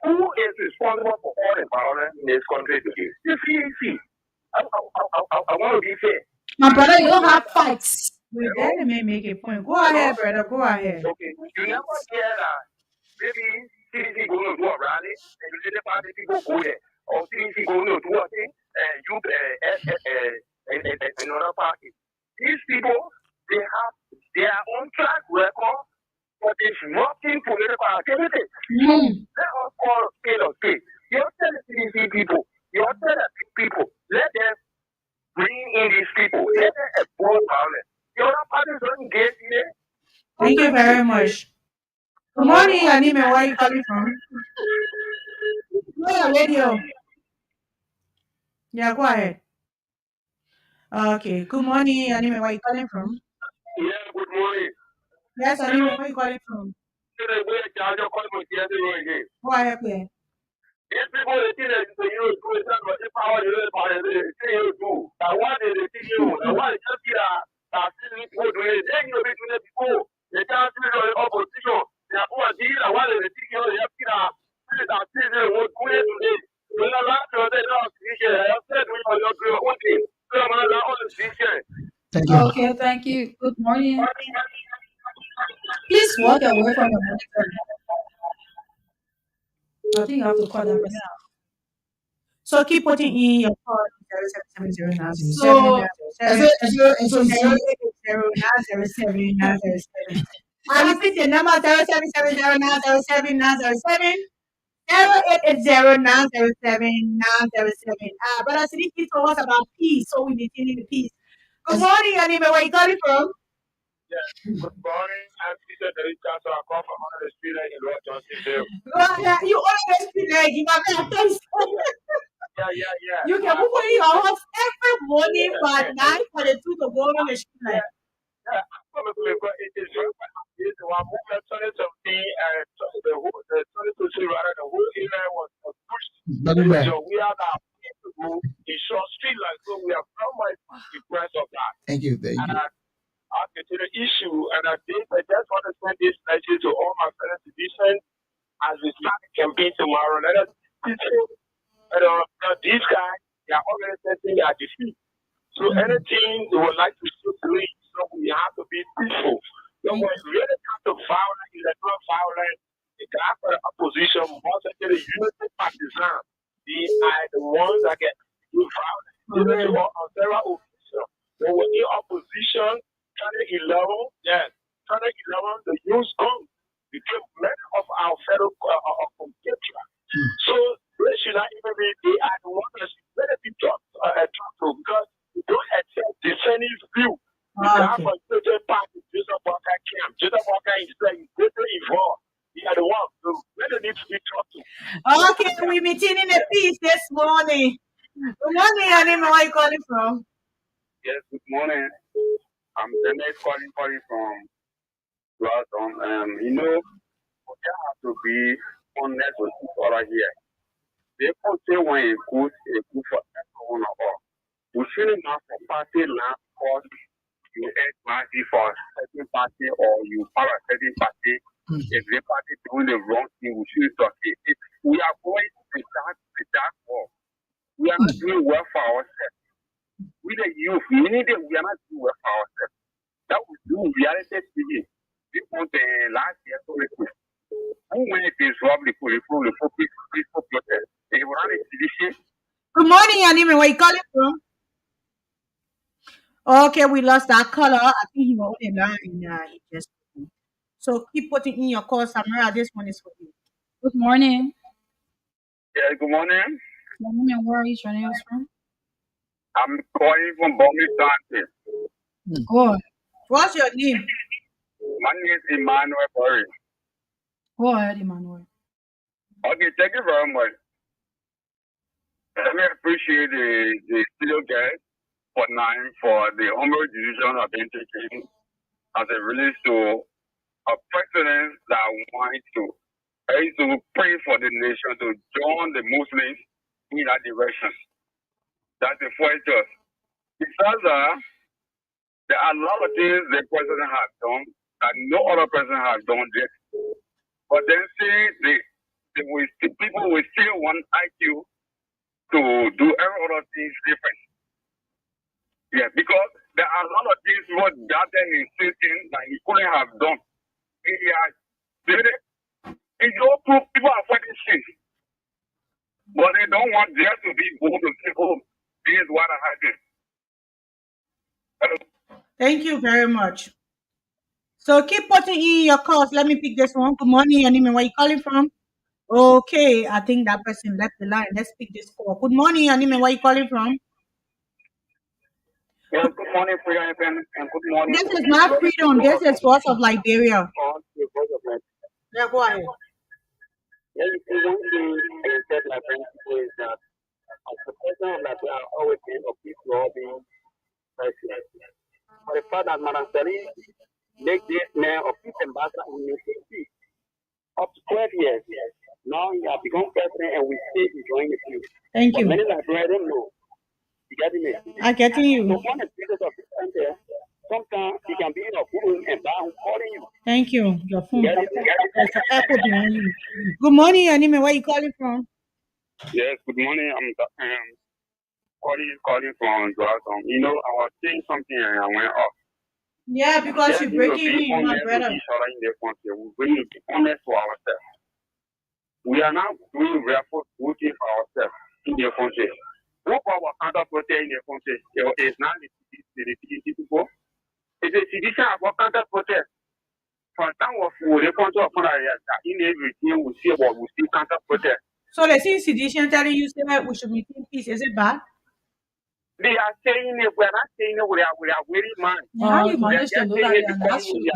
E: who is responsible for all the violence in this country today? The CAC. I want to be fair.
A: My brother, you don't have fights.
B: We then may make a point. Go ahead, brother. Go ahead.
E: Okay, you never hear that maybe CDC going to do a rally and you see the party people go there, or CDC going to do a thing and you another party. These people, they have their own track record for disrupting political activity. Let us call a spade a spade. You tell the CDC people, you tell the people, let them bring in these people, let them expose violence. The other parties don't engage in it.
B: Thank you very much. Good morning, your name and where you calling from? Go ahead, radio. Yeah, go ahead. Okay. Good morning, your name and where you calling from?
E: Yeah, good morning.
B: Yes, your name and where you calling from? Go ahead, please.
E: These people they think that you do it, but the power you know they say you do. Now what they think you? Now what is just here? That people do it. Then you be doing it before. They can't do the opposition. They are going to deal. Now what they think you? They have to that they will do it today. When the last one they don't see it, I said we are not doing one thing. So I'm not on the vision.
G: Thank you.
A: Okay, thank you. Good morning. Please walk away from your monitor. I think you have to call that person.
B: So keep putting in your call 0770
A: So,
G: And so you see,
B: 907 907. I repeat the number 0770907907. 0880907907. Brother Siddiqui told us about peace, so we be feeling the peace. Good morning, Anime. Where you calling from?
E: Yeah. Good morning. I'm Peter Derita, so I come from one of the street in North Johnsonville.
B: You always feel like you have a
E: Yeah.
B: You can move on your house every morning by 9:42 to go on the street like.
E: Yeah, absolutely. But it is very it's one movement 2017 and the whole the 2023 rather the whole area was pushed.
G: Dogback.
E: So we are now to move in short street like so we have very much request of that.
G: Thank you.
E: And I consider issue and I think I just want to send this message to all my fellow citizens as we start the campaign tomorrow. Let us these guys they are already setting their defeat. So anything they would like to see please, so we have to be peaceful. So when it really comes to violence, electoral violence, the guy for the opposition, most of the unity partisans, they are the ones that get do violence. Unity on several occasions. So when in opposition, 2011, yes, 2011, the youth come became many of our fellow compatriots. So they should not even be they are the ones that should really be talked to because we don't accept the Chinese view. The guy for Joseph Park, Joseph Walker camp. Joseph Walker is like greatly involved. They are the ones who really need to be talked to.
B: Okay, we meeting in the peace this morning. Good morning, Anime. Where you calling from?
E: Yes, good morning. I'm Dennis calling from Glasgow. We have to be honest with each other here. People say when a good for everyone or all. We shouldn't have a party land cause you earn party for a certain party or you have a certain party. If the party doing the wrong thing, we should talk it. If we are going to that war, we are not doing well for ourselves. We the youth, we need it, we are not doing well for ourselves. That we do reality TV. People the last year so request. Who when it is robbed the peaceful protest? They were on the TV.
B: Good morning, Anime. Where you calling from? Okay, we lost that caller. I think he was on the line. He just so keep putting in your call, Samara. This one is for you.
A: Good morning.
E: Yeah, good morning.
A: Good morning. Where are you joining us from?
E: I'm calling from Birmingham.
A: Good.
B: What's your name?
E: My name is Emmanuel Burry.
A: Go ahead, Emmanuel.
E: Okay, thank you very much. Let me appreciate the studio guys for the humble decision of taking as it relates to a president that wants to pray for the nation to join the Muslims in that direction. That's the first just. Because there are a lot of things the president has done that no other president has done yet. But then people will still want IQ to do every other things different. Yeah, because there are a lot of things what that insisting that he couldn't have done. He has did it. It's all proof people are fighting shit. But they don't want there to be able to say, oh, this is what happened.
B: Thank you very much. So keep putting in your calls. Let me pick this one. Good morning, Anime. Where you calling from? Okay, I think that person left the line. Let's pick this call. Good morning, Anime. Where you calling from?
E: Yeah, good morning, Freedom FM, and good morning.
B: This is not Freedom. This is Voice of Liberia. Yeah, go ahead.
E: Yeah, you see, one thing I said my friend is that as the president of Liberia, I always been a peace loving president. For the fact that Madam Sally make this man a peace ambassador in Mississippi up to 12 years. Now he has become president and we still enjoying the peace.
B: Thank you.
E: Many Liberians don't know. You getting me?
B: I'm getting you.
E: So one of the biggest of this country, sometimes you can be in a room and by who calling you.
B: Thank you. Your phone. There's an echo behind you. Good morning, Anime. Where you calling from?
E: Yes, good morning. I'm calling from Glasgow. I was saying something and I went off.
B: Yeah, because you're breaking in, my brother.
E: We need to be honest to ourselves. We are now doing real voting for ourselves in the country. What our counter protest in the country is not the people. It's a citizen about counter protest. from time of the control of in everything we see what we see counter protest.
B: So the sedition telling you say that we should maintain peace, is it bad?
E: They are saying it, we're not saying it, we are very mind.
A: Yeah, how you
E: We are
A: manage to
E: just
A: know
E: saying
A: that
E: it
A: they are
E: because
A: not true?
E: we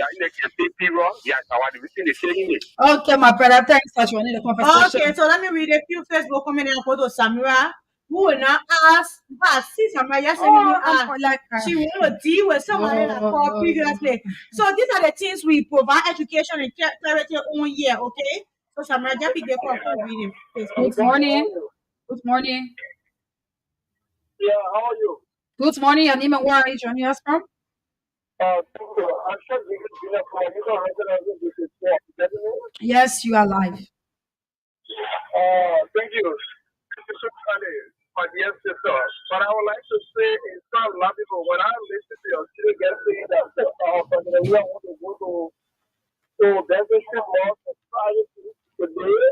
E: are in a campaign period, we are our division is saying it.
A: Okay, my brother, thanks for joining the conversation.
B: Okay, so let me read a few Facebook comments and go to Samira, who will now ask, see Samira yesterday, she want to deal with somebody that called previously. So these are the things we provide education and clarity on here, okay? So Samira, just pick the call for reading Facebook.
A: Good morning. Good morning.
E: Yeah, how are you?
A: Good morning. Your name and where are you joining us from?
E: I'm sure you
A: Yes, you are live.
E: thank you. Thank you so much, my dear sister. But I would like to say, in some a lot of people, when I listen to your student get saying that we are want to go to membership law society today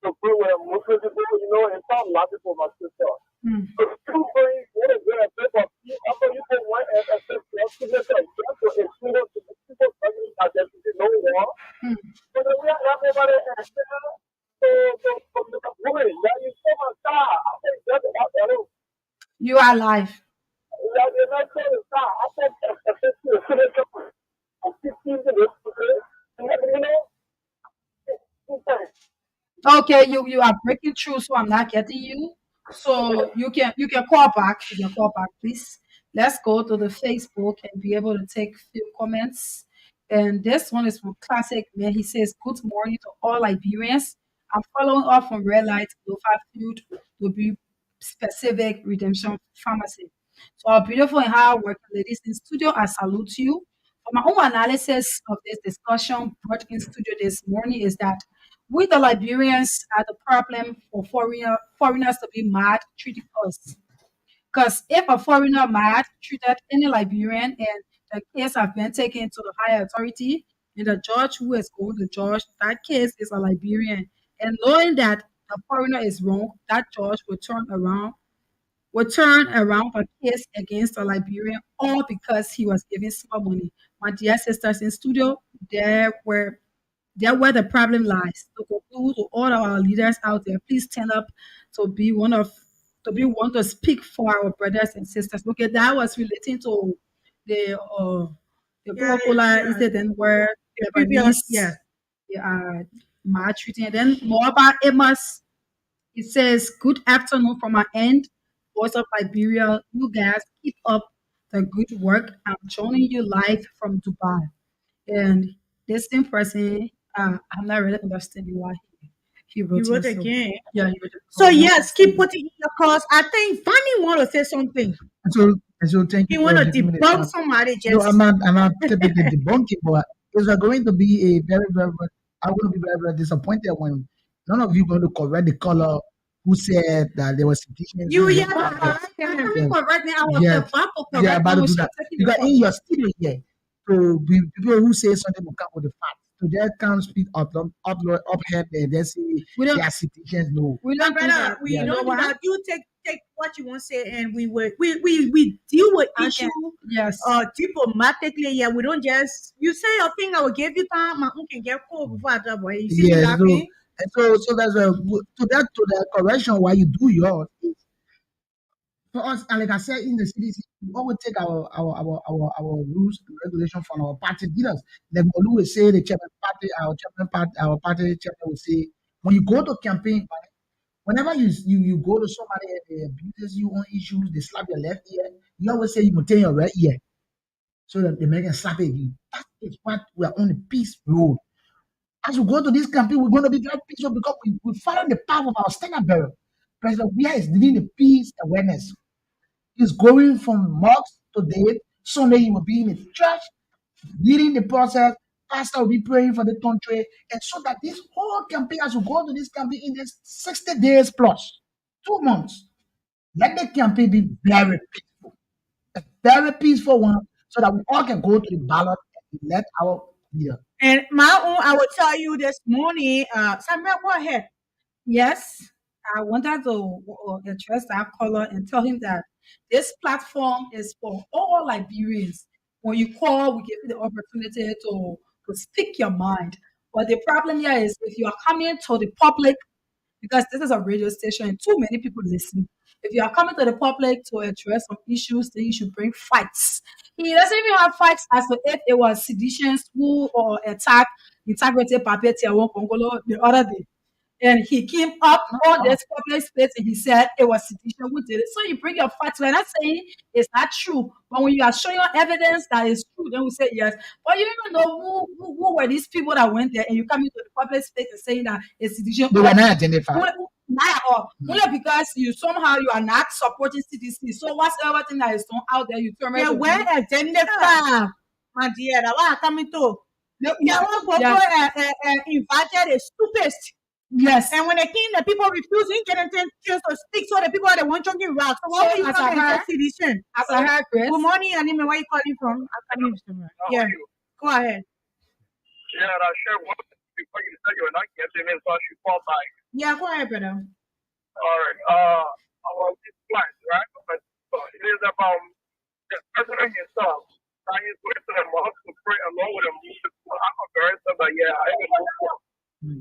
E: to prove where Muslim people, in some a lot of people, my sister. So two things, what is there a paper? After you put one as a student, just to explain to the people that there is no war. So then we are not able to
A: You are live. Okay, you are breaking through, so I'm not getting you. So you can call back. You can call back, please. Let's go to the Facebook and be able to take few comments. And this one is from Classic Man. He says, "Good morning to all Liberians. I'm following up from Red Light Lofa Field to be specific Redemption Pharmacy. So our beautiful and hard working ladies in studio, I salute you. For my own analysis of this discussion brought in studio this morning is that we, the Liberians, are the problem for foreigners to be mad treating us. Because if a foreigner mad treated any Liberian and the case have been taken to the higher authority, and the judge who is going to judge that case is a Liberian, and knowing that the foreigner is wrong, that judge will turn around a case against a Liberian, all because he was giving small money. My dear sisters in studio, there where the problem lies. To conclude, to all our leaders out there, please stand up to be one to speak for our brothers and sisters. Okay, that was relating to the Coca-Cola incident where
B: The
A: Lebanese
B: previous, yeah.
A: they are maltreating. And then more about Amos. It says, "Good afternoon from my end, Voice of Liberia. You guys keep up the good work. I'm joining you live from Dubai." And this same person, I'm not really understanding why he
B: You
A: wrote
B: wrote
A: it. So,
B: again.
A: yeah, he wrote it.
B: So yes, keep putting in your calls. I think Fanny want to say something.
G: So thank
B: He
G: you
B: want
G: for
B: to
G: giving me the
B: debunk
G: chance.
B: somebody
G: No,
B: just.
G: I'm not typically debunking, but it's going to be a I'm going to be very, very disappointed when none of you going to correct the color who said that there was situations.
B: You
G: Yes,
B: yeah,
G: yes,
A: Correct me. I was
G: yes,
A: about to
G: yeah,
A: correct
G: about
A: her
G: to
A: when
G: do
A: she
G: that.
A: was taking the
G: Because
A: call.
G: in your studio here, so people who say something will come with the facts. So they can't speak up head and then say
A: We don't,
G: there are situations. No,
A: we
B: my
A: don't do
B: brother,
A: that.
B: we
A: You know
B: don't do
A: what?
B: that. You take what you want to say, and we deal with
A: I
B: issue
A: can, yes.
B: diplomatically. Yeah, we don't just you say your thing. I will give you time. My own can get cold before I drop. Boy, you see me
G: yes, no,
B: laughing.
G: and so that's to that correction why you do yours. For us, and like I said, in the CDC, we always take our rules and regulation from our party leaders. Like Olu will say, the our party chairman will say, when you go to campaign, right, whenever you go to somebody and they abuses you on issues, they slap your left ear, you always say you maintain your right ear so that they make a slap at you. That is what we are on the peace road. As we go to this campaign, we're going to be very peaceful because we follow the path of our standard bearer. President Biya is leading the peace awareness. He's going from mosque to date. Sunday he will be in the church, leading the process. Pastor will be praying for the country. And so that this whole campaign, as we go to this campaign in this 60 days plus, 2 months, let the campaign be very peaceful. A very peaceful one, so that we all can go to the ballot and elect our leader.
B: And my own, I will tell you this morning. Samuel, go ahead.
A: Yes, I wanted to address that caller and tell him that this platform is for all Liberians. When you call, we give you the opportunity to to speak your mind. But the problem here is if you are coming to the public, because this is a radio station and too many people listen. If you are coming to the public to address some issues, then you should bring facts. He doesn't even have facts as to if it was seditions who or attack integrity Papeti Congolo the other day. And he came up on this public space and he said it was sedition who did it. So you bring your facts. We're not saying it's not true, but when you are showing your evidence that is true, then we say yes. But you don't even know who were these people that went there, and you come into the public space and saying that it's sedition.
G: They were not identified.
A: Not at all. Only because you are not supporting CDC. So what's everything that is done out there, you turn
B: Yeah, well identified, my dear. That's what I'm coming to. Yeah, one invited a stupidest.
A: Yes.
B: And when they came, the people refused to get a chance to speak, so the people that want talking rock. So what were you
A: as
B: talking
A: I
B: about sedition?
A: As I heard, Chris.
B: Good morning, Anime. Where you calling from? Yeah, go ahead.
E: Yeah, I share one before you say you're not getting in, so I should fall back.
B: Yeah, go ahead, brother.
E: All right. Our plan, right? But it is about the president himself. And he's going to the mosque to pray along with him. I'm a very but yeah, I even know.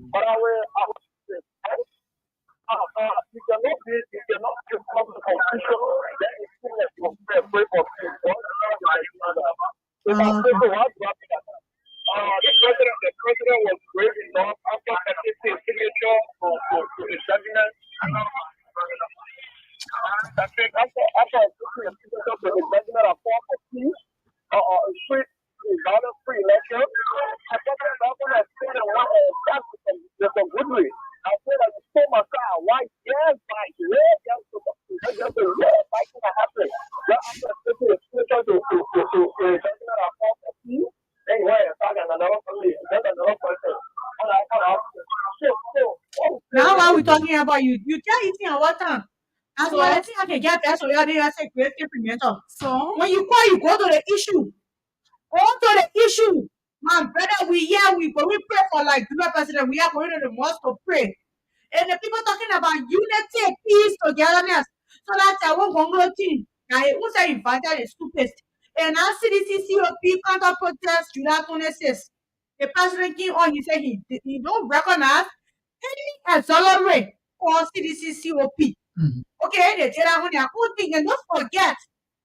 E: But I will say, you cannot give public official that is still a pray for people. The president was brave enough after his signature to the judgment. I think after putting a signature to the judgment of form of peace, free election, I thought that I'm going to say that there's a good way. I said that it's so much why yes, fight, red, there's a red fight going to happen. But after putting a signature to the judgment of form of peace, anyway, another person.
B: Now while we're talking about you tell eating at what time? As well, I think I can get that so you're there as a great implementer. So when you call, you go to the issue. Go to the issue. My brother, we pray for like the president, we are going to the mosque to pray. And the people talking about unity, peace, togetherness. So that's our Congo team. Now, who say invited is stupid. And now CDC COP counter protest July 26. The president came on, he said he don't recognize any accelerate or CDC COP. Okay, they tell on their own thing. And don't forget,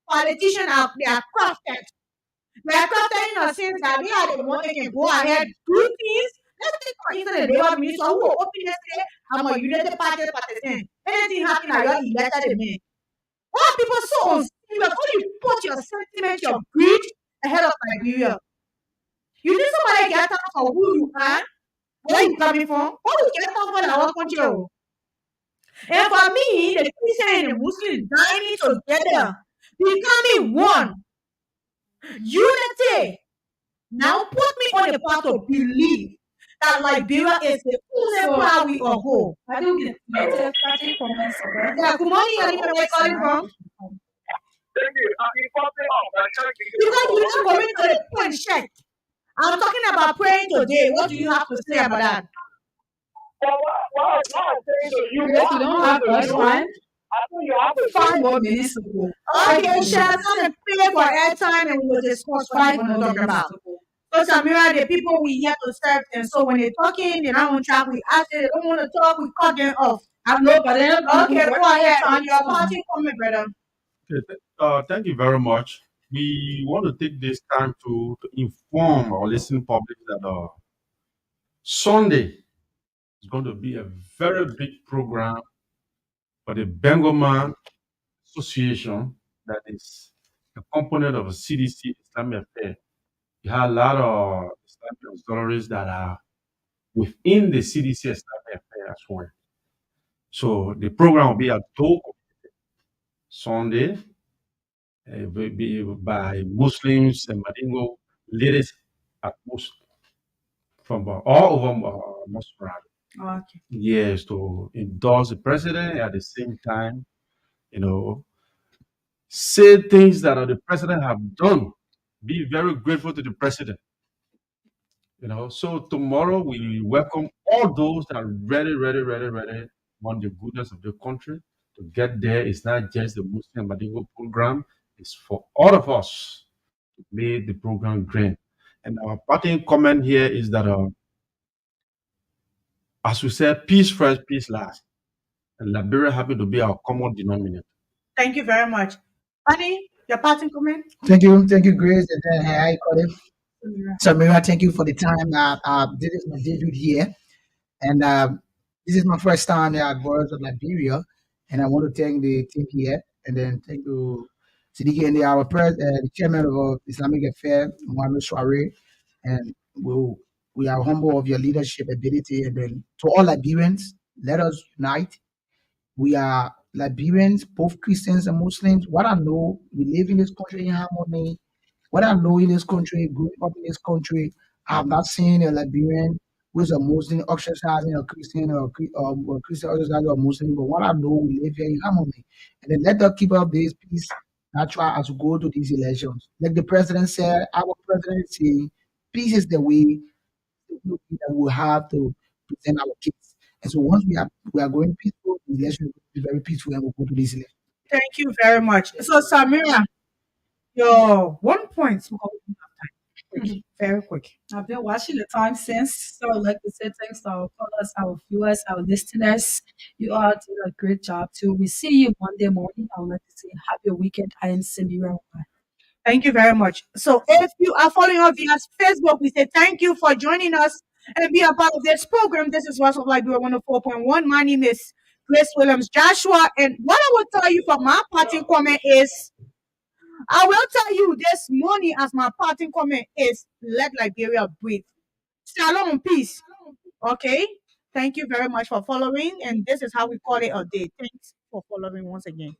B: politicians they are crafted. They are crafted in a sense that they are the one that can go ahead, do things. Let's take for instance the labor minister who will open yesterday. I'm a united party partisan. Anything happen at your elected man. Why people so unserious? How you put your sentiment, your greed ahead of Liberia? You need somebody get out for who you are, where you coming from, what we get out for our country. And for me, the Christian and the Muslim dining together, becoming one. Unity. Now put me on the path to believe that Liberia is the only power we are whole.
A: I think the United Party comments.
B: Yeah, good morning, where you calling from?
E: Thank you.
B: Because you're not going to the point, check. I'm talking about praying today. What do you have to say about that?
A: You don't have much time.
E: I think you have
A: 5 more minutes to go.
B: Okay, shall come and pray for airtime and we'll discuss what we're talking about. Because Samira, the people we here to serve, and so when they're talking, they're not on track, we ask them, they don't want to talk, we cut them off.
A: I know, but then
B: Okay, go ahead. On your party comment, brother.
F: Okay, thank you very much. We want to take this time to inform our listening public that Sunday is going to be a very big program for the Bengoman Association, that is a component of a CDC Islamic Affair. We have a lot of Islamic auxiliaries that are within the CDC Islamic Affair as well. So the program will be at Togo Sunday, will be by Muslims and Madingo leaders at most from all over Moscow.
A: Okay.
F: Yes, to endorse the president at the same time, say things that the president have done. Be very grateful to the president. So tomorrow we welcome all those that are ready want the goodness of the country to get there. It's not just the Muslim Madingo program, it's for all of us to make the program grand. And our parting comment here is that, as we said, peace first, peace last. And Liberia happen to be our common denominator.
B: Thank you very much. Honey, your parting comment?
G: Thank you, Grace. And then, I call it. So, Mira, thank you for the time. This is my debut here, and this is my first time here at Voice of Liberia, and I want to thank the team here, and then thank you, Siddiqui, and the chairman of Islamic Affairs, Mohammed Soare, and we are humble of your leadership ability, and then to all Liberians, let us unite. We are Liberians, both Christians and Muslims. What I know, we live in this country in harmony. What I know in this country, growing up in this country, I have not seen a Liberian who is a Muslim exercising a Christian or Christian exercising a Muslim. But what I know, we live here in harmony. And then let us keep up this peace. Not try as we go to these elections. Like the president said, our president is saying, peace is the way that we have to present our case. And so once we are going peaceful, the election will be very peaceful and we'll go to this election.
B: Thank you very much. So, Samira, your 1 point. Quick, very quick.
A: I've been watching the time since, so I'd like to say thanks to our callers, our viewers, our listeners. You all did a great job too. We see you Monday morning. I would like to say happy weekend. I am Samira.
B: Thank you very much. So, if you are following us via Facebook, we say thank you for joining us and be a part of this program. This is Voice of Liberia 104.1. My name is Grace Williams Joshua. And what I will tell you from my parting comment is I will tell you this morning as my parting comment is let Liberia breathe. Shalom, peace. Okay. Thank you very much for following. And this is how we call it a day. Thanks for following once again.